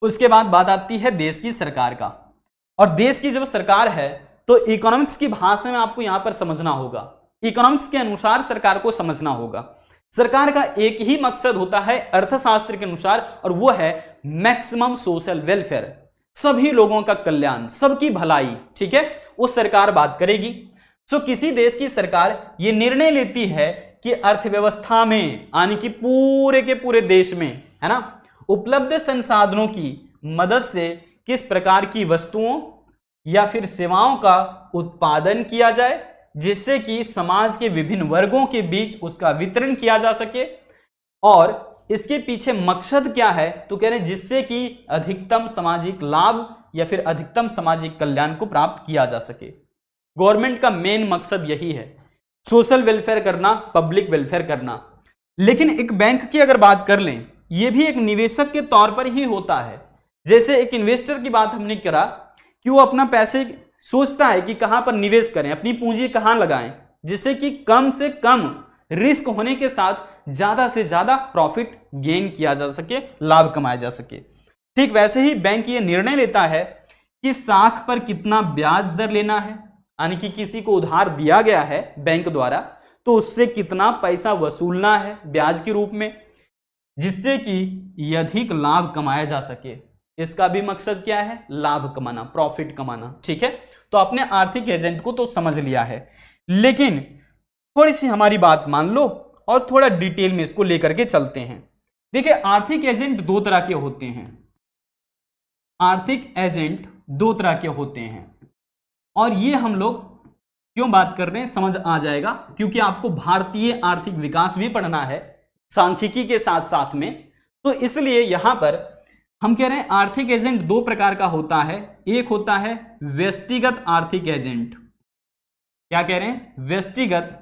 उसके बाद बात आती है देश की सरकार का। और देश की जब सरकार है तो इकोनॉमिक्स की भाषा में आपको यहां पर समझना होगा, इकोनॉमिक्स के अनुसार सरकार को समझना होगा। सरकार का एक ही मकसद होता है अर्थशास्त्र के अनुसार, और वो है मैक्सिमम सोशल वेलफेयर, सभी लोगों का कल्याण, सबकी भलाई, ठीक है, वो सरकार बात करेगी। सो किसी देश की सरकार ये निर्णय लेती है कि अर्थव्यवस्था में, यानी कि पूरे के पूरे देश में, है ना, उपलब्ध संसाधनों की मदद से किस प्रकार की वस्तुओं या फिर सेवाओं का उत्पादन किया जाए जिससे कि समाज के विभिन्न वर्गों के बीच उसका वितरण किया जा सके। और इसके पीछे मकसद क्या है, तो कह रहे हैं जिससे कि अधिकतम सामाजिक लाभ या फिर अधिकतम सामाजिक कल्याण को प्राप्त किया जा सके। गवर्नमेंट का मेन मकसद यही है, सोशल वेलफेयर करना, पब्लिक वेलफेयर करना। लेकिन एक बैंक की अगर बात कर लें, यह भी एक निवेशक के तौर पर ही होता है। जैसे एक इन्वेस्टर की बात हमने करा कि वो अपना पैसे सोचता है कि कहां पर निवेश करें, अपनी पूंजी कहां लगाएं, जिससे कि कम से कम रिस्क होने के साथ ज्यादा से ज्यादा प्रॉफिट गेन किया जा सके, लाभ कमाया जा सके। ठीक वैसे ही बैंक ये निर्णय लेता है कि साख पर कितना ब्याज दर लेना है, यानी कि किसी को उधार दिया गया है बैंक द्वारा तो उससे कितना पैसा वसूलना है ब्याज के रूप में, जिससे कि अधिक लाभ कमाया जा सके। इसका भी मकसद क्या है, लाभ कमाना, प्रॉफिट कमाना। ठीक है, तो आपने आर्थिक एजेंट को तो समझ लिया है, लेकिन थोड़ी सी हमारी बात मान लो और थोड़ा डिटेल में इसको लेकर के चलते हैं। देखिए, आर्थिक एजेंट दो तरह के होते हैं। आर्थिक एजेंट दो तरह के होते हैं, और ये हम लोग क्यों बात कर रहे हैं समझ आ जाएगा, क्योंकि आपको भारतीय आर्थिक विकास भी पढ़ना है सांख्यिकी के साथ साथ में। तो इसलिए यहां पर हम कह रहे हैं आर्थिक एजेंट दो प्रकार का होता है। एक होता है व्यष्टिगत आर्थिक एजेंट। क्या कह रहे हैं, व्यष्टिगत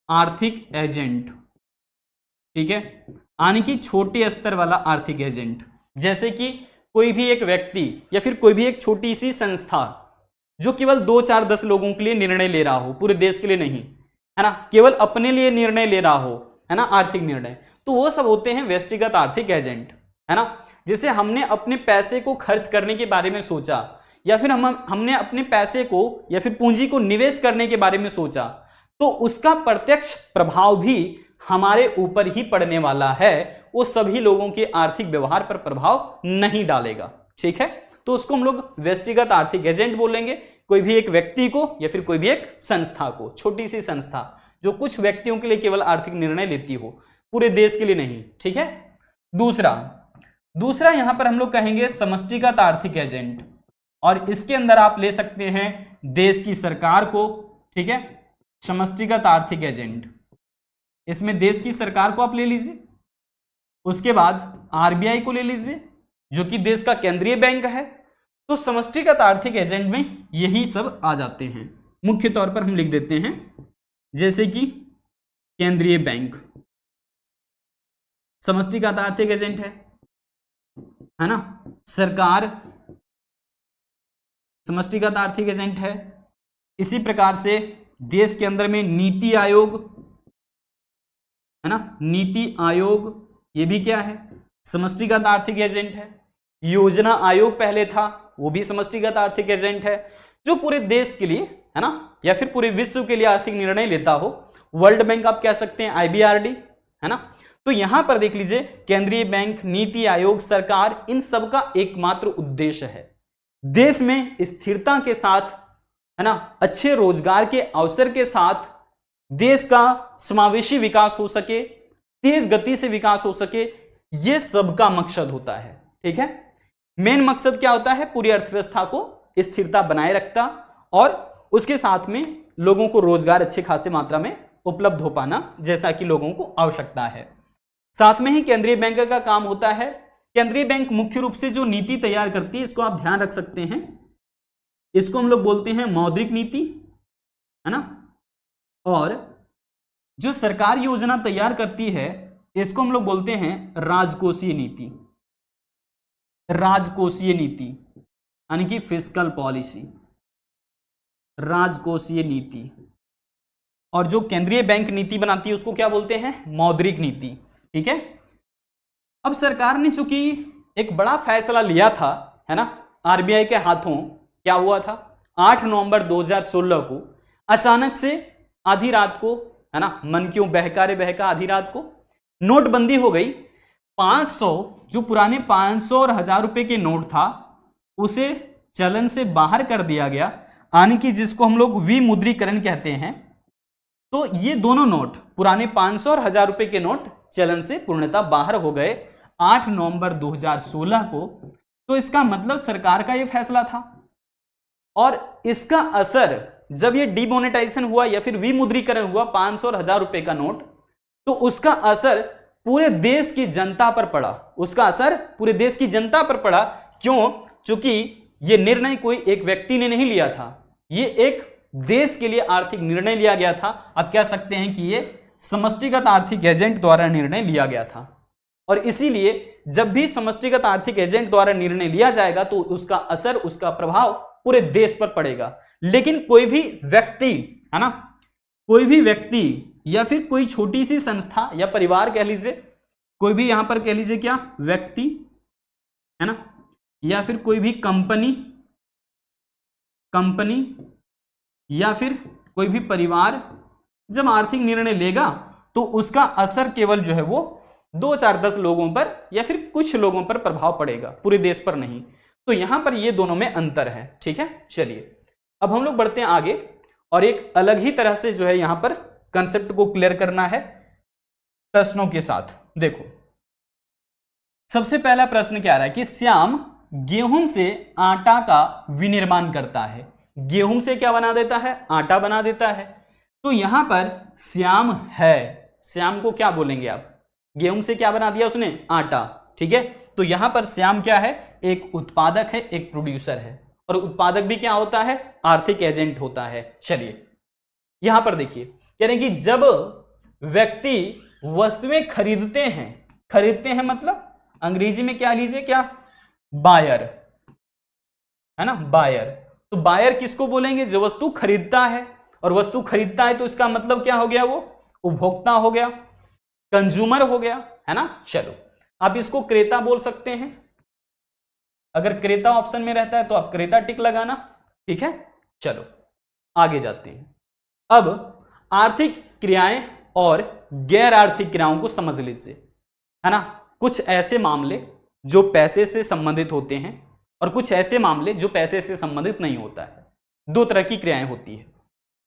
आर्थिक एजेंट। ठीक है, यानी कि छोटे स्तर वाला आर्थिक एजेंट, जैसे कि कोई भी एक व्यक्ति या फिर कोई भी एक छोटी सी संस्था जो केवल 2, 4, 10 लोगों के लिए निर्णय ले रहा हो, पूरे देश के लिए नहीं, है ना, केवल अपने लिए निर्णय ले रहा हो, है ना, आर्थिक निर्णय, तो वो सब होते हैं व्यष्टिगत आर्थिक एजेंट, है ना। जैसे हमने अपने पैसे को खर्च करने के बारे में सोचा, या फिर हमने अपने पैसे को या फिर पूंजी को निवेश करने के बारे में सोचा, तो उसका प्रत्यक्ष प्रभाव भी हमारे ऊपर ही पड़ने वाला है, वो सभी लोगों के आर्थिक व्यवहार पर प्रभाव नहीं डालेगा। ठीक है, तो उसको हम लोग व्यष्टिगत आर्थिक एजेंट बोलेंगे। कोई भी एक व्यक्ति को या फिर कोई भी एक संस्था को, छोटी सी संस्था जो कुछ व्यक्तियों के लिए केवल आर्थिक निर्णय लेती हो, पूरे देश के लिए नहीं। ठीक है, दूसरा यहां पर हम लोग कहेंगे समष्टिगत आर्थिक एजेंट, और इसके अंदर आप ले सकते हैं देश की सरकार को। ठीक है, समष्टिगत आर्थिक एजेंट, इसमें देश की सरकार को आप ले लीजिए, उसके बाद आरबीआई को ले लीजिए जो कि देश का केंद्रीय बैंक है। तो समष्टिगत आर्थिक एजेंट में यही सब आ जाते हैं। मुख्य तौर पर हम लिख देते हैं, जैसे कि केंद्रीय बैंक समष्टिगत आर्थिक एजेंट है ना, सरकार समष्टिगत आर्थिक एजेंट है। इसी प्रकार से देश के अंदर में नीति आयोग, है ना, नीति आयोग ये भी क्या है, समष्टिगत आर्थिक एजेंट है। योजना आयोग पहले था, वो भी समष्टिगत आर्थिक एजेंट है, जो पूरे देश के लिए, है ना, या फिर पूरे विश्व के लिए आर्थिक निर्णय लेता हो। वर्ल्ड बैंक आप कह सकते हैं, IBRD, है ना। तो यहां पर देख लीजिए, केंद्रीय बैंक, नीति आयोग, सरकार, इन सब का एकमात्र उद्देश्य है देश में स्थिरता के साथ, है ना, अच्छे रोजगार के अवसर के साथ देश का समावेशी विकास हो सके, तेज गति से विकास हो सके, ये सबका मकसद होता है। ठीक है, मेन मकसद क्या होता है, पूरी अर्थव्यवस्था को स्थिरता बनाए रखता और उसके साथ में लोगों को रोजगार अच्छे खासे मात्रा में उपलब्ध हो पाना, जैसा कि लोगों को आवश्यकता है। साथ में ही केंद्रीय बैंक का काम होता है, केंद्रीय बैंक मुख्य रूप से जो नीति तैयार करती है, इसको आप ध्यान रख सकते हैं, इसको हम लोग बोलते हैं मौद्रिक नीति, है ना। और जो सरकार योजना तैयार करती है, इसको हम लोग बोलते हैं राजकोषीय नीति। राजकोषीय नीति यानी कि फिस्कल पॉलिसी, राजकोषीय नीति। और जो केंद्रीय बैंक नीति बनाती है उसको क्या बोलते हैं, मौद्रिक नीति। ठीक है, अब सरकार ने चूंकि एक बड़ा फैसला लिया था, है ना, आरबीआई के हाथों, क्या हुआ था, 8 नवंबर 2016 को अचानक से आधी रात को, है ना, मन क्यों बहका रे बहका, आधी रात को नोटबंदी हो गई। 500 जो पुराने 500 और 1000 रुपए के नोट था, उसे चलन से बाहर कर दिया गया, यानी कि जिसको हम लोग विमुद्रीकरण कहते हैं। तो ये दोनों नोट, पुराने 500 और 1000 रुपए के नोट चलन से पूर्णतः बाहर हो गए 8 नवंबर 2016 को। तो इसका मतलब सरकार का ये फैसला था, और इसका असर जब ये डिमोनेटाइजेशन हुआ या फिर विमुद्रीकरण हुआ 500 और 1000 रुपए का नोट, तो उसका असर पूरे देश की जनता पर पड़ा। उसका असर पूरे देश की जनता पर पड़ा। क्यों? क्योंकि ये निर्णय कोई एक व्यक्ति ने नहीं लिया था, ये एक देश के लिए आर्थिक निर्णय लिया गया था। अब कह सकते हैं कि ये समष्टिगत आर्थिक एजेंट द्वारा निर्णय लिया गया था, और इसीलिए जब भी समष्टिगत आर्थिक एजेंट द्वारा निर्णय लिया जाएगा तो उसका असर, उसका प्रभाव पूरे देश पर पड़ेगा। लेकिन कोई भी व्यक्ति, है ना, कोई भी व्यक्ति या फिर कोई छोटी सी संस्था या परिवार कह लीजिए, कोई भी यहां पर कह लीजिए क्या, व्यक्ति, है ना, या फिर कोई भी कंपनी या फिर कोई भी परिवार जब आर्थिक निर्णय लेगा तो उसका असर केवल जो है वो 2, 4, 10 लोगों पर या फिर कुछ लोगों पर प्रभाव पड़ेगा, पूरे देश पर नहीं। तो यहां पर ये दोनों में अंतर है। ठीक है, चलिए अब हम लोग बढ़ते हैं आगे, और एक अलग ही तरह से जो है यहां पर कंसेप्ट को क्लियर करना है प्रश्नों के साथ। देखो, सबसे पहला प्रश्न क्या आ रहा है कि श्याम गेहूं से आटा का विनिर्माण करता है। गेहूं से क्या बना देता है? आटा बना देता है। तो यहां पर श्याम है, श्याम को क्या बोलेंगे आप? गेहूं से क्या बना दिया उसने? आटा। ठीक है, तो यहां पर श्याम क्या है? एक उत्पादक है, एक प्रोड्यूसर है, और उत्पादक भी क्या होता है? आर्थिक एजेंट होता है। चलिए यहां पर देखिए, कह रहे हैं कि जब व्यक्ति वस्तुएं खरीदते हैं मतलब अंग्रेजी में क्या लीजिए, क्या? बायर, है ना, बायर। तो बायर किसको बोलेंगे? जो वस्तु खरीदता है, और वस्तु खरीदता है तो इसका मतलब क्या हो गया? वो उपभोक्ता हो गया, कंज्यूमर हो गया, है ना। चलो, आप इसको क्रेता बोल सकते हैं। अगर क्रेता ऑप्शन में रहता है तो आप क्रेता टिक लगाना। ठीक है, चलो आगे जाते हैं। अब आर्थिक क्रियाएं और गैर आर्थिक क्रियाओं को समझ लीजिए, है ना। कुछ ऐसे मामले जो पैसे से संबंधित होते हैं, और कुछ ऐसे मामले जो पैसे से संबंधित नहीं होता है। 2 तरह की क्रियाएं होती है।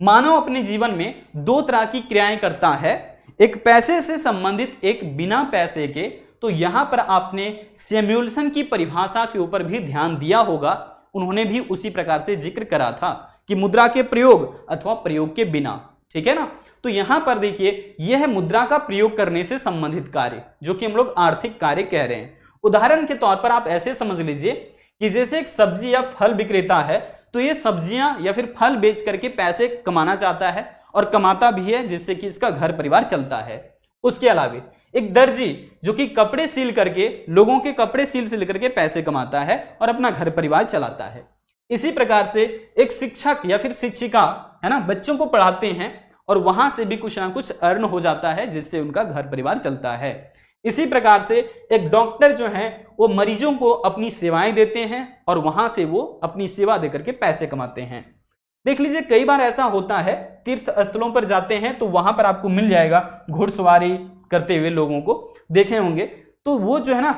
मानव अपने जीवन में 2 तरह की क्रियाएं करता है, एक पैसे से संबंधित, एक बिना पैसे के। तो यहां पर आपने सैमुअल्सन की परिभाषा के ऊपर भी ध्यान दिया होगा, उन्होंने भी उसी प्रकार से जिक्र करा था कि मुद्रा के प्रयोग अथवा प्रयोग के बिना। ठीक है ना। तो यहां पर देखिए, यह मुद्रा का प्रयोग करने से संबंधित कार्य, जो कि हम लोग आर्थिक कार्य कह रहे हैं। उदाहरण के तौर पर आप ऐसे समझ लीजिए कि जैसे एक सब्जी या फल विक्रेता है, तो ये सब्जियां या फिर फल बेच करके पैसे कमाना चाहता है, और कमाता भी है, जिससे कि इसका घर परिवार चलता है। उसके अलावा एक दर्जी जो कि कपड़े सील करके, लोगों के कपड़े सील करके पैसे कमाता है और अपना घर परिवार चलाता है। इसी प्रकार से एक शिक्षक या फिर शिक्षिका, है ना, बच्चों को पढ़ाते हैं और वहां से भी कुछ ना कुछ अर्न हो जाता है, जिससे उनका घर परिवार चलता है। इसी प्रकार से एक डॉक्टर जो है वो मरीजों को अपनी सेवाएं देते हैं और वहां से वो अपनी सेवा देकर के पैसे कमाते हैं। देख लीजिए, कई बार ऐसा होता है, तीर्थ स्थलों पर जाते हैं तो वहां पर आपको मिल जाएगा घुड़सवारी करते हुए लोगों को देखे होंगे। तो वो जो है ना,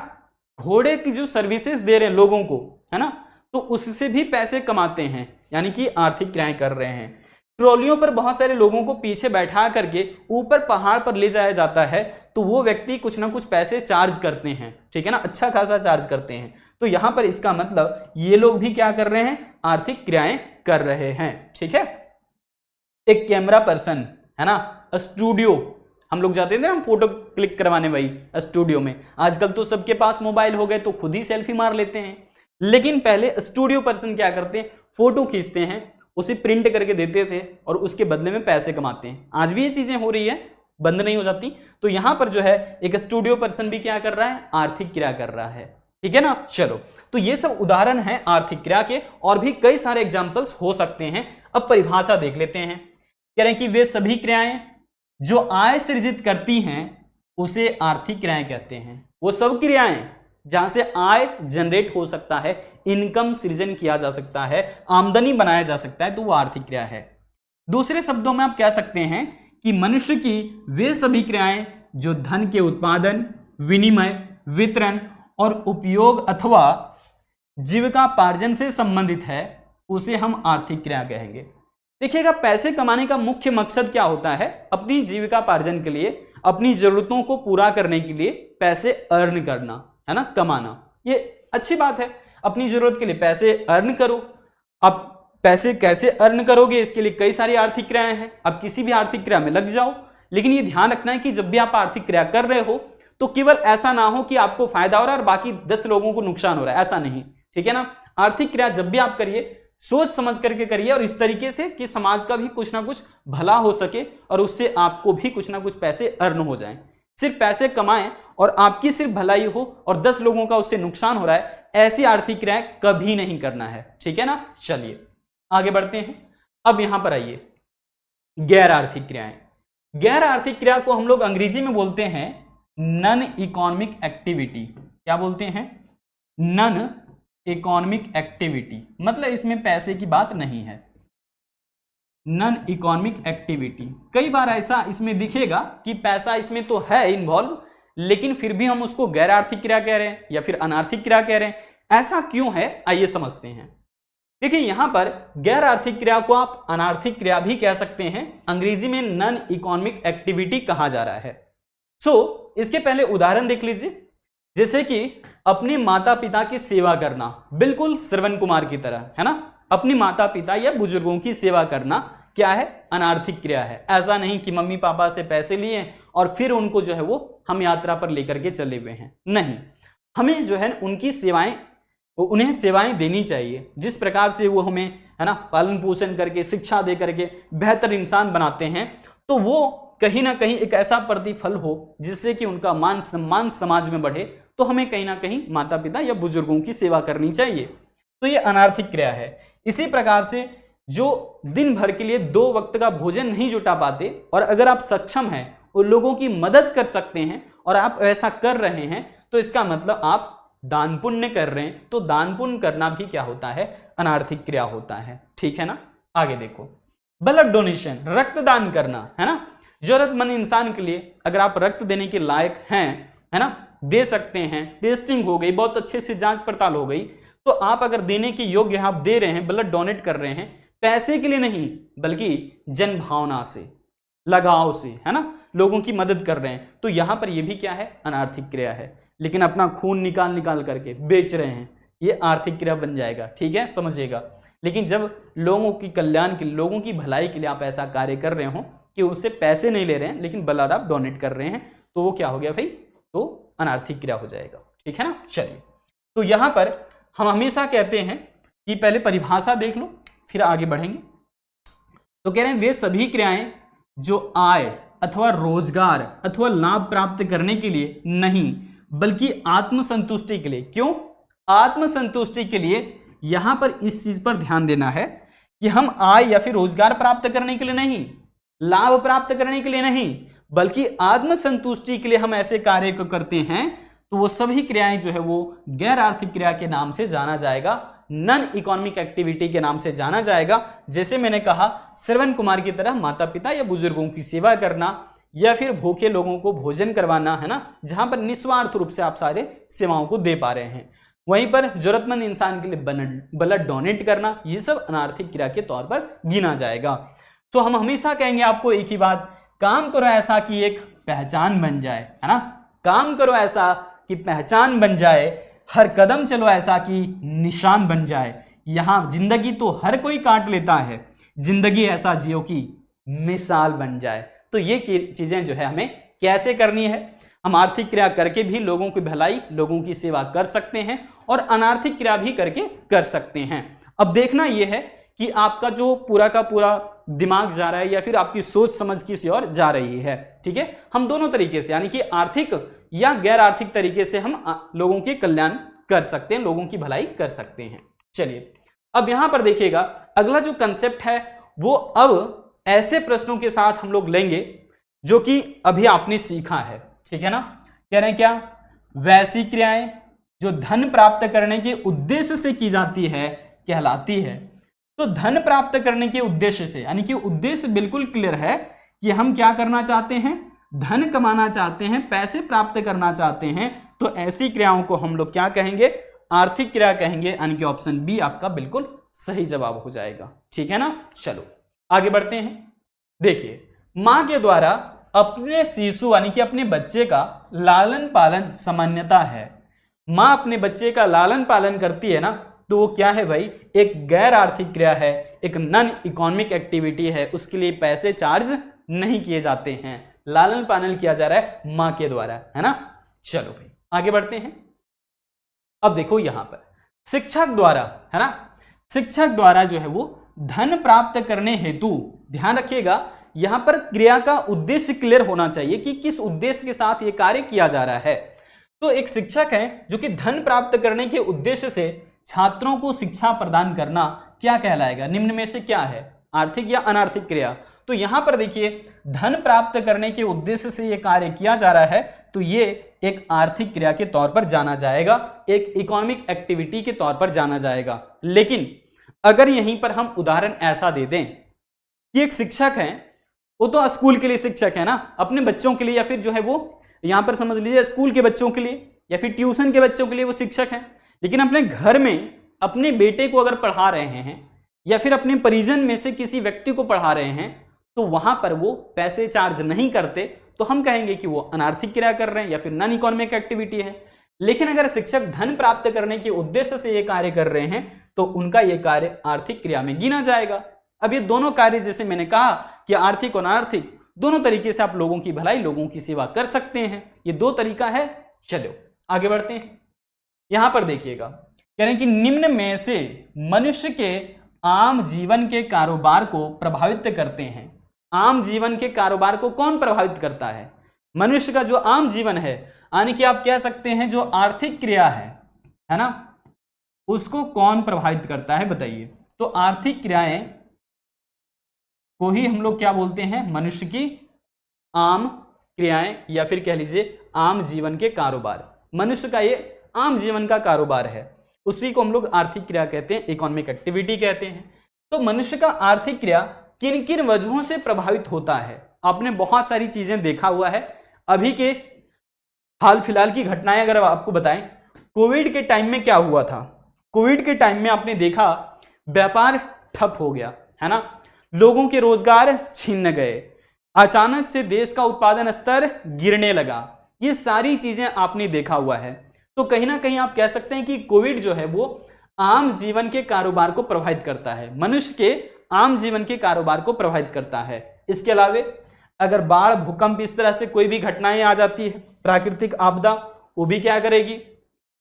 घोड़े की जो सर्विसेज दे रहे हैं लोगों को, है ना, तो उससे भी पैसे कमाते हैं, यानी कि आर्थिक क्रियाएं कर रहे हैं। ट्रॉलियों पर बहुत सारे लोगों को पीछे बैठा करके ऊपर पहाड़ पर ले जाया जाता है, तो वो व्यक्ति कुछ ना कुछ पैसे चार्ज करते हैं। ठीक है ना, अच्छा खासा चार्ज करते हैं। तो यहां पर इसका मतलब ये लोग भी क्या कर रहे हैं? आर्थिक क्रियाएं कर रहे हैं। ठीक है। एक कैमरा पर्सन, है ना, स्टूडियो, हम लोग जाते थे ना फोटो क्लिक करवाने भाई स्टूडियो में। आजकल तो सबके पास मोबाइल हो गए तो खुद ही सेल्फी मार लेते हैं, लेकिन पहले स्टूडियो पर्सन क्या करते हैं? फोटो खींचते हैं, उसे प्रिंट करके देते थे और उसके बदले में पैसे कमाते हैं। आज भी ये चीजें हो रही है, बंद नहीं हो जाती। तो यहां पर जो है एक स्टूडियो पर्सन भी क्या कर रहा है? आर्थिक क्रिया कर रहा है। ठीक है ना। चलो, तो ये सब उदाहरण है आर्थिक क्रिया के, और भी कई सारे एग्जाम्पल्स हो सकते हैं। अब परिभाषा देख लेते हैं। कह रहे हैं कि वे सभी क्रियाएं जो आय सृजित करती हैं उसे आर्थिक क्रियाएं कहते हैं। वो सब क्रियाएं जहां से आय जनरेट हो सकता है, इनकम सृजन किया जा सकता है, आमदनी बनाया जा सकता है, तो वो आर्थिक क्रिया है। दूसरे शब्दों में आप कह सकते हैं कि मनुष्य की वे सभी क्रियाएं जो धन के उत्पादन, विनिमय, वितरण और उपयोग अथवा जीविकापार्जन से संबंधित है उसे हम आर्थिक क्रिया कहेंगे। देखिएगा, पैसे कमाने का मुख्य मकसद क्या होता है? अपनी जीविकापार्जन के लिए, अपनी जरूरतों को पूरा करने के लिए पैसे अर्न करना, है ना, कमाना। ये अच्छी बात है, अपनी जरूरत के लिए पैसे अर्न करो। अब पैसे कैसे अर्न करोगे, इसके लिए कई सारी आर्थिक क्रियाएं हैं। अब किसी भी आर्थिक क्रिया में लग जाओ, लेकिन ये ध्यान रखना है कि जब भी आप आर्थिक क्रिया कर रहे हो तो केवल ऐसा ना हो कि आपको फायदा हो रहा है और बाकी 10 लोगों को नुकसान हो रहा है, ऐसा नहीं, ठीक है ना। आर्थिक क्रिया जब भी आप करिए सोच समझ करके करिए, और इस तरीके से कि समाज का भी कुछ ना कुछ भला हो सके और उससे आपको भी कुछ ना कुछ पैसे अर्न हो जाएं। सिर्फ पैसे कमाएं और आपकी सिर्फ भलाई हो और 10 लोगों का उससे नुकसान हो रहा है, ऐसी आर्थिक क्रियाएं कभी नहीं करना है, ठीक है ना। चलिए आगे बढ़ते हैं। अब यहां पर आइए, गैर आर्थिक क्रियाएं। गैर आर्थिक क्रिया को हम लोग अंग्रेजी में बोलते हैं नॉन इकोनॉमिक एक्टिविटी। क्या बोलते हैं? नॉन इकोनॉमिक एक्टिविटी, मतलब इसमें पैसे की बात नहीं है। नॉन इकोनॉमिक एक्टिविटी, कई बार ऐसा इसमें दिखेगा कि पैसा इसमें तो है इन्वॉल्व, लेकिन फिर भी हम उसको गैर आर्थिक क्रिया कह रहे हैं या फिर अनार्थिक क्रिया कह रहे हैं। ऐसा क्यों है, आइए समझते हैं। देखिए, यहां पर गैर आर्थिक क्रिया को आप अनार्थिक क्रिया भी कह सकते हैं, अंग्रेजी में नॉन इकोनॉमिक एक्टिविटी कहा जा रहा है। इसके पहले उदाहरण देख लीजिए, जैसे कि अपने माता पिता की सेवा करना, बिल्कुल श्रवण कुमार की तरह, है ना। अपनी माता पिता या बुजुर्गों की सेवा करना क्या है? अनार्थिक क्रिया है। ऐसा नहीं कि मम्मी पापा से पैसे लिए और फिर उनको जो है वो हम यात्रा पर लेकर के चले हुए हैं, नहीं। हमें जो है उनकी सेवाएं, उन्हें सेवाएं देनी चाहिए। जिस प्रकार से वो हमें, है ना, पालन पोषण करके, शिक्षा दे करके बेहतर इंसान बनाते हैं, तो वो कहीं ना कहीं एक ऐसा प्रतिफल हो जिससे कि उनका मान सम्मान समाज में बढ़े, तो हमें कहीं ना कहीं माता पिता या बुजुर्गों की सेवा करनी चाहिए। तो ये अनार्थिक क्रिया है। इसी प्रकार से जो दिन भर के लिए 2 वक्त का भोजन नहीं जुटा पाते और अगर आप सक्षम हैं, उन लोगों की मदद कर सकते हैं और आप ऐसा कर रहे हैं, तो इसका मतलब आप दान पुण्य कर रहे हैं। तो दान पुण्य करना भी क्या होता है? अनार्थिक क्रिया होता है, ठीक है ना। आगे देखो, ब्लड डोनेशन, रक्तदान करना, है ना। जरूरतमंद इंसान के लिए अगर आप रक्त देने के लायक हैं, है ना, दे सकते हैं, टेस्टिंग हो गई, बहुत अच्छे से जांच पड़ताल हो गई, तो आप अगर देने के योग्य आप दे रहे हैं, ब्लड डोनेट कर रहे हैं, पैसे के लिए नहीं बल्कि जन भावना से, लगाव से, है ना, लोगों की मदद कर रहे हैं, तो यहां पर यह भी क्या है? अनार्थिक क्रिया है। लेकिन अपना खून निकाल निकाल करके बेच रहे हैं, ये आर्थिक क्रिया बन जाएगा, ठीक है, समझिएगा। लेकिन जब लोगों की कल्याण के लिए, लोगों की भलाई के लिए आप ऐसा कार्य कर रहे हो कि उससे पैसे नहीं ले रहे हैं लेकिन ब्लड आप डोनेट कर रहे हैं, तो वो क्या हो गया भाई? तो अनार्थिक क्रिया हो जाएगा, ठीक है ना। चलिए, तो यहां पर हम हमेशा कहते हैं कि पहले परिभाषा देख लो फिर आगे बढ़ेंगे। तो कह रहे हैं वे सभी क्रियाएं जो आय अथवा रोजगार अथवा लाभ प्राप्त करने के लिए नहीं बल्कि आत्मसंतुष्टि के लिए। क्यों? आत्मसंतुष्टि के लिए। यहां पर इस चीज पर ध्यान देना है कि हम आय या फिर रोजगार प्राप्त करने के लिए नहीं, लाभ प्राप्त करने के लिए नहीं, बल्कि आत्मसंतुष्टि के लिए हम ऐसे कार्य को करते हैं, तो वो सभी क्रियाएं जो है वो गैर आर्थिक क्रिया के नाम से जाना जाएगा, नॉन इकोनॉमिक एक्टिविटी के नाम से जाना जाएगा। जैसे मैंने कहा, श्रवण कुमार की तरह माता पिता या बुजुर्गों की सेवा करना या फिर भूखे लोगों को भोजन करवाना, है ना, जहां पर निस्वार्थ रूप से आप सारे सेवाओं को दे पा रहे हैं। वहीं पर जरूरतमंद इंसान के लिए ब्लड डोनेट करना, ये सब अनार्थिक क्रिया के तौर पर गिना जाएगा। तो हम हमेशा कहेंगे आपको एक ही बात, काम करो ऐसा कि एक पहचान बन जाए, है ना, काम करो ऐसा कि पहचान बन जाए, हर कदम चलो ऐसा कि निशान बन जाए। यहां जिंदगी तो हर कोई काट लेता है, जिंदगी ऐसा जियो कि मिसाल बन जाए। तो ये चीजें जो है हमें कैसे करनी है? हम आर्थिक क्रिया करके भी लोगों की भलाई, लोगों की सेवा कर सकते हैं और अनार्थिक क्रिया भी करके कर सकते हैं। अब देखना यह है कि आपका जो पूरा का पूरा दिमाग जा रहा है या फिर आपकी सोच समझ किसी और जा रही है, ठीक है। हम दोनों तरीके से, यानी कि आर्थिक या गैर आर्थिक तरीके से हम लोगों के कल्याण कर सकते हैं, लोगों की भलाई कर सकते हैं। चलिए, अब यहां पर देखिएगा, अगला जो कंसेप्ट है वो अब ऐसे प्रश्नों के साथ हम लोग लेंगे जो कि अभी आपने सीखा है, ठीक है ना। कह रहे हैं क्या? वैसी क्रियाएं जो धन प्राप्त करने के उद्देश्य से की जाती है कहलाती है। तो धन प्राप्त करने के उद्देश्य से, यानी कि उद्देश्य बिल्कुल क्लियर है कि हम क्या करना चाहते हैं, धन कमाना चाहते हैं, पैसे प्राप्त करना चाहते हैं, तो ऐसी क्रियाओं को हम लोग क्या कहेंगे? आर्थिक क्रिया कहेंगे, यानी कि ऑप्शन बी आपका बिल्कुल सही जवाब हो जाएगा। ठीक है ना, चलो आगे बढ़ते हैं। देखिए, मां के द्वारा अपने शिशु यानी कि अपने बच्चे का लालन पालन सामान्यता है। मां अपने बच्चे का लालन पालन करती है ना, तो वो क्या है भाई, एक गैर आर्थिक क्रिया है, एक नॉन इकोनॉमिक एक्टिविटी है, उसके लिए पैसे चार्ज नहीं किए जाते हैं, लालन पालन किया जा रहा है मां के द्वारा, है ना। चलो भाई आगे बढ़ते हैं। अब देखो यहां पर शिक्षक द्वारा, है ना, शिक्षक द्वारा जो है वो धन प्राप्त करने हेतु, ध्यान रखिएगा यहां पर क्रिया का उद्देश्य क्लियर होना चाहिए कि किस उद्देश्य के साथ यह कार्य किया जा रहा है। तो एक शिक्षक है जो कि धन प्राप्त करने के उद्देश्य से छात्रों को शिक्षा प्रदान करना क्या कहलाएगा, निम्न में से क्या है, आर्थिक या अनार्थिक क्रिया। तो यहां पर देखिए धन प्राप्त करने के उद्देश्य से यह कार्य किया जा रहा है, तो ये एक आर्थिक क्रिया के तौर पर जाना जाएगा, एक इकोनॉमिक एक्टिविटी के तौर पर जाना जाएगा। लेकिन अगर यहीं पर हम उदाहरण ऐसा दे दें कि एक शिक्षक है, वो तो स्कूल के लिए शिक्षक है ना, अपने बच्चों के लिए, या फिर जो है वो यहां पर समझ लीजिए स्कूल के बच्चों के लिए या फिर ट्यूशन के बच्चों के लिए वो शिक्षक है, लेकिन अपने घर में अपने बेटे को अगर पढ़ा रहे हैं या फिर अपने परिजन में से किसी व्यक्ति को पढ़ा रहे हैं, तो वहां पर वो पैसे चार्ज नहीं करते, तो हम कहेंगे कि वो अनार्थिक क्रिया कर रहे हैं या फिर नॉन इकोनॉमिक एक्टिविटी है। लेकिन अगर शिक्षक धन प्राप्त करने के उद्देश्य से ये कार्य कर रहे हैं, तो उनका ये कार्य आर्थिक क्रिया में गिना जाएगा। अब ये दोनों कार्य, जैसे मैंने कहा कि आर्थिक और अनार्थिक, दोनों तरीके से आप लोगों की भलाई, लोगों की सेवा कर सकते हैं, ये दो तरीका है। चलो आगे बढ़ते हैं। यहां पर देखिएगा, कह रहे हैं कि निम्न में से मनुष्य के आम जीवन के कारोबार को प्रभावित करते हैं। आम जीवन के कारोबार को कौन प्रभावित करता है, मनुष्य का जो आम जीवन है, यानी कि आप कह सकते हैं जो आर्थिक क्रिया है ना, उसको कौन प्रभावित करता है बताइए। तो आर्थिक क्रियाएं को ही हम लोग क्या बोलते हैं, मनुष्य की आम क्रियाएं, या फिर कह लीजिए आम जीवन के कारोबार। मनुष्य का ये आम जीवन का कारोबार है, उसी को हम लोग आर्थिक क्रिया कहते हैं, इकोनॉमिक एक्टिविटी कहते हैं। तो मनुष्य का आर्थिक क्रिया किन किन वजहों से प्रभावित होता है, आपने बहुत सारी चीजें देखा हुआ है। अभी के हाल फिलहाल की घटनाएं अगर आपको बताएं, कोविड के टाइम में क्या हुआ था, कोविड के टाइम में आपने देखा व्यापार ठप हो गया, है ना, लोगों के रोजगार छीन गए, अचानक से देश का उत्पादन स्तर गिरने लगा, ये सारी चीजें आपने देखा हुआ है। तो कहीं ना कहीं आप कह सकते हैं कि कोविड जो है वो आम जीवन के कारोबार को प्रभावित करता है, मनुष्य के आम जीवन के कारोबार को प्रभावित करता है। इसके अलावा अगर बाढ़, भूकंप, इस तरह से कोई भी घटनाएं आ जाती है, प्राकृतिक आपदा, वो भी क्या करेगी,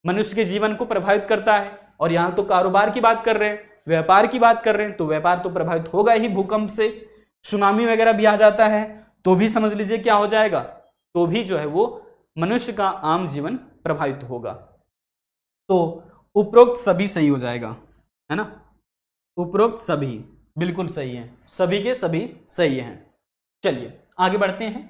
मनुष्य के जीवन को प्रभावित करता है। और यहां तो कारोबार की बात कर रहे हैं, व्यापार की बात कर रहे हैं, तो व्यापार तो प्रभावित होगा ही भूकंप से। सुनामी वगैरह भी आ जाता है तो भी समझ लीजिए क्या हो जाएगा, तो भी जो है वो मनुष्य का आम जीवन प्रभावित होगा। तो उपरोक्त सभी सही हो जाएगा, है ना, उपरोक्त सभी बिल्कुल सही है, सभी के सभी सही हैं। चलिए आगे बढ़ते हैं।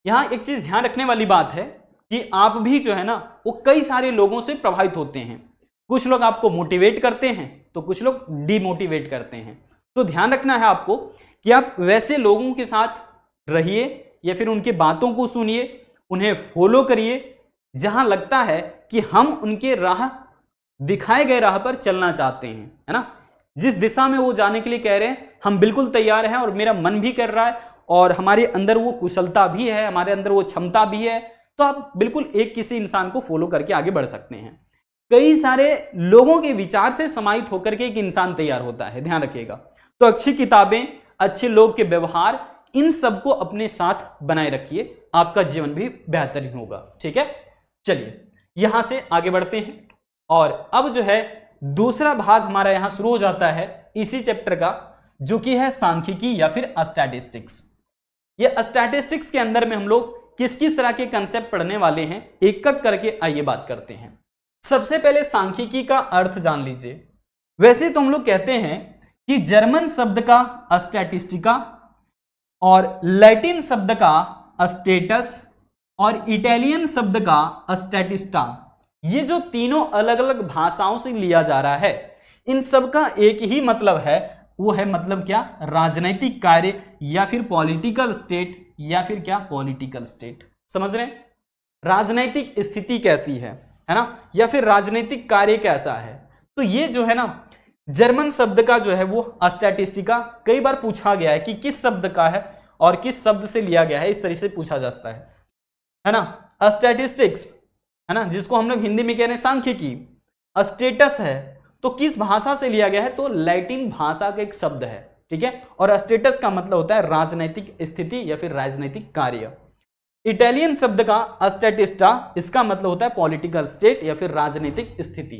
यहां एक चीज ध्यान रखने वाली बात है कि आप भी जो है ना वो कई सारे लोगों से प्रभावित होते हैं, कुछ लोग आपको मोटिवेट करते हैं तो कुछ लोग डीमोटिवेट करते हैं। तो ध्यान रखना है आपको कि आप वैसे लोगों के साथ रहिए या फिर उनके बातों को सुनिए, उन्हें फॉलो करिए जहां लगता है कि हम उनके राह, दिखाए गए राह पर चलना चाहते हैं, है ना, जिस दिशा में वो जाने के लिए कह रहे हैं हम बिल्कुल तैयार हैं और मेरा मन भी कर रहा है और हमारे अंदर वो कुशलता भी है, हमारे अंदर वो क्षमता भी है, तो आप बिल्कुल एक किसी इंसान को फॉलो करके आगे बढ़ सकते हैं। कई सारे लोगों के विचार से समाहित होकर के एक इंसान तैयार होता है, ध्यान रखिएगा। तो अच्छी किताबें, अच्छे लोग के व्यवहार, इन सबको अपने साथ बनाए रखिए, आपका जीवन भी बेहतरीन होगा। ठीक है, चलिए यहां से आगे बढ़ते हैं। और अब जो है दूसरा भाग हमारा यहां शुरू हो जाता है इसी चैप्टर का, जो कि है सांख्यिकी या फिर स्टैटिस्टिक्स। ये स्टैटिस्टिक्स के अंदर में हम लोग किस किस तरह के कंसेप्ट पढ़ने वाले हैं, एक एक करके आइए बात करते हैं। सबसे पहले सांख्यिकी का अर्थ जान लीजिए। वैसे तो हम लोग कहते हैं कि जर्मन शब्द का स्टैटिस्टिका और लैटिन शब्द का स्टेटस और इटालियन शब्द का स्टैटिस्टा, ये जो तीनों अलग अलग भाषाओं से लिया जा रहा है, इन सब का एक ही मतलब है, वो है मतलब क्या, राजनैतिक कार्य या फिर पॉलिटिकल स्टेट, या फिर क्या पॉलिटिकल स्टेट। समझ रहे हैं, राजनैतिक स्थिति कैसी है, है ना, या फिर राजनीतिक कार्य कैसा है। तो ये जो है ना जर्मन शब्द का जो है वो स्टैटिस्टिका, कई बार पूछा गया है कि किस शब्द का है और किस शब्द से लिया गया है, इस तरह से पूछा जाता है ना। स्टैटिस्टिक्स है ना, जिसको हम लोग हिंदी में कह रहे हैं सांख्यिकी। स्टेटस है तो किस भाषा से लिया गया है, तो लैटिन भाषा का एक शब्द है, ठीक है। और स्टेटस का मतलब होता है राजनैतिक स्थिति या फिर राजनैतिक कार्य। इटालियन शब्द का स्टैटिस्टा, इसका मतलब होता है पॉलिटिकल स्टेट या फिर राजनीतिक स्थिति।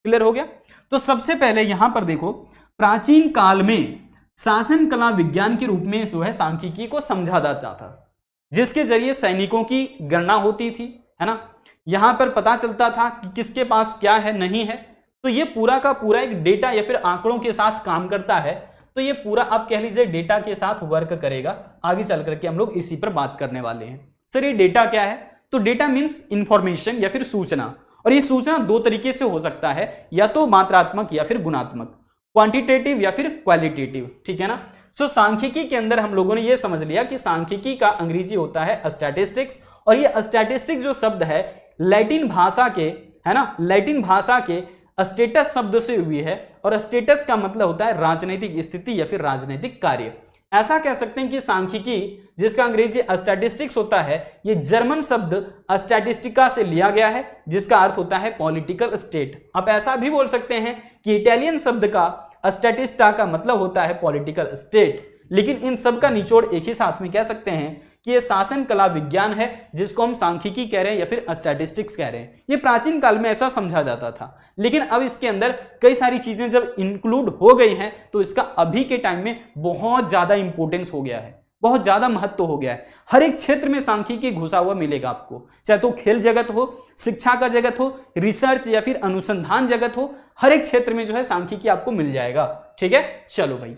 क्लियर हो गया। तो सबसे पहले यहां पर देखो, प्राचीन काल में शासन कला विज्ञान के रूप में जो है सांख्यिकी को समझा जाता था, जिसके जरिए सैनिकों की गणना होती थी, है ना। यहां पर पता चलता था कि किसके पास क्या है नहीं है। तो ये पूरा का पूरा एक डेटा या फिर आंकड़ों के साथ काम करता है। तो ये पूरा आप कह लीजिए डेटा के साथ वर्क करेगा। आगे चल करके हम लोग इसी पर बात करने वाले हैं। सर ये डेटा क्या है, तो डेटा मीन्स इंफॉर्मेशन या फिर सूचना। और ये सूचना दो तरीके से हो सकता है, या तो मात्रात्मक या फिर गुणात्मक, क्वांटिटेटिव या फिर क्वालिटेटिव, ठीक है ना। सो सांख्यिकी के अंदर हम लोगों ने ये समझ लिया कि सांख्यिकी का अंग्रेजी होता है स्टैटिस्टिक्स, और ये स्टैटिस्टिक्स जो शब्द है लैटिन भाषा के, है ना, लैटिन भाषा के स्टेटस शब्द से हुई है। और स्टेटस का मतलब होता है राजनीतिक स्थिति या फिर राजनीतिक कार्य। ऐसा कह सकते हैं कि सांख्यिकी, जिसका अंग्रेजी स्टैटिस्टिक्स होता है, ये जर्मन शब्द स्टैटिस्टिका से लिया गया है, जिसका अर्थ होता है पॉलिटिकल स्टेट। आप ऐसा भी बोल सकते हैं कि इटालियन शब्द का स्टैटिस्टा का मतलब होता है पॉलिटिकल स्टेट। लेकिन इन सब का निचोड़ एक ही साथ में कह सकते हैं कि ये शासन कला विज्ञान है, जिसको हम सांख्यिकी कह रहे हैं या फिर स्टैटिस्टिक्स कह रहे हैं। ये प्राचीन काल में ऐसा समझा जाता था, लेकिन अब इसके अंदर कई सारी चीजें जब इंक्लूड हो गई हैं, तो इसका अभी के टाइम में बहुत ज्यादा इंपॉर्टेंस हो गया है, बहुत ज्यादा महत्व हो गया है। हर एक क्षेत्र में सांख्यिकी घुसा हुआ मिलेगा आपको, चाहे तो खेल जगत हो, शिक्षा का जगत हो, रिसर्च या फिर अनुसंधान जगत हो, हर एक क्षेत्र में जो है सांख्यिकी आपको मिल जाएगा, ठीक है। चलो भाई,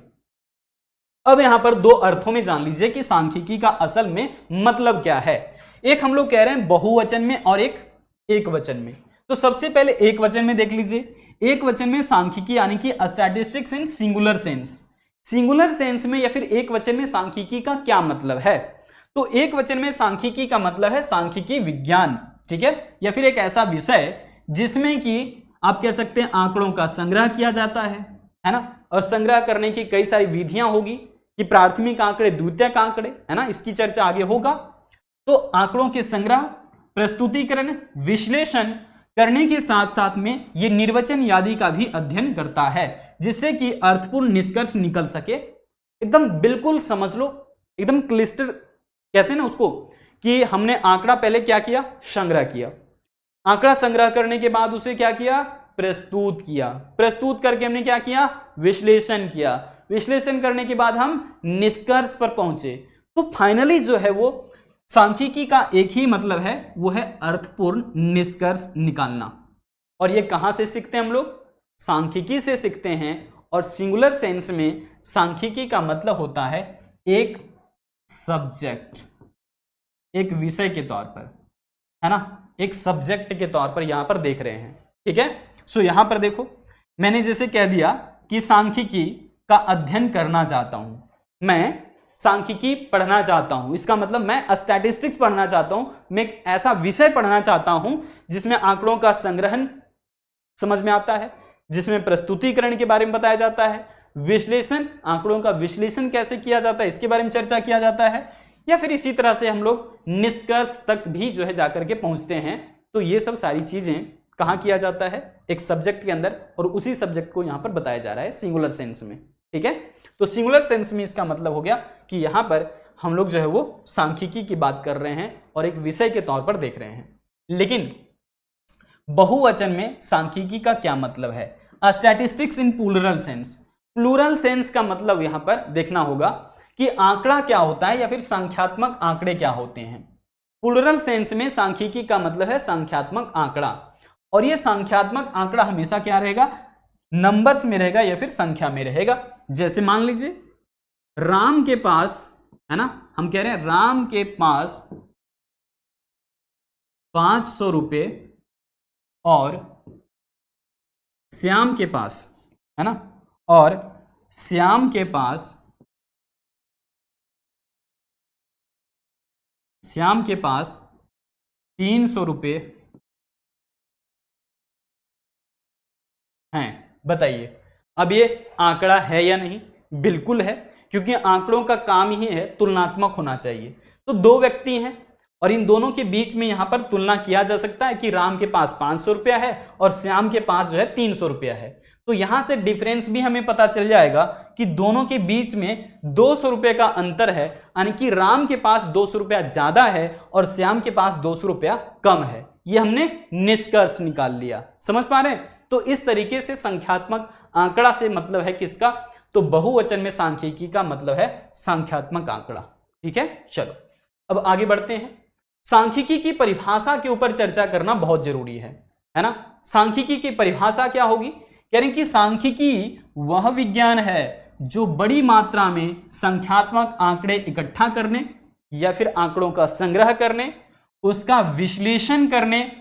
अब यहां पर दो अर्थों में जान लीजिए कि सांख्यिकी का असल में मतलब क्या है। एक हम लोग कह रहे हैं बहुवचन में और एक वचन में। तो सबसे पहले एक वचन में देख लीजिए। एक वचन में सांख्यिकी यानी कि स्टैटिस्टिक्स इन सिंगुलर सेंस। सिंगुलर सेंस में या फिर एक वचन में सांख्यिकी का क्या मतलब है, तो एक वचन में सांख्यिकी का मतलब है सांख्यिकी विज्ञान, ठीक है, या फिर एक ऐसा विषय जिसमें कि आप कह सकते हैं आंकड़ों का संग्रह किया जाता है ना। और संग्रह करने की कई सारी विधियां होगी कि प्राथमिक आंकड़े, द्वितीयक आंकड़े, है ना, इसकी चर्चा आगे होगा। तो आंकड़ों के संग्रह, प्रस्तुतिकरण, विश्लेषण करने के साथ साथ में ये निर्वचन आदि का भी अध्ययन करता है, जिससे कि अर्थपूर्ण निष्कर्ष निकल सके। एकदम बिल्कुल समझ लो, एकदम क्लिस्टर कहते हैं ना उसको, कि हमने आंकड़ा पहले क्या किया, संग्रह किया। आंकड़ा संग्रह करने के बाद उसे क्या किया, प्रस्तुत किया। प्रस्तुत करके हमने क्या किया, विश्लेषण किया। विश्लेषण करने के बाद हम निष्कर्ष पर पहुंचे। तो फाइनली जो है वो सांख्यिकी का एक ही मतलब है, वो है अर्थपूर्ण निष्कर्ष निकालना। और ये कहां से सीखते हैं हम लोग, सांख्यिकी से सीखते हैं। और सिंगुलर सेंस में सांख्यिकी का मतलब होता है एक सब्जेक्ट, एक विषय के तौर पर, है ना, एक सब्जेक्ट के तौर पर यहां पर देख रहे हैं, ठीक है। सो यहां पर देखो, मैंने जैसे कह दिया कि सांख्यिकी का अध्ययन करना चाहता हूं, मैं सांख्यिकी पढ़ना चाहता हूं, इसका मतलब मैं स्टैटिस्टिक्स पढ़ना चाहता हूं, मैं एक ऐसा विषय पढ़ना चाहता हूं जिसमें आंकड़ों का संग्रहण समझ में आता है, जिसमें प्रस्तुतिकरण के बारे में बताया जाता है, विश्लेषण, आंकड़ों का विश्लेषण कैसे किया जाता है इसके बारे में चर्चा किया जाता है, या फिर इसी तरह से हम लोग निष्कर्ष तक भी जो है जाकर के पहुंचते हैं। तो ये सब सारी चीजें कहां किया जाता है, एक सब्जेक्ट के अंदर, और उसी सब्जेक्ट को यहां पर बताया जा रहा है सिंगुलर सेंस में, ठीक है। तो सिंगुलर सेंस में इसका मतलब हो गया कि यहां पर हम लोग जो है वो सांख्यिकी की बात कर रहे हैं और एक विषय के तौर पर देख रहे हैं। लेकिन बहुवचन में सांख्यिकी का क्या मतलब है, statistics in plural sense. Plural sense का मतलब यहां पर देखना होगा कि आंकड़ा क्या होता है या फिर संख्यात्मक आंकड़े क्या होते हैं। प्लूरल सेंस में सांख्यिकी का मतलब है संख्यात्मक आंकड़ा, और ये संख्यात्मक आंकड़ा हमेशा क्या रहेगा, नंबर्स में रहेगा या फिर संख्या में रहेगा। जैसे मान लीजिए राम के पास, है ना, हम कह रहे हैं राम के पास 500 रुपये और श्याम के पास, है ना, और श्याम के पास 300 रुपये हैं, बताइए अब ये आंकड़ा है या नहीं? बिल्कुल है, क्योंकि आंकड़ों का काम ही है तुलनात्मक होना चाहिए। तो दो व्यक्ति हैं और इन दोनों के बीच में यहां पर तुलना किया जा सकता है कि राम के पास 500 रुपया है और श्याम के पास जो है 300 रुपया है। तो यहां से डिफरेंस भी हमें पता चल जाएगा कि दोनों के बीच में 200 रुपये का अंतर है, यानी कि राम के पास 200 रुपया ज्यादा है और श्याम के पास 200 रुपया कम है। ये हमने निष्कर्ष निकाल लिया, समझ पा रहे हैं? तो इस तरीके से संख्यात्मक आंकड़ा से मतलब है किसका? तो बहुवचन में सांख्यिकी का मतलब है संख्यात्मक आंकड़ा। ठीक है, चलो अब आगे बढ़ते हैं। सांख्यिकी की परिभाषा के ऊपर चर्चा करना बहुत जरूरी है ना? सांख्यिकी की परिभाषा क्या होगी? कह रहे हैं कि सांख्यिकी वह विज्ञान है जो बड़ी मात्रा में संख्यात्मक आंकड़े इकट्ठा करने या फिर आंकड़ों का संग्रह करने, उसका विश्लेषण करने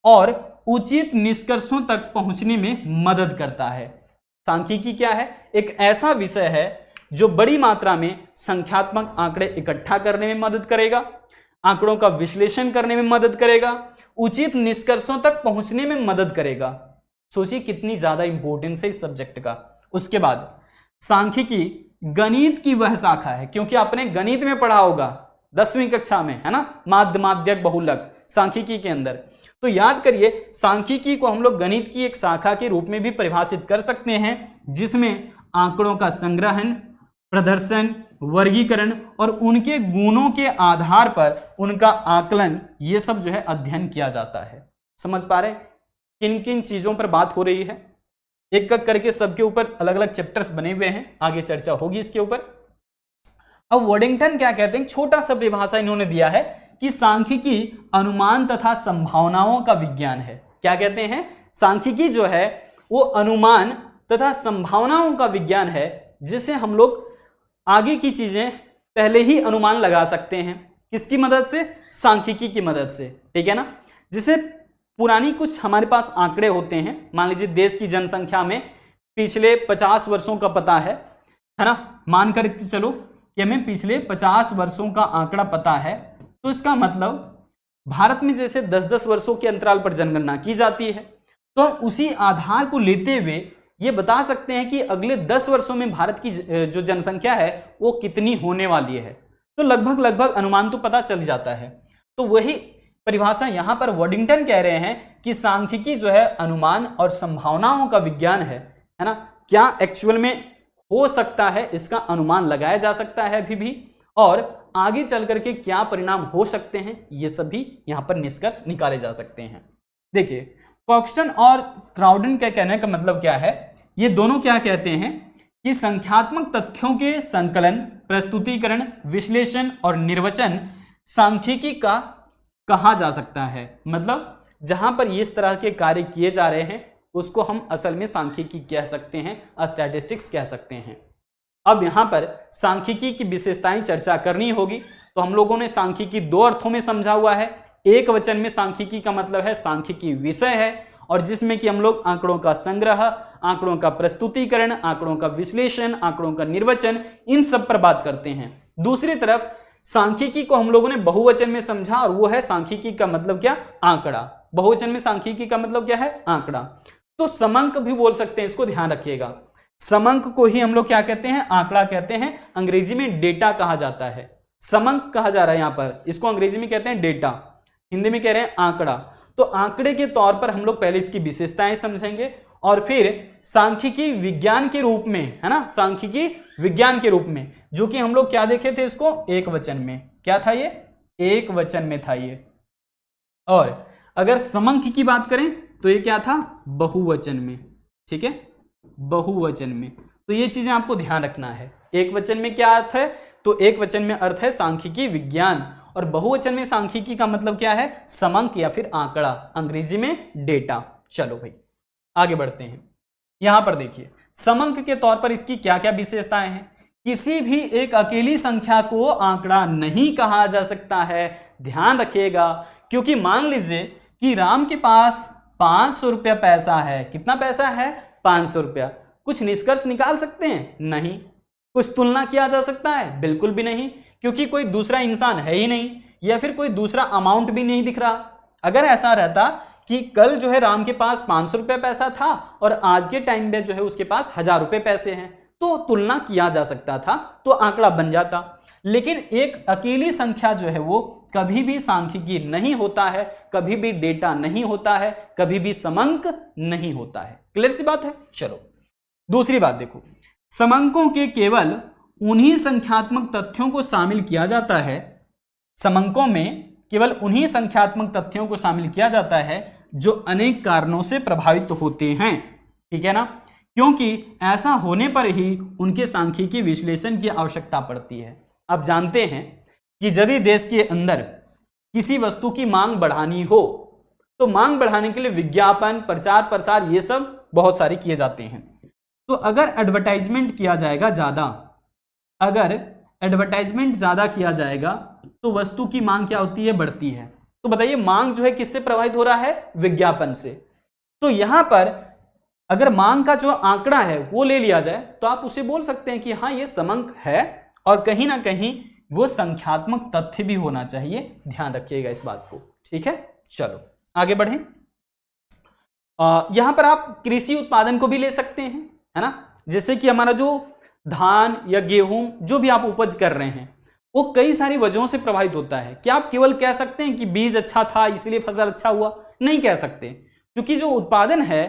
और उचित निष्कर्षों तक पहुंचने में मदद करता है। सांख्यिकी क्या है? एक ऐसा विषय है जो बड़ी मात्रा में संख्यात्मक आंकड़े इकट्ठा करने में मदद करेगा, आंकड़ों का विश्लेषण करने में मदद करेगा, उचित निष्कर्षों तक पहुंचने में मदद करेगा। सोचिए कितनी ज्यादा इंपॉर्टेंस है इस सब्जेक्ट का। उसके बाद सांख्यिकी गणित की वह शाखा है, क्योंकि आपने गणित में पढ़ा होगा 10वीं कक्षा में, है ना, माध्य माध्यक बहुलक सांख्यिकी के अंदर। तो याद करिए सांख्यिकी को हम लोग गणित की एक शाखा के रूप में भी परिभाषित कर सकते हैं, जिसमें आंकड़ों का संग्रहण, प्रदर्शन, वर्गीकरण और उनके गुणों के आधार पर उनका आकलन, ये सब जो है अध्ययन किया जाता है। समझ पा रहे किन किन चीजों पर बात हो रही है? एक एक करके सबके ऊपर अलग अलग चैप्टर्स बने हुए हैं, आगे चर्चा होगी इसके ऊपर। अब वॉडिंगटन क्या कहते हैं? छोटा सा परिभाषा इन्होंने दिया है कि सांख्यिकी अनुमान तथा संभावनाओं का विज्ञान है। क्या कहते हैं? सांख्यिकी जो है वो अनुमान तथा संभावनाओं का विज्ञान है, जिसे हम लोग आगे की चीजें पहले ही अनुमान लगा सकते हैं। किसकी मदद से? सांख्यिकी की मदद से, ठीक है ना। जैसे पुरानी कुछ हमारे पास आंकड़े होते हैं, मान लीजिए देश की जनसंख्या में पिछले 50 वर्षों का पता है ना, मान कर चलो कि हमें पिछले 50 वर्षों का आंकड़ा पता है, तो इसका मतलब भारत में जैसे 10-10 वर्षों के अंतराल पर जनगणना की जाती है, तो हम उसी आधार को लेते हुए ये बता सकते हैं कि अगले 10 वर्षों में भारत की जो जनसंख्या है वो कितनी होने वाली है। तो लगभग अनुमान तो पता चल जाता है। तो वही परिभाषा यहां पर वॉडिंगटन कह रहे हैं कि सांख्यिकी जो है अनुमान और संभावनाओं का विज्ञान है ना। क्या एक्चुअल में हो सकता है, इसका अनुमान लगाया जा सकता है अभी भी, और आगे चल करके क्या परिणाम हो सकते हैं, ये सभी यहां पर निष्कर्ष निकाले जा सकते हैं। देखिए कॉक्सटन और क्राउडन के कहने का मतलब क्या है? ये दोनों क्या कहते हैं कि संख्यात्मक तथ्यों के संकलन, प्रस्तुतिकरण, विश्लेषण और निर्वचन सांख्यिकी का कहा जा सकता है। मतलब जहां पर इस तरह के कार्य किए जा रहे हैं उसको हम असल में सांख्यिकी कह सकते हैं, स्टैटिस्टिक्स कह सकते हैं। अब यहां पर सांख्यिकी की विशेषताएं चर्चा करनी होगी, तो हम लोगों ने सांख्यिकी दो अर्थों में समझा हुआ है। एक वचन में सांख्यिकी का मतलब है सांख्यिकी विषय है, और जिसमें कि हम लोग आंकड़ों का संग्रह, आंकड़ों का प्रस्तुतिकरण, आंकड़ों का विश्लेषण, आंकड़ों का निर्वचन, इन सब पर बात करते हैं। दूसरी तरफ सांख्यिकी को हम लोगों ने बहुवचन में समझा, और वो है सांख्यिकी का मतलब क्या? आंकड़ा। बहुवचन में सांख्यिकी का मतलब क्या है? आंकड़ा। तो समंक भी बोल सकते हैं, इसको ध्यान रखिएगा। समंक को ही हम लोग क्या कहते हैं? आंकड़ा कहते हैं। अंग्रेजी में डेटा कहा जाता है, समंक कहा जा रहा है यहाँ पर, इसको अंग्रेजी में कहते हैं डेटा, हिंदी में कह रहे हैं आंकड़ा। तो आंकड़े के तौर पर हम लोग पहले इसकी विशेषताएं समझेंगे, और फिर सांख्यिकी विज्ञान के रूप में, है ना, सांख्यिकी विज्ञान के रूप में, जो कि हम लोग क्या देखे थे इसको? एक वचन में। क्या था ये? एक वचन में था ये। और अगर समंक की बात करें तो ये क्या था? बहुवचन में। ठीक है, बहुवचन में। तो ये चीजें आपको ध्यान रखना है। एक वचन में क्या अर्थ है? तो एक वचन में अर्थ है सांख्यिकी विज्ञान, और बहुवचन में सांख्यिकी का मतलब क्या है? समंक या फिर आंकड़ा, अंग्रेजी में डेटा। चलो भाई आगे बढ़ते हैं। यहां पर देखिए समंक के तौर पर इसकी क्या क्या विशेषताएं हैं। किसी भी एक अकेली संख्या को आंकड़ा नहीं कहा जा सकता है, ध्यान रखिएगा, क्योंकि मान लीजिए कि राम के पास 500 रुपया पैसा है। कितना पैसा है? 500 रुपया। कुछ निष्कर्ष निकाल सकते हैं? नहीं। कुछ तुलना किया जा सकता है? बिल्कुल भी नहीं, क्योंकि कोई दूसरा इंसान है ही नहीं, या फिर कोई दूसरा अमाउंट भी नहीं दिख रहा। अगर ऐसा रहता कि कल जो है राम के पास 500 रुपये पैसा था और आज के टाइम में जो है उसके पास 1000 रुपये पैसे हैं, तो तुलना किया जा सकता था, तो आंकड़ा बन जाता। लेकिन एक अकेली संख्या जो है वो कभी भी सांख्यिकी नहीं होता है, कभी भी डेटा नहीं होता है, कभी भी समंक नहीं होता है। क्लियर सी बात है। चलो दूसरी बात देखो, समंकों के केवल उन्हीं संख्यात्मक तथ्यों को शामिल किया जाता है, समंकों में केवल उन्हीं संख्यात्मक तथ्यों को शामिल किया जाता है जो अनेक कारणों से प्रभावित होते हैं, ठीक है ना, क्योंकि ऐसा होने पर ही उनके सांख्यिकी विश्लेषण की आवश्यकता पड़ती है। आप जानते हैं कि यदि देश के अंदर किसी वस्तु की मांग बढ़ानी हो तो मांग बढ़ाने के लिए विज्ञापन, प्रचार प्रसार ये सब बहुत सारे किए जाते हैं। तो अगर एडवर्टाइजमेंट किया जाएगा ज़्यादा, अगर एडवर्टाइजमेंट ज़्यादा किया जाएगा तो वस्तु की मांग क्या होती है, बढ़ती है। तो बताइए मांग जो है किससे प्रभावित हो रहा है, विज्ञापन से। तो यहां पर अगर मांग का जो आंकड़ा है वो ले लिया जाए तो आप उसे बोल सकते हैं कि हाँ ये समंक है और कहीं ना कहीं वो संख्यात्मक तथ्य भी होना चाहिए। ध्यान रखिएगा इस बात को, ठीक है। चलो आगे बढ़ें। यहां पर आप कृषि उत्पादन को भी ले सकते हैं, है ना, जैसे कि हमारा जो धान या गेहूं जो भी आप उपज कर रहे हैं वो कई सारी वजहों से प्रभावित होता है। क्या आप केवल कह सकते हैं कि बीज अच्छा था इसलिए फसल अच्छा हुआ? नहीं कह सकते, क्योंकि जो उत्पादन है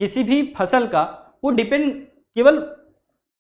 किसी भी फसल का वो डिपेंड केवल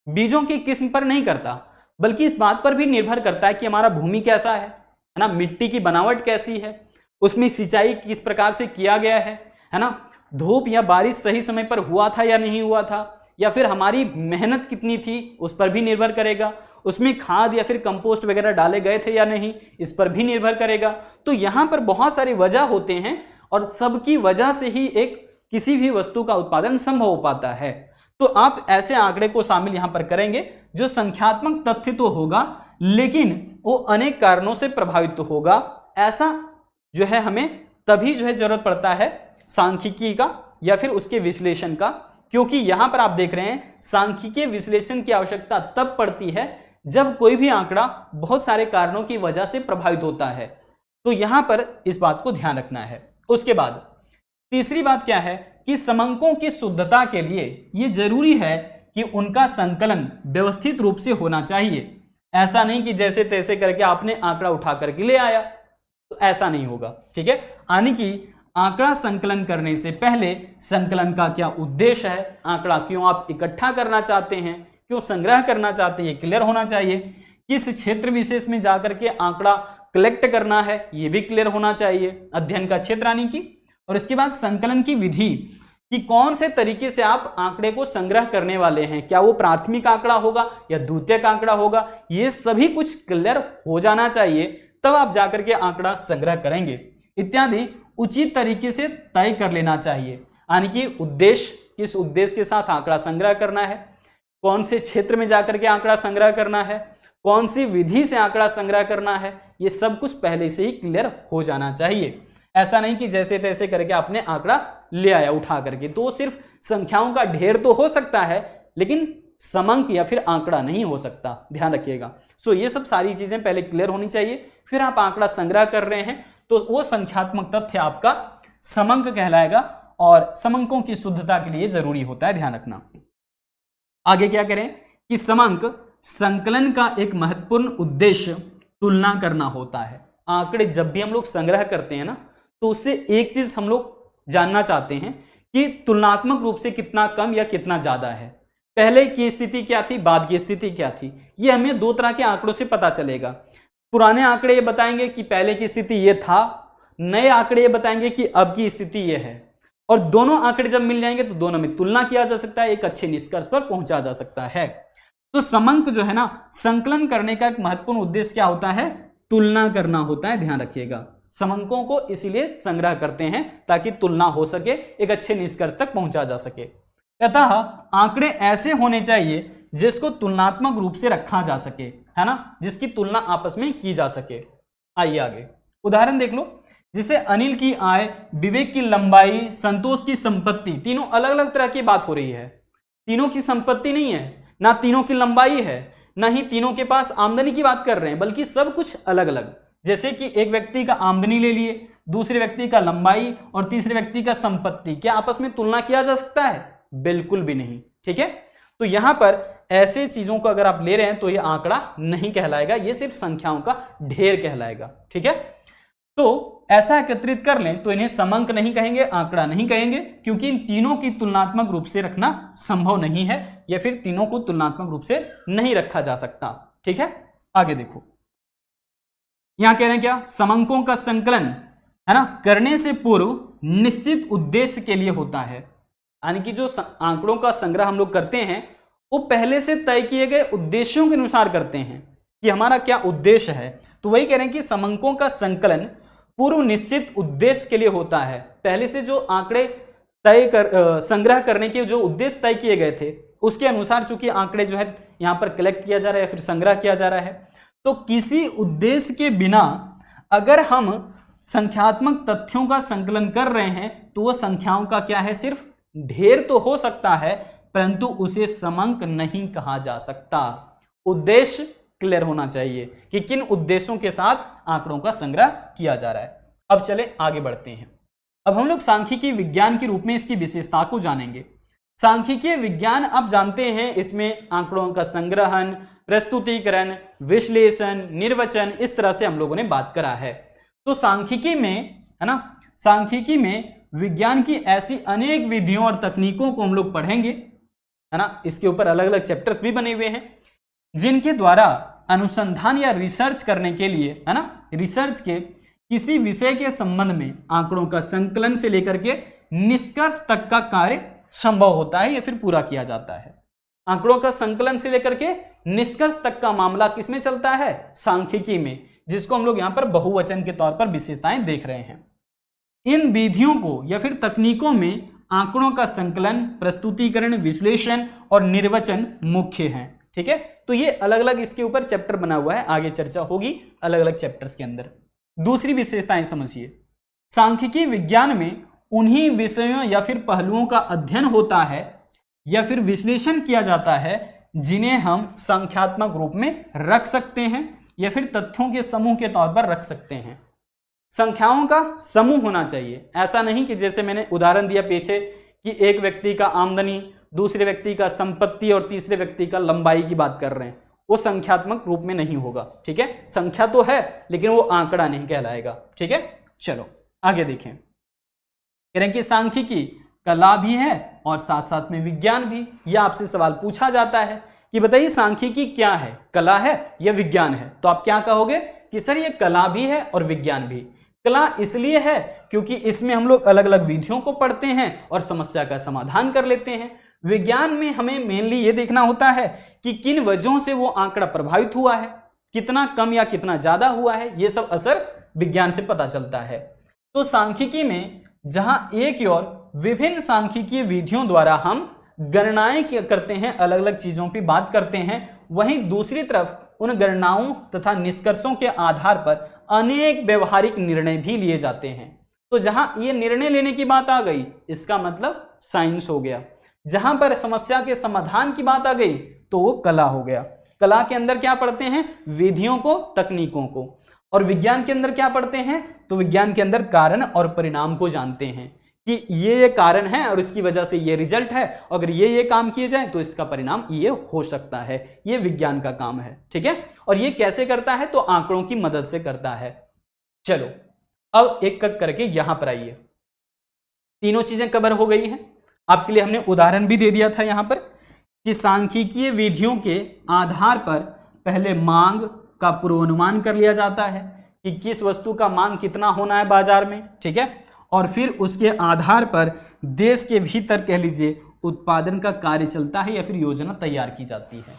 बीजों की किस्म पर नहीं करता, बल्कि इस बात पर भी निर्भर करता है कि हमारा भूमि कैसा है ना, मिट्टी की बनावट कैसी है, उसमें सिंचाई किस प्रकार से किया गया है ना, धूप या बारिश सही समय पर हुआ था या नहीं हुआ था, या फिर हमारी मेहनत कितनी थी उस पर भी निर्भर करेगा, उसमें खाद या फिर कंपोस्ट वगैरह डाले गए थे या नहीं इस पर भी निर्भर करेगा। तो यहाँ पर बहुत सारी वजह होते हैं और सबकी वजह से ही एक किसी भी वस्तु का उत्पादन संभव हो पाता है। तो आप ऐसे आंकड़े को शामिल यहाँ पर करेंगे जो संख्यात्मक तथ्य तो होगा लेकिन वो अनेक कारणों से प्रभावित होगा। ऐसा जो है हमें तभी जो है जरूरत पड़ता है सांख्यिकी का या फिर उसके विश्लेषण का, क्योंकि यहां पर आप देख रहे हैं सांख्यिकीय विश्लेषण की आवश्यकता तब पड़ती है जब कोई भी आंकड़ा बहुत सारे कारणों की वजह से प्रभावित होता है। तो यहां पर इस बात को ध्यान रखना है। उसके बाद तीसरी बात क्या है कि समंकों की शुद्धता के लिए यह जरूरी है कि उनका संकलन व्यवस्थित रूप से होना चाहिए। ऐसा नहीं कि जैसे तैसे करके आपने आंकड़ा उठा करके ले आया, तो ऐसा नहीं होगा, ठीक है। यानी कि आंकड़ा संकलन करने से पहले संकलन का क्या उद्देश्य है, आंकड़ा क्यों आप इकट्ठा करना चाहते हैं, क्यों संग्रह करना चाहते हैं, ये क्लियर होना चाहिए। किस क्षेत्र विशेष में जाकर के आंकड़ा कलेक्ट करना है ये भी क्लियर होना चाहिए, अध्ययन का क्षेत्र यानी कि। और इसके बाद संकलन की विधि कि कौन से तरीके से आप आंकड़े को संग्रह करने वाले हैं, क्या वो प्राथमिक आंकड़ा होगा या द्वितीयक आंकड़ा होगा, ये सभी कुछ क्लियर हो जाना चाहिए, तब आप जाकर के आंकड़ा संग्रह करेंगे इत्यादि उचित तरीके से तय कर लेना चाहिए। यानी कि उद्देश्य, किस उद्देश्य के साथ आंकड़ा संग्रह करना है, कौन से क्षेत्र में जाकर के आंकड़ा संग्रह करना है, कौन सी विधि से आंकड़ा संग्रह करना है, ये सब कुछ पहले से ही क्लियर हो जाना चाहिए। ऐसा नहीं कि जैसे तैसे करके आपने आंकड़ा ले आया उठा करके, तो सिर्फ संख्याओं का ढेर तो हो सकता है लेकिन समंक या फिर आंकड़ा नहीं हो सकता, ध्यान रखिएगा। सो ये सब सारी चीजें पहले क्लियर होनी चाहिए, फिर आप आंकड़ा संग्रह कर रहे हैं तो वो संख्यात्मक तथ्य आपका समंक कहलाएगा और समंकों की शुद्धता के लिए जरूरी होता है, ध्यान रखना। आगे क्या करें कि समंक संकलन का एक महत्वपूर्ण उद्देश्य तुलना करना होता है। आंकड़े जब भी हम लोग संग्रह करते हैं ना तो उससे एक चीज हम लोग जानना चाहते हैं कि तुलनात्मक रूप से कितना कम या कितना ज्यादा है, पहले की स्थिति क्या थी, बाद की स्थिति क्या थी। ये हमें दो तरह के आंकड़ों से पता चलेगा। पुराने आंकड़े ये बताएंगे कि पहले की स्थिति ये था, नए आंकड़े ये बताएंगे कि अब की स्थिति ये है, और दोनों आंकड़े जब मिल जाएंगे तो दोनों में तुलना किया जा सकता है, एक अच्छे निष्कर्ष पर पहुंचा जा सकता है। तो समंक जो है ना, संकलन करने का एक महत्वपूर्ण उद्देश्य क्या होता है, तुलना करना होता है, ध्यान रखिएगा। समंकों को इसीलिए संग्रह करते हैं ताकि तुलना हो सके, एक अच्छे निष्कर्ष तक पहुंचा जा सके। अतः आंकड़े ऐसे होने चाहिए जिसको तुलनात्मक रूप से रखा जा सके, है ना, जिसकी तुलना आपस में की जा सके। आइए आगे उदाहरण देख लो, जिसे अनिल की आय, विवेक की लंबाई, संतोष की संपत्ति, तीनों अलग अलग तरह की बात हो रही है। तीनों की संपत्ति नहीं है, ना तीनों की लंबाई है, ना ही तीनों के पास आमदनी की बात कर रहे हैं, बल्कि सब कुछ अलग अलग। जैसे कि एक व्यक्ति का आमदनी ले लिए दूसरे व्यक्ति का लंबाई और तीसरे व्यक्ति का संपत्ति, क्या आपस में तुलना किया जा सकता है? बिल्कुल भी नहीं। ठीक है, तो यहां पर ऐसे चीजों को अगर आप ले रहे हैं तो ये आंकड़ा नहीं कहलाएगा, ये सिर्फ संख्याओं का ढेर कहलाएगा। ठीक है, तो ऐसा एकत्रित कर लें तो इन्हें समंक नहीं कहेंगे, आंकड़ा नहीं कहेंगे, क्योंकि इन तीनों की तुलनात्मक रूप से रखना संभव नहीं है, या फिर तीनों को तुलनात्मक रूप से नहीं रखा जा सकता। ठीक है, आगे देखो, यहां कह रहे हैं क्या? समंकों का संकलन है ना करने से पूर्व निश्चित उद्देश्य के लिए होता है, यानी कि जो आंकड़ों का संग्रह हम लोग करते हैं वो पहले से तय किए गए उद्देश्यों के अनुसार करते हैं कि हमारा क्या उद्देश्य है। तो वही कह रहे हैं कि समंकों का संकलन पूर्व निश्चित उद्देश्य के लिए होता है। पहले से जो आंकड़े तय कर संग्रह करने के जो उद्देश्य तय किए गए थे उसके अनुसार चूंकि आंकड़े जो है यहाँ पर कलेक्ट किया जा रहा है या फिर संग्रह किया जा रहा है, तो किसी उद्देश्य के बिना अगर हम संख्यात्मक तथ्यों का संकलन कर रहे हैं तो वह संख्याओं का क्या है? सिर्फ ढेर तो हो सकता है, परंतु उसे समंक नहीं कहा जा सकता। उद्देश्य क्लियर होना चाहिए कि किन उद्देश्यों के साथ आंकड़ों का संग्रह किया जा रहा है। अब चले आगे बढ़ते हैं। अब हम लोग सांख्यिकी विज्ञान के रूप में इसकी विशेषता को जानेंगे। सांख्यिकीय विज्ञान आप जानते हैं, इसमें आंकड़ों का संग्रहण, प्रस्तुतिकरण, विश्लेषण, निर्वचन, इस तरह से हम लोगों ने बात करा है। तो सांख्यिकी में है ना, सांख्यिकी में विज्ञान की ऐसी अनेक विधियों और तकनीकों को हम लोग पढ़ेंगे, है ना। इसके ऊपर अलग अलग चैप्टर्स भी बने हुए हैं जिनके द्वारा अनुसंधान या रिसर्च करने के लिए, है ना, रिसर्च के किसी विषय के संबंध में आंकड़ों का संकलन से लेकर के निष्कर्ष तक का कार्य संभव होता है या फिर पूरा किया जाता है। आंकड़ों का संकलन से लेकर के निष्कर्ष तक का मामला किसमें चलता है? सांख्यिकी में, जिसको हम लोग यहाँ पर बहुवचन के तौर पर विशेषताएं देख रहे हैं। इन विधियों को या फिर तकनीकों में आंकड़ों का संकलन, प्रस्तुतिकरण, विश्लेषण और निर्वचन मुख्य हैं। ठीक है, तो ये अलग अलग इसके ऊपर चैप्टर बना हुआ है, आगे चर्चा होगी अलग अलग चैप्टर्स के अंदर। दूसरी विशेषताएं समझिए। सांख्यिकी विज्ञान में उन्हीं विषयों या फिर पहलुओं का अध्ययन होता है या फिर विश्लेषण किया जाता है जिन्हें हम संख्यात्मक रूप में रख सकते हैं या फिर तथ्यों के समूह के तौर पर रख सकते हैं। संख्याओं का समूह होना चाहिए, ऐसा नहीं कि जैसे मैंने उदाहरण दिया पीछे कि एक व्यक्ति का आमदनी, दूसरे व्यक्ति का संपत्ति और तीसरे व्यक्ति का लंबाई की बात कर रहे हैं, वो संख्यात्मक रूप में नहीं होगा। ठीक है, संख्या तो है लेकिन वो आंकड़ा नहीं कहलाएगा। ठीक है, चलो आगे देखें। कह रहे हैं कि सांख्यिकी कला भी है और साथ साथ में विज्ञान भी। यह आपसे सवाल पूछा जाता है कि बताइए सांख्यिकी क्या है, कला है या विज्ञान है? तो आप क्या कहोगे कि सर ये कला भी है और विज्ञान भी। कला इसलिए है क्योंकि इसमें हम लोग अलग अलग विधियों को पढ़ते हैं और समस्या का समाधान कर लेते हैं। विज्ञान में हमें मेनली ये देखना होता है कि किन वजहों से वो आंकड़ा प्रभावित हुआ है, कितना कम या कितना ज्यादा हुआ है, ये सब असर विज्ञान से पता चलता है। तो सांख्यिकी में जहां एक और विभिन्न सांख्यिकीय विधियों द्वारा हम गणनाएं करते हैं, अलग अलग चीजों की बात करते हैं, वहीं दूसरी तरफ उन गणनाओं तथा निष्कर्षों के आधार पर अनेक व्यवहारिक निर्णय भी लिए जाते हैं। तो जहां ये निर्णय लेने की बात आ गई, इसका मतलब साइंस हो गया। जहां पर समस्या के समाधान की बात आ गई तो वो कला हो गया। कला के अंदर क्या पढ़ते हैं? विधियों को, तकनीकों को। और विज्ञान के अंदर क्या पढ़ते हैं? तो विज्ञान के अंदर कारण और परिणाम को जानते हैं कि ये कारण है और इसकी वजह से ये रिजल्ट है, अगर ये काम किए जाए तो इसका परिणाम ये हो सकता है। ये विज्ञान का काम है। ठीक है, और ये कैसे करता है? तो आंकड़ों की मदद से करता है। चलो अब एक एक करके यहां पर आइए। तीनों चीजें कवर हो गई हैं। आपके लिए हमने उदाहरण भी दे दिया था यहां पर कि सांख्यिकीय विधियों के आधार पर पहले मांग का पूर्वानुमान कर लिया जाता है कि किस वस्तु का मांग कितना होना है बाजार में। ठीक है, और फिर उसके आधार पर देश के भीतर कह लीजिए उत्पादन का कार्य चलता है या फिर योजना तैयार की जाती है।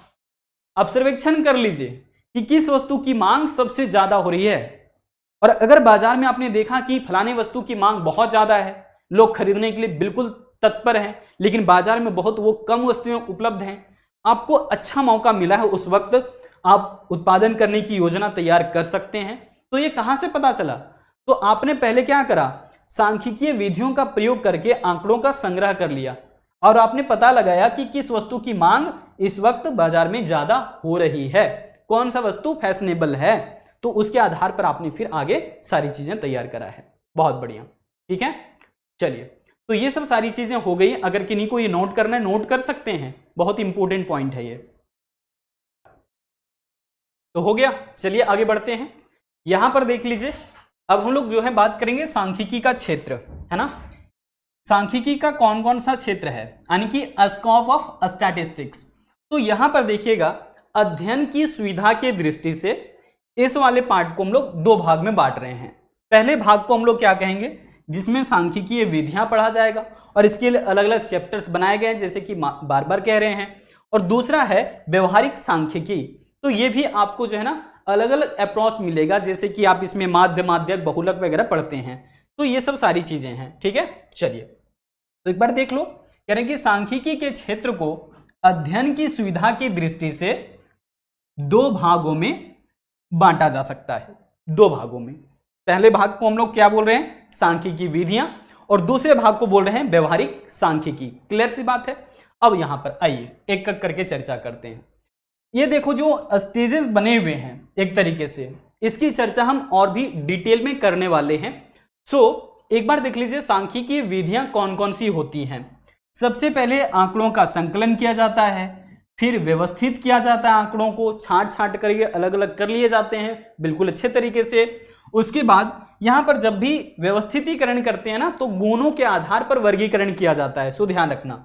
अब सर्वेक्षण कर लीजिए कि किस वस्तु की मांग सबसे ज्यादा हो रही है। और अगर बाजार में आपने देखा कि फलाने वस्तु की मांग बहुत ज्यादा है, लोग खरीदने के लिए बिल्कुल तत्पर हैं, लेकिन बाजार में बहुत वो कम वस्तुएं उपलब्ध हैं, आपको अच्छा मौका मिला है, उस वक्त आप उत्पादन करने की योजना तैयार कर सकते हैं। तो ये कहां से पता चला? तो आपने पहले क्या करा? सांख्यिकीय विधियों का प्रयोग करके आंकड़ों का संग्रह कर लिया और आपने पता लगाया कि किस वस्तु की मांग इस वक्त बाजार में ज्यादा हो रही है, कौन सा वस्तु फैशनेबल है। तो उसके आधार पर आपने फिर आगे सारी चीजें तैयार करा है। बहुत बढ़िया, ठीक है। चलिए, तो ये सब सारी चीजें हो गई। अगर किन्हीं को ये नोट करना है, नोट कर सकते हैं, बहुत इंपॉर्टेंट पॉइंट है ये। तो हो गया, चलिए आगे बढ़ते हैं। यहां पर देख लीजिए, अब हम लोग जो है बात करेंगे सांख्यिकी का क्षेत्र, है ना। सांख्यिकी का कौन कौन सा क्षेत्र है, यानी कि स्कोप ऑफ स्टैटिस्टिक्स। तो यहां पर देखिएगा, अध्ययन की सुविधा की दृष्टि से इस वाले पार्ट को हम लोग दो भाग में बांट रहे हैं। पहले भाग को हम लोग क्या कहेंगे, जिसमें सांख्यिकीय विधियां पढ़ा जाएगा और इसके लिए अलग अलग चैप्टर्स बनाए गए हैं, जैसे कि बार बार कह रहे हैं। और दूसरा है व्यवहारिक सांख्यिकी। तो ये भी आपको जो है ना अलग अलग अप्रोच मिलेगा, जैसे कि आप इसमें माध्य, माध्यक, बहुलक वगैरह पढ़ते हैं। तो ये सब सारी चीजें हैं, ठीक है। चलिए, तो एक बार देख लो, कह रहे हैं कि सांख्यिकी के क्षेत्र को अध्ययन की सुविधा की दृष्टि से दो भागों में बांटा जा सकता है। दो भागों में, पहले भाग को हम लोग क्या बोल रहे हैं, सांख्यिकी विधियां, और दूसरे भाग को बोल रहे हैं व्यवहारिक सांख्यिकी। क्लियर सी बात है। अब यहां पर आइए एक एक करके चर्चा करते हैं। ये देखो जो स्टेजेस बने हुए हैं एक तरीके से, इसकी चर्चा हम और भी डिटेल में करने वाले हैं। एक बार देख लीजिए सांख्यिकी विधियां कौन कौन सी होती हैं। सबसे पहले आंकड़ों का संकलन किया जाता है, फिर व्यवस्थित किया जाता है, आंकड़ों को छांट छांट करके अलग अलग कर लिए जाते हैं बिल्कुल अच्छे तरीके से। उसके बाद यहां पर जब भी व्यवस्थितीकरण करते हैं ना, तो गुणों के आधार पर वर्गीकरण किया जाता है, सो ध्यान रखना।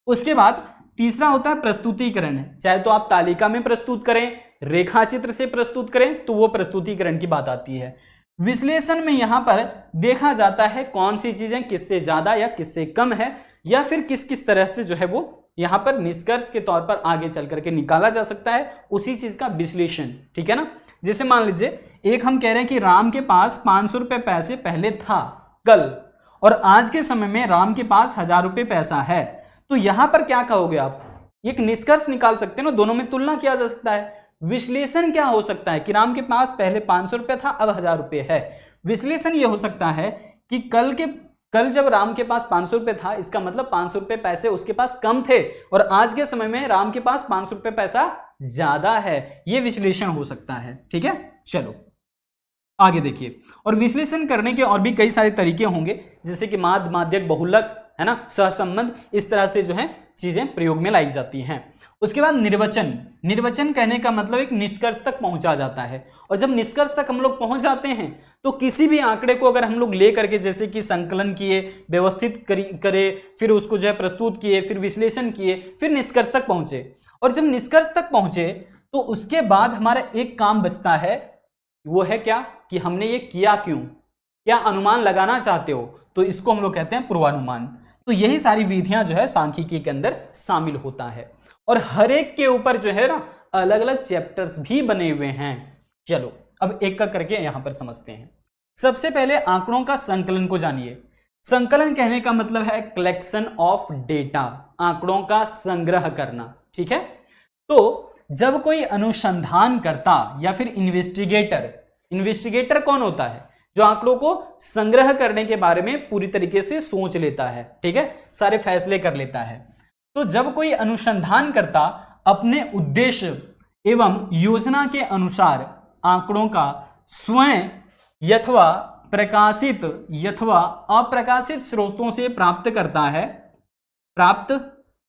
उसके बाद तीसरा होता है प्रस्तुतिकरण, चाहे तो आप तालिका में प्रस्तुत करें, रेखा चित्र से प्रस्तुत करें, तो वो प्रस्तुतिकरण की बात आती है। विश्लेषण में यहां पर देखा जाता है कौन सी चीजें किससे ज्यादा या किससे कम है, या फिर किस किस तरह से जो है वो यहां पर निष्कर्ष के तौर पर आगे चल करके निकाला जा सकता है, उसी चीज का विश्लेषण, ठीक है ना। जैसे मान लीजिए एक हम कह रहे हैं कि राम के पास 500 रुपए पैसे पहले था कल, और आज के समय में राम के पास 1000 रुपए पैसा है। तो यहां पर क्या कहोगे आप, एक निष्कर्ष निकाल सकते हैं ना, दोनों में तुलना किया जा सकता है। विश्लेषण क्या हो सकता है कि राम के पास पहले 500 रुपए था, अब 1000 रुपए है। विश्लेषण यह हो सकता है कि कल जब राम के पास 500 रुपए था, इसका मतलब 500 रुपए पैसे उसके पास कम थे, और आज के समय में राम के पास 500 रुपए पैसा ज्यादा है। यह विश्लेषण हो सकता है, ठीक है। चलो आगे देखिए, और विश्लेषण करने के और भी कई सारे तरीके होंगे, जैसे कि माध्य, माध्यक, बहुलक, है ना, सहसंबंध, इस तरह से जो है चीजें प्रयोग में लाई जाती हैं। उसके बाद निर्वचन। निर्वचन कहने का मतलब एक निष्कर्ष तक पहुंचा जाता है, और जब निष्कर्ष तक हम लोग पहुंच जाते हैं तो किसी भी आंकड़े को अगर हम लोग ले करके, जैसे कि संकलन किए, व्यवस्थित करे, फिर उसको जो है प्रस्तुत किए, फिर विश्लेषण किए, फिर निष्कर्ष तक पहुंचे, और जब निष्कर्ष तक पहुंचे तो उसके बाद हमारा एक काम बचता है, वो है क्या कि हमने ये किया क्यों, क्या अनुमान लगाना चाहते हो, तो इसको हम लोग कहते हैं पूर्वानुमान। तो यही सारी विधियां जो है सांख्यिकी के अंदर शामिल होता है, और हर एक के ऊपर जो है ना अलग अलग चैप्टर्स भी बने हुए हैं। चलो अब एक का करके यहां पर समझते हैं। सबसे पहले आंकड़ों का संकलन को जानिए। संकलन कहने का मतलब है कलेक्शन ऑफ डेटा, आंकड़ों का संग्रह करना, ठीक है। तो जब कोई अनुसंधान करता या फिर इन्वेस्टिगेटर कौन होता है, जो आंकड़ों को संग्रह करने के बारे में पूरी तरीके से सोच लेता है, ठीक है, सारे फैसले कर लेता है। तो जब कोई अनुसंधान करता अपने उद्देश्य एवं योजना के अनुसार आंकड़ों का स्वयं यथवा प्रकाशित यथवा अप्रकाशित स्रोतों से प्राप्त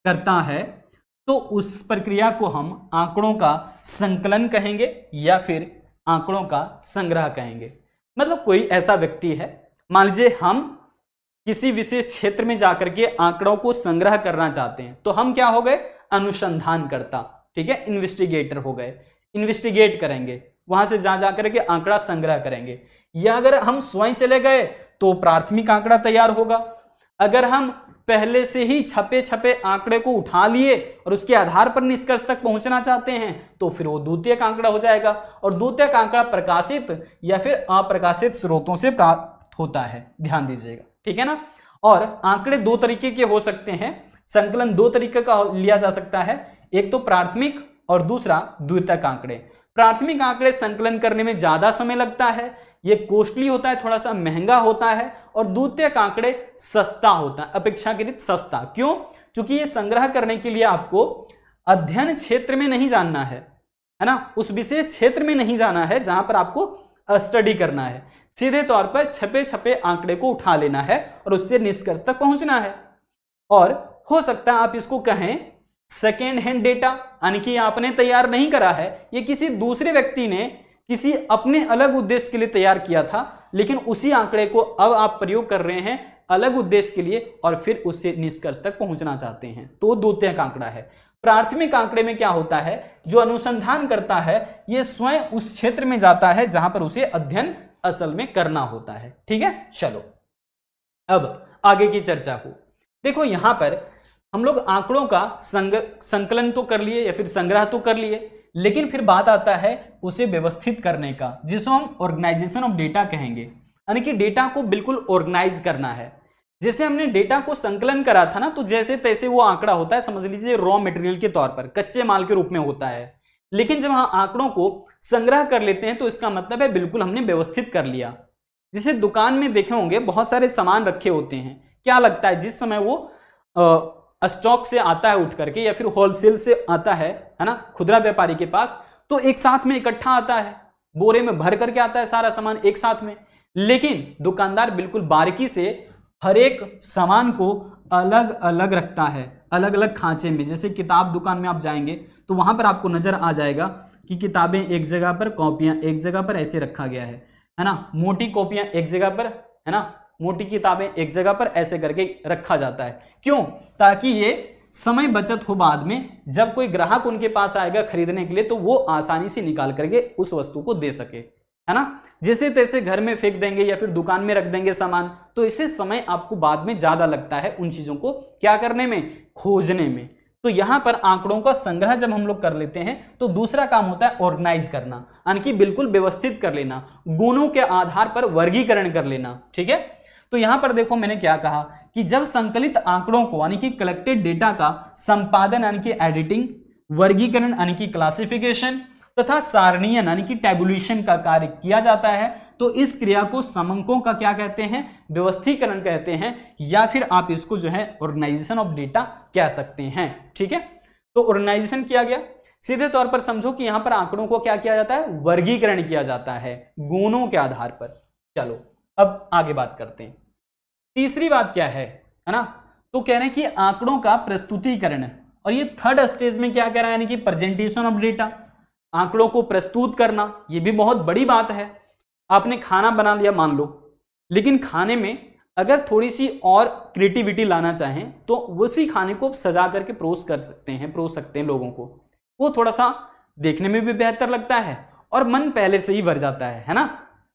करता है, तो उस प्रक्रिया को हम आंकड़ों का संकलन कहेंगे या फिर आंकड़ों का संग्रह कहेंगे। मतलब कोई ऐसा व्यक्ति है, मान लीजिए हम किसी विशेष क्षेत्र में जाकर के आंकड़ों को संग्रह करना चाहते हैं, तो हम क्या हो गए, अनुसंधानकर्ता, ठीक है, इन्वेस्टिगेटर हो गए। इन्वेस्टिगेट करेंगे, वहां से जा करके आंकड़ा संग्रह करेंगे। या अगर हम स्वयं चले गए तो प्राथमिक आंकड़ा तैयार होगा। अगर हम पहले से ही छपे आंकड़े को उठा लिए और उसके आधार पर निष्कर्ष तक पहुंचना चाहते हैं, तो फिर वो द्वितीयक आंकड़ा हो जाएगा, और द्वितीयक आंकड़ा प्रकाशित या फिर अप्रकाशित स्रोतों से प्राप्त होता है, ध्यान दीजिएगा, ठीक है ना। और आंकड़े दो तरीके के हो सकते हैं, संकलन दो तरीके का लिया जा सकता है, एक तो प्राथमिक और दूसरा द्वितीयक आंकड़े। प्राथमिक आंकड़े संकलन करने में ज्यादा समय लगता है, ये कॉस्टली होता है, थोड़ा सा महंगा होता है, और द्वितीयक आंकड़े सस्ता होता है, अपेक्षाकृत सस्ता। क्यों? क्योंकि ये संग्रह करने के लिए आपको अध्ययन क्षेत्र में नहीं जानना है ना, उस विशेष क्षेत्र में नहीं जाना है जहां पर आपको स्टडी करना है। सीधे तौर पर छपे छपे आंकड़े को उठा लेना है और उससे निष्कर्ष तक पहुंचना है। और हो सकता है आप इसको कहें सेकेंड हैंड डेटा, यानी कि आपने तैयार नहीं करा है, ये किसी दूसरे व्यक्ति ने किसी अपने अलग उद्देश्य के लिए तैयार किया था, लेकिन उसी आंकड़े को अब आप प्रयोग कर रहे हैं अलग उद्देश्य के लिए और फिर उससे निष्कर्ष तक पहुंचना चाहते हैं, तो द्वितीयक आंकड़ा है। प्राथमिक आंकड़े में क्या होता है, जो अनुसंधान करता है ये स्वयं उस क्षेत्र में जाता है जहां पर उसे अध्ययन असल में करना होता है। ठीक है, चलो अब आगे की चर्चा को देखो। यहां पर हम लोग आंकड़ों का संकलन तो कर लिए या फिर संग्रह तो कर लिए, लेकिन फिर बात आता है उसे व्यवस्थित करने का, जिसको हम ऑर्गेनाइजेशन ऑफ डेटा कहेंगे, यानी कि डेटा को बिल्कुल ऑर्गेनाइज करना है। जैसे हमने डेटा को संकलन करा था ना, तो जैसे तैसे वो आंकड़ा होता है, समझ लीजिए रॉ मटेरियल के तौर पर, कच्चे माल के रूप में होता है। लेकिन जब हम आंकड़ों को संग्रह कर लेते हैं तो इसका मतलब है बिल्कुल हमने व्यवस्थित कर लिया। जैसे दुकान में देखे होंगे बहुत सारे सामान रखे होते हैं, क्या लगता है जिस समय वो स्टॉक से आता है उठ करके या फिर होलसेल से आता है ना, खुदरा व्यापारी के पास, तो एक साथ में इकट्ठा आता है, बोरे में भर करके आता है सारा सामान एक साथ में। लेकिन दुकानदार बिल्कुल बारीकी से हर एक सामान को अलग अलग रखता है, अलग अलग खांचे में। जैसे किताब दुकान में आप जाएंगे तो वहां पर आपको नजर आ जाएगा कि किताबें एक जगह पर, कॉपियां एक जगह पर ऐसे रखा गया है ना, मोटी कॉपियां एक जगह पर, है ना, मोटी किताबें एक जगह पर, ऐसे करके रखा जाता है। क्यों? ताकि ये समय बचत हो बाद में, जब कोई ग्राहक उनके पास आएगा खरीदने के लिए तो वो आसानी से निकाल करके उस वस्तु को दे सके, है ना। जैसे तैसे घर में फेंक देंगे या फिर दुकान में रख देंगे सामान, तो इससे समय आपको बाद में ज्यादा लगता है उन चीजों को क्या करने में, खोजने में। तो यहां पर आंकड़ों का संग्रह जब हम लोग कर लेते हैं तो दूसरा काम होता है ऑर्गेनाइज करना, यानी कि बिल्कुल व्यवस्थित कर लेना, गुणों के आधार पर वर्गीकरण कर लेना। ठीक है, तो यहां पर देखो मैंने क्या कहा कि जब संकलित आंकड़ों को यानी कि कलेक्टेड डेटा का संपादन यानी कि एडिटिंग, वर्गीकरण यानी कि क्लासिफिकेशन तथा सारणीयन यानी कि टैबुलेशन का कार्य किया जाता है, तो इस क्रिया को समंकों का क्या कहते हैं, व्यवस्थीकरण कहते हैं, या फिर आप इसको जो है ऑर्गेनाइजेशन ऑफ डेटा कह सकते हैं। ठीक है, तो ऑर्गेनाइजेशन किया गया। सीधे तौर पर समझो कि यहां पर आंकड़ों को क्या किया जाता है, वर्गीकरण किया जाता है गुणों के आधार पर। चलो अब आगे बात करते हैं। तीसरी बात क्या है ना, तो कह रहे हैं कि आंकड़ों का प्रस्तुतिकरण, और ये थर्ड स्टेज में क्या कह रहा है, यानी कि प्रेजेंटेशन ऑफ डेटा, आंकड़ों को प्रस्तुत करना। ये भी बहुत बड़ी बात है। आपने खाना बना लिया मान लो, लेकिन खाने में अगर थोड़ी सी और क्रिएटिविटी लाना चाहें तो उसी खाने को सजा करके परोस सकते हैं लोगों को, वो थोड़ा सा देखने में भी बेहतर लगता है और मन पहले से ही भर जाता है ना।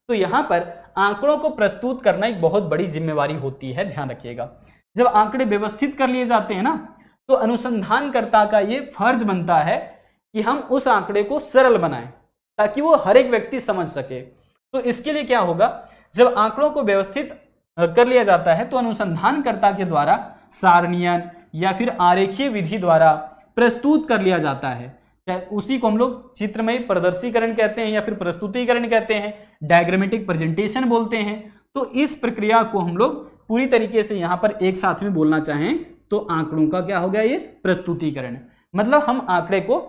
तो यहां पर आंकड़ों को प्रस्तुत करना एक बहुत बड़ी जिम्मेवारी होती है, ध्यान रखिएगा। जब आंकड़े व्यवस्थित कर लिए जाते हैं ना, तो अनुसंधानकर्ता का ये फर्ज बनता है कि हम उस आंकड़े को सरल बनाएं ताकि वो हर एक व्यक्ति समझ सके। तो इसके लिए क्या होगा, जब आंकड़ों को व्यवस्थित कर लिया जाता है तो अनुसंधानकर्ता के द्वारा सारणीयन या फिर आरेखीय विधि द्वारा प्रस्तुत कर लिया जाता है। उसी को हम लोग चित्रमय प्रदर्शीकरण कहते हैं या फिर प्रस्तुतिकरण कहते हैं, डायग्रामेटिक प्रेजेंटेशन बोलते हैं। तो इस प्रक्रिया को हम लोग पूरी तरीके से यहां पर एक साथ में बोलना चाहें तो आंकड़ों का क्या हो गया, ये प्रस्तुतिकरण। मतलब हम आंकड़े को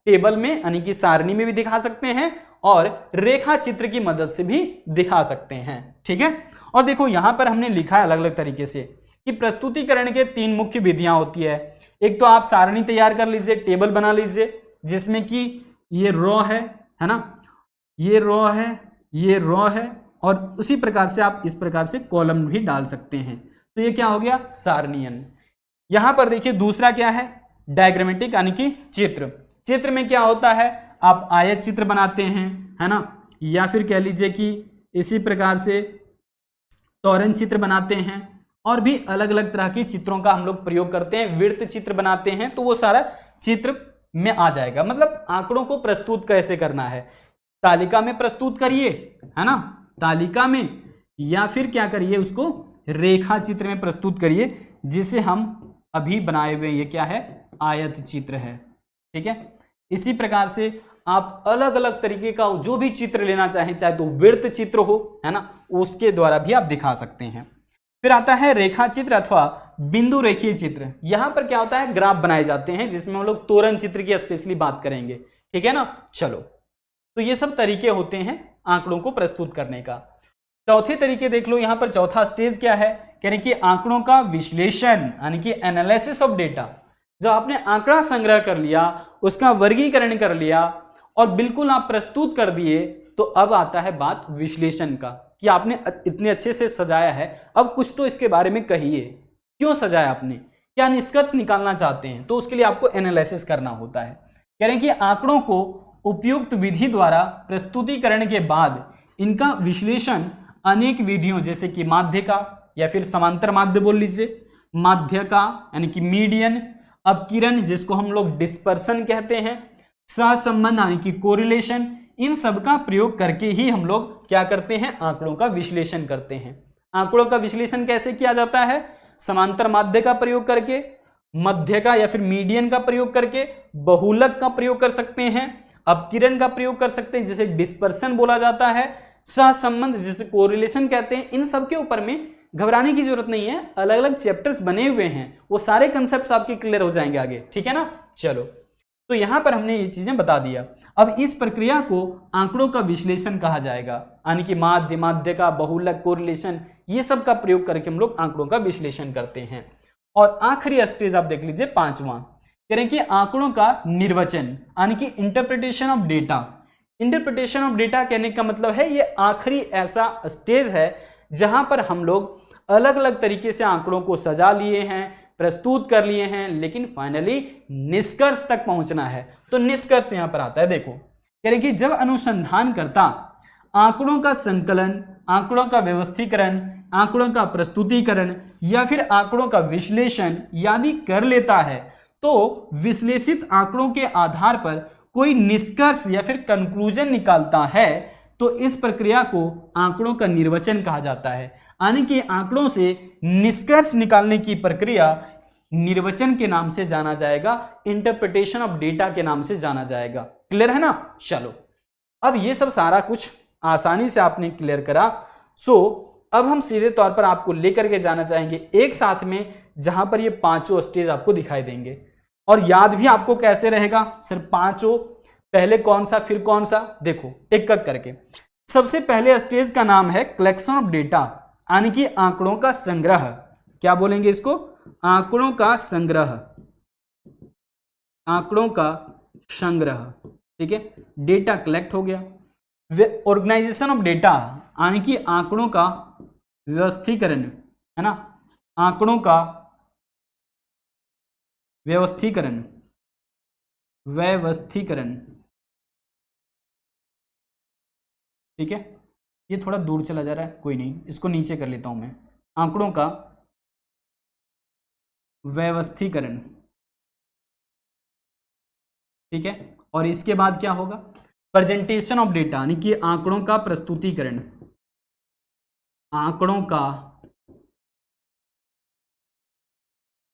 टेबल में यानी कि सारणी में भी दिखा सकते हैं और रेखा चित्र की मदद से भी दिखा सकते हैं। ठीक है, और देखो यहां पर हमने लिखा है अलग अलग तरीके से कि प्रस्तुतिकरण के 3 मुख्य विधियां होती है। एक तो आप सारणी तैयार कर लीजिए, टेबल बना लीजिए जिसमें कि ये रो है ना, ये रो है, ये रो है, और उसी प्रकार से आप इस प्रकार से कॉलम भी डाल सकते हैं। तो ये क्या हो गया, सारणीयन। यहां पर देखिए दूसरा क्या है, डायग्रामेटिक यानी कि चित्र। चित्र में क्या होता है, आप आयत चित्र बनाते हैं, है ना, या फिर कह लीजिए कि इसी प्रकार से तोरण चित्र बनाते हैं, और भी अलग अलग तरह के चित्रों का हम लोग प्रयोग करते हैं। वृत्त चित्र बनाते हैं, तो वो सारा चित्र में आ जाएगा। मतलब आंकड़ों को प्रस्तुत कैसे करना है, तालिका में प्रस्तुत करिए, है ना, तालिका में, या फिर क्या करिए, उसको रेखा चित्र में प्रस्तुत करिए, जिसे हम अभी बनाए हुए ये क्या है, आयत चित्र है। ठीक है, इसी प्रकार से आप अलग अलग तरीके का जो भी चित्र लेना चाहें, चाहे तो वृत्त चित्र हो, है ना, उसके द्वारा भी आप दिखा सकते हैं। फिर आता है रेखा चित्र अथवा बिंदु रेखीय चित्र। यहां पर क्या होता है, ग्राफ बनाए जाते हैं, जिसमें हम लोग तोरण चित्र की स्पेशली बात करेंगे। ठीक है ना, चलो, तो ये सब तरीके होते हैं आंकड़ों को प्रस्तुत करने का। चौथे तरीके देख लो, यहां पर चौथा स्टेज क्या है, कह रहे कि आंकड़ों का विश्लेषण यानी कि एनालिसिस ऑफ डेटा। जब आपने आंकड़ा संग्रह कर लिया, उसका वर्गीकरण कर लिया और बिल्कुल आप प्रस्तुत कर दिए, तो अब आता है बात विश्लेषण का, कि आपने इतने अच्छे से सजाया है, अब कुछ तो इसके बारे में कहिए, क्यों सजाया आपने, क्या निष्कर्ष निकालना चाहते हैं, तो उसके लिए आपको एनालिसिस करना होता है। कह रहे हैं कि आंकड़ों को उपयुक्त विधि द्वारा प्रस्तुतिकरण के बाद इनका विश्लेषण अनेक विधियों जैसे कि माध्य का या फिर समांतर माध्य बोल लीजिए, माध्य का यानी कि मीडियन, अपकिरण जिसको हम लोग डिस्पर्सन कहते हैं, सहसंबंध यानी कि कोरिलेशन, इन सब का प्रयोग करके ही हम लोग क्या करते हैं, आंकड़ों का विश्लेषण करते हैं। आंकड़ों का विश्लेषण कैसे किया जाता है, समांतर माध्य का प्रयोग करके, मध्य का या फिर मीडियन का प्रयोग करके, बहुलक का प्रयोग कर सकते हैं, अपकिरण का प्रयोग कर सकते हैं जिसे डिस्पर्सन बोला जाता है, सहसंबंध जिसे कोरिलेशन कहते हैं। इन सब के ऊपर में घबराने की जरूरत नहीं है, अलग अलग चैप्टर्स बने हुए हैं, वो सारे कंसेप्ट्स आपके क्लियर हो जाएंगे आगे, ठीक है ना। चलो, तो यहां पर हमने ये चीजें बता दिया। अब इस प्रक्रिया को आंकड़ों का विश्लेषण कहा जाएगा, यानी कि माध्य, माध्य का, बहुलक, कोरिलेशन, ये सब का प्रयोग करके हम लोग आंकड़ों का विश्लेषण करते हैं। और आखिरी स्टेज आप देख लीजिए, पांचवा, कह रहे हैं कि आंकड़ों का निर्वचन यानी कि interpretation of data. Interpretation of data कहने का मतलब है ये आखिरी ऐसा स्टेज है जहां पर हम लोग अलग अलग तरीके से आंकड़ों को सजा लिए हैं, प्रस्तुत कर लिए हैं, लेकिन फाइनली निष्कर्ष तक पहुंचना है। तो निष्कर्ष यहां पर आता है, देखो कह रहे कि जब अनुसंधानकर्ता आंकड़ों का संकलन, आंकड़ों का व्यवस्थीकरण, आंकड़ों का प्रस्तुतिकरण या फिर आंकड़ों का विश्लेषण यदि कर लेता है, तो विश्लेषित आंकड़ों के आधार पर कोई निष्कर्ष या फिर कंक्लूजन निकालता है, तो इस प्रक्रिया को आंकड़ों का निर्वचन कहा जाता है। यानी कि आंकड़ों से निष्कर्ष निकालने की प्रक्रिया निर्वचन के नाम से जाना जाएगा, इंटरप्रिटेशन ऑफ डेटा के नाम से जाना जाएगा। क्लियर है ना। चलो, अब ये सब सारा कुछ आसानी से आपने क्लियर करा। अब हम सीधे तौर पर आपको लेकर के जाना चाहेंगे एक साथ में, जहां पर ये पांचों स्टेज आपको दिखाई देंगे। और याद भी आपको कैसे रहेगा, सिर्फ पांचों, पहले कौन सा फिर कौन सा, देखो एक एक करके। सबसे पहले स्टेज का नाम है कलेक्शन ऑफ डेटा, यानी कि आंकड़ों का संग्रह। क्या बोलेंगे इसको, आंकड़ों का संग्रह, आंकड़ों का संग्रह, ठीक है। डेटा कलेक्ट हो गया। ऑर्गेनाइजेशन ऑफ डेटा, यानी कि आंकड़ों का व्यवस्थीकरण, है ना, आंकड़ों का व्यवस्थीकरण, व्यवस्थीकरण, ठीक है। ये थोड़ा दूर चला जा रहा है, कोई नहीं, इसको नीचे कर लेता हूं मैं। आंकड़ों का व्यवस्थीकरण, ठीक है। और इसके बाद क्या होगा, प्रेजेंटेशन ऑफ डेटा, यानी कि आंकड़ों का प्रस्तुतिकरण, आंकड़ों का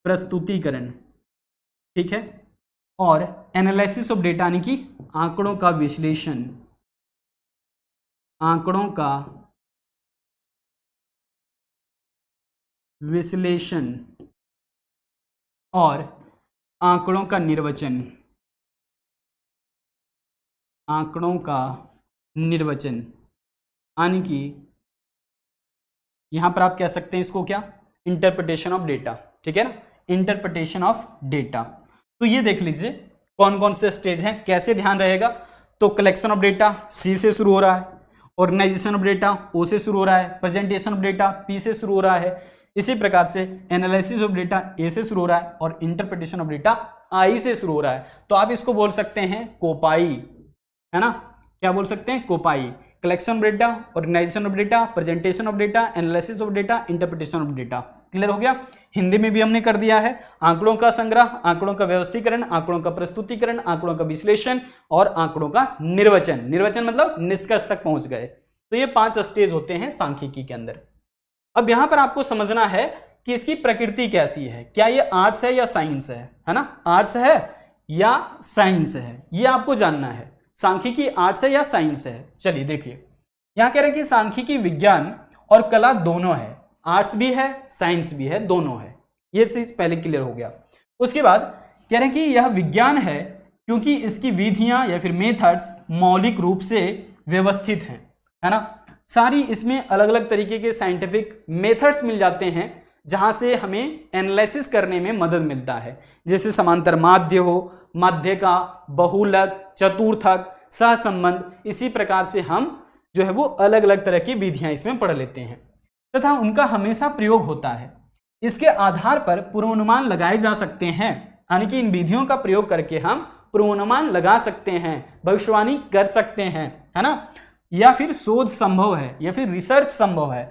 प्रस्तुतिकरण, ठीक है। और एनालिसिस ऑफ डेटा, यानी कि आंकड़ों का विश्लेषण, आंकड़ों का विश्लेषण और आंकड़ों का निर्वचन, आंकड़ों का निर्वचन, यानी कि यहां पर आप कह सकते हैं इसको क्या, इंटरप्रिटेशन ऑफ डेटा, ठीक है ना, इंटरप्रिटेशन ऑफ डेटा। तो ये देख लीजिए कौन कौन से स्टेज हैं, कैसे ध्यान रहेगा। तो कलेक्शन ऑफ डेटा सी से शुरू हो रहा है, ऑर्गेनाइजेशन ऑफ डेटा ओ से शुरू हो रहा है, प्रेजेंटेशन ऑफ डेटा पी से शुरू हो रहा है, इसी प्रकार से एनालिसिस ऑफ डेटा ए से शुरू हो रहा है और इंटरप्रिटेशन ऑफ डेटा आई से शुरू हो रहा है। तो आप इसको बोल सकते हैं कोपाई, है ना, क्या बोल सकते हैं, कोपाई। Collection of data, organisation of data, presentation of data, analysis of data, interpretation of data. Clear हो गया। हिंदी में भी हमने कर दिया है, आंकड़ों का संग्रह, आंकड़ों का व्यवस्थीकरण, आंकड़ों का प्रस्तुतिकरण, आंकड़ों का विश्लेषण और आंकड़ों का निर्वचन। निर्वचन मतलब निष्कर्ष तक पहुंच गए। तो ये 5 स्टेज होते हैं सांख्यिकी के अंदर। अब यहां पर आपको समझना है कि इसकी प्रकृति कैसी है, क्या ये आर्ट्स है या साइंस है ना, आर्ट्स है या साइंस है, ये आपको जानना है। सांख्यिकी आर्ट्स है या साइंस है। चलिए देखिए, यहां कह रहे हैं कि सांख्यिकी विज्ञान और कला दोनों है, आर्ट्स भी है साइंस भी है, दोनों है। ये चीज पहले क्लियर हो गया। उसके बाद कह रहे हैं कि यह विज्ञान है क्योंकि इसकी विधियां या फिर मेथड्स मौलिक रूप से व्यवस्थित हैं, है ना। सारी इसमें अलग अलग तरीके के साइंटिफिक मेथड्स मिल जाते हैं जहां से हमें एनालिसिस करने में मदद मिलता है, जैसे समांतर माध्य हो, माध्य का, बहुलक, चतुर्थक, सहसंबंध, इसी प्रकार से हम जो है वो अलग अलग तरह की विधियां इसमें पढ़ लेते हैं तथा उनका हमेशा प्रयोग होता है। इसके आधार पर पूर्वानुमान लगाए जा सकते हैं, यानी कि इन विधियों का प्रयोग करके हम पूर्वानुमान लगा सकते हैं, भविष्यवाणी कर सकते हैं, है ना, या फिर शोध संभव है या फिर रिसर्च संभव है।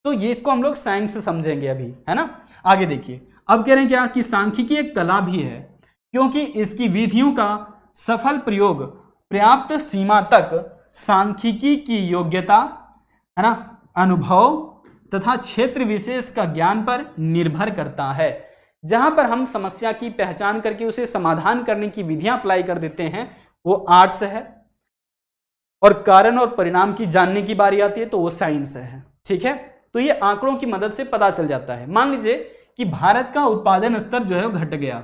तो ये इसको हम लोग साइंस से समझेंगे अभी, है ना। आगे देखिए, अब कह रहे हैं क्या कि सांख्यिकी एक कला भी है, क्योंकि इसकी विधियों का सफल प्रयोग पर्याप्त सीमा तक सांख्यिकी की योग्यता, है ना, अनुभव तथा क्षेत्र विशेष का ज्ञान पर निर्भर करता है। जहां पर हम समस्या की पहचान करके उसे समाधान करने की विधियां अप्लाई कर देते हैं वो आर्ट्स है, और कारण और परिणाम की जानने की बारी आती है तो वो साइंस है। ठीक है, तो ये आंकड़ों की मदद से पता चल जाता है। मान लीजिए कि भारत का उत्पादन स्तर जो है वो घट गया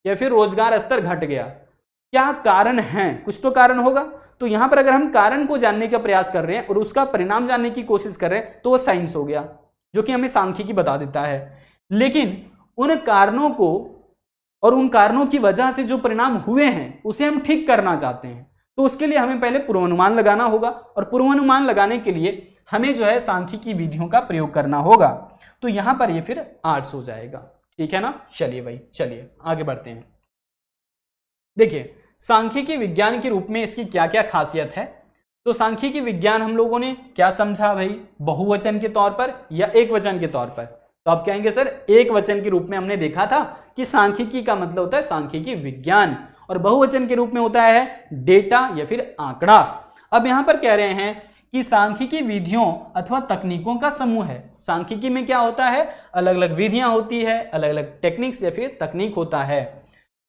या फिर रोजगार स्तर घट गया, क्या कारण है? कुछ तो कारण होगा। तो यहां पर अगर हम कारण को जानने का प्रयास कर रहे हैं और उसका परिणाम जानने की कोशिश कर रहे हैं तो वो साइंस हो गया, जो कि हमें सांख्यिकी बता देता है। लेकिन उन कारणों को और उन कारणों की वजह से जो परिणाम हुए हैं उसे हम ठीक करना चाहते हैं, तो उसके लिए हमें पहले पूर्वानुमान लगाना होगा, और पूर्वानुमान लगाने के लिए हमें जो है सांख्यिकी विधियों का प्रयोग करना होगा। तो यहां पर ये फिर आर्ट्स हो जाएगा। ठीक है ना। चलिए भाई, चलिए आगे बढ़ते हैं। देखिए, सांख्यिकी विज्ञान के रूप में इसकी क्या क्या खासियत है। तो सांख्यिकी विज्ञान हम लोगों ने क्या समझा भाई, बहुवचन के तौर पर या एक वचन के तौर पर? तो आप कहेंगे सर एक वचन के रूप में हमने देखा था कि सांख्यिकी का मतलब होता है सांख्यिकी विज्ञान, और बहुवचन के रूप में होता है डेटा या फिर आंकड़ा। अब यहां पर कह रहे हैं कि सांख्यिकी विधियों अथवा तकनीकों का समूह है। सांख्यिकी में क्या होता है, अलग अलग विधियां होती है, अलग अलग टेक्निक्स या फिर तकनीक होता है।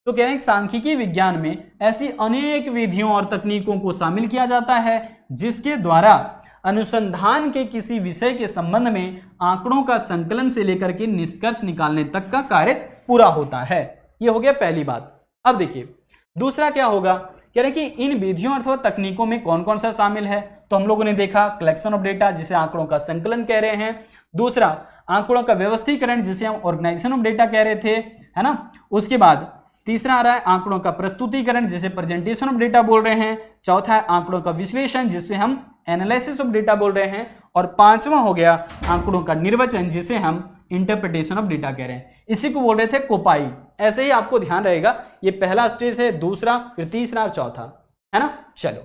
तो कह रहे हैं सांख्यिकी विज्ञान में ऐसी अनेक विधियों और तकनीकों को शामिल किया जाता है जिसके द्वारा अनुसंधान के किसी विषय के संबंध में आंकड़ों का संकलन से लेकर के निष्कर्ष निकालने तक का कार्य पूरा होता है। यह हो गया पहली बात। अब देखिए दूसरा क्या होगा, कह रहे हैं कि इन विधियों अथवा तकनीकों में कौन कौन सा शामिल है। तो हम लोगों ने देखा कलेक्शन ऑफ डेटा, जिसे आंकड़ों का संकलन कह रहे हैं। दूसरा आंकड़ों का व्यवस्थीकरण, जिसे हम ऑर्गेनाइजेशन ऑफ डेटा कह रहे थे, है ना। उसके बाद तीसरा आ रहा है आंकड़ों का प्रस्तुतिकरण, जिसे प्रेजेंटेशन ऑफ डेटा बोल रहे हैं। चौथा है आंकड़ों का विश्लेषण, जिसे हम एनालिसिस ऑफ डेटा बोल रहे हैं। और पांचवा हो गया आंकड़ों का निर्वचन, जिसे हम इंटरप्रिटेशन ऑफ डेटा कह रहे हैं। इसी को बोल रहे थे कोपाई। ऐसे ही आपको ध्यान रहेगा, ये पहला स्टेज है, दूसरा, फिर तीसरा और चौथा, है ना। चलो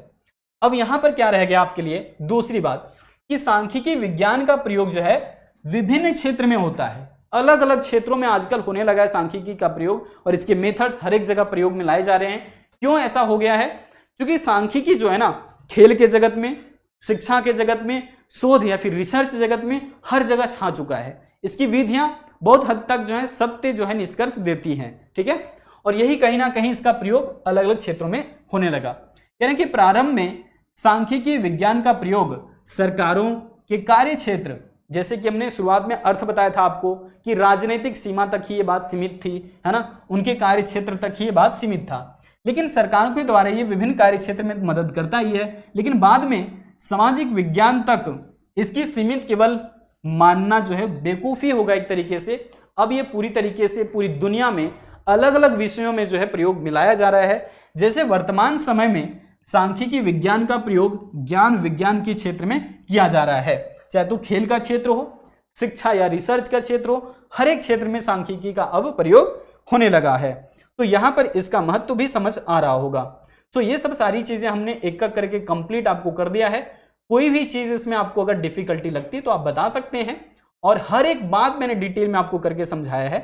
अब यहां पर क्या रह गया आपके लिए, दूसरी बात कि सांख्यिकी विज्ञान का प्रयोग जो है विभिन्न क्षेत्र में होता है। अलग अलग क्षेत्रों में आजकल होने लगा है सांख्यिकी का प्रयोग, और इसके मेथड्स हर एक जगह प्रयोग में लाए जा रहे हैं। क्यों ऐसा हो गया है? क्योंकि सांख्यिकी जो है ना, खेल के जगत में, शिक्षा के जगत में, शोध या फिर रिसर्च जगत में हर जगह छा चुका है। इसकी विधियां बहुत हद तक जो है सत्य जो है निष्कर्ष देती हैं। ठीक है, और यही कहीं ना कहीं इसका प्रयोग अलग अलग क्षेत्रों में होने लगा। यानी कि प्रारंभ में सांख्यिकी विज्ञान का प्रयोग सरकारों के कार्य क्षेत्र, जैसे कि हमने शुरुआत में अर्थ बताया था आपको कि राजनीतिक सीमा तक ही ये बात सीमित थी, है ना, उनके कार्य क्षेत्र तक ही ये बात सीमित था। लेकिन सरकारों के द्वारा ये विभिन्न कार्य क्षेत्र में मदद करता ही है, लेकिन बाद में सामाजिक विज्ञान तक इसकी सीमित केवल मानना जो है बेवकूफ़ी होगा एक तरीके से। अब ये पूरी तरीके से पूरी दुनिया में अलग अलग विषयों में जो है प्रयोग मिलाया जा रहा है। जैसे वर्तमान समय में सांख्यिकी विज्ञान का प्रयोग ज्ञान विज्ञान के क्षेत्र में किया जा रहा है, चाहे तो खेल का क्षेत्र हो, शिक्षा या रिसर्च का क्षेत्र हो, हर एक क्षेत्र में सांख्यिकी का अब प्रयोग होने लगा है। तो यहाँ पर इसका महत्व भी समझ आ रहा होगा। तो ये सब सारी चीजें हमने एक एक करके कंप्लीट आपको कर दिया है। कोई भी चीज इसमें आपको अगर डिफिकल्टी लगती है तो आप बता सकते हैं, और हर एक बात मैंने डिटेल में आपको करके समझाया है।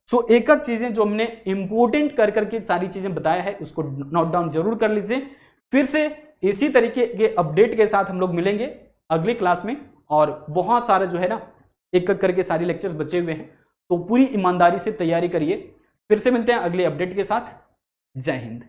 सो एक एक चीजें जो हमने इंपोर्टेंट कर करके सारी चीजें बताया है उसको नोट डाउन जरूर कर लीजिए। फिर से इसी तरीके के अपडेट के साथ हम लोग मिलेंगे अगली क्लास में, और बहुत सारा जो है ना एक एक करके सारी लेक्चर्स बचे हुए हैं, तो पूरी ईमानदारी से तैयारी करिए। फिर से मिलते हैं अगले अपडेट के साथ। जय हिंद।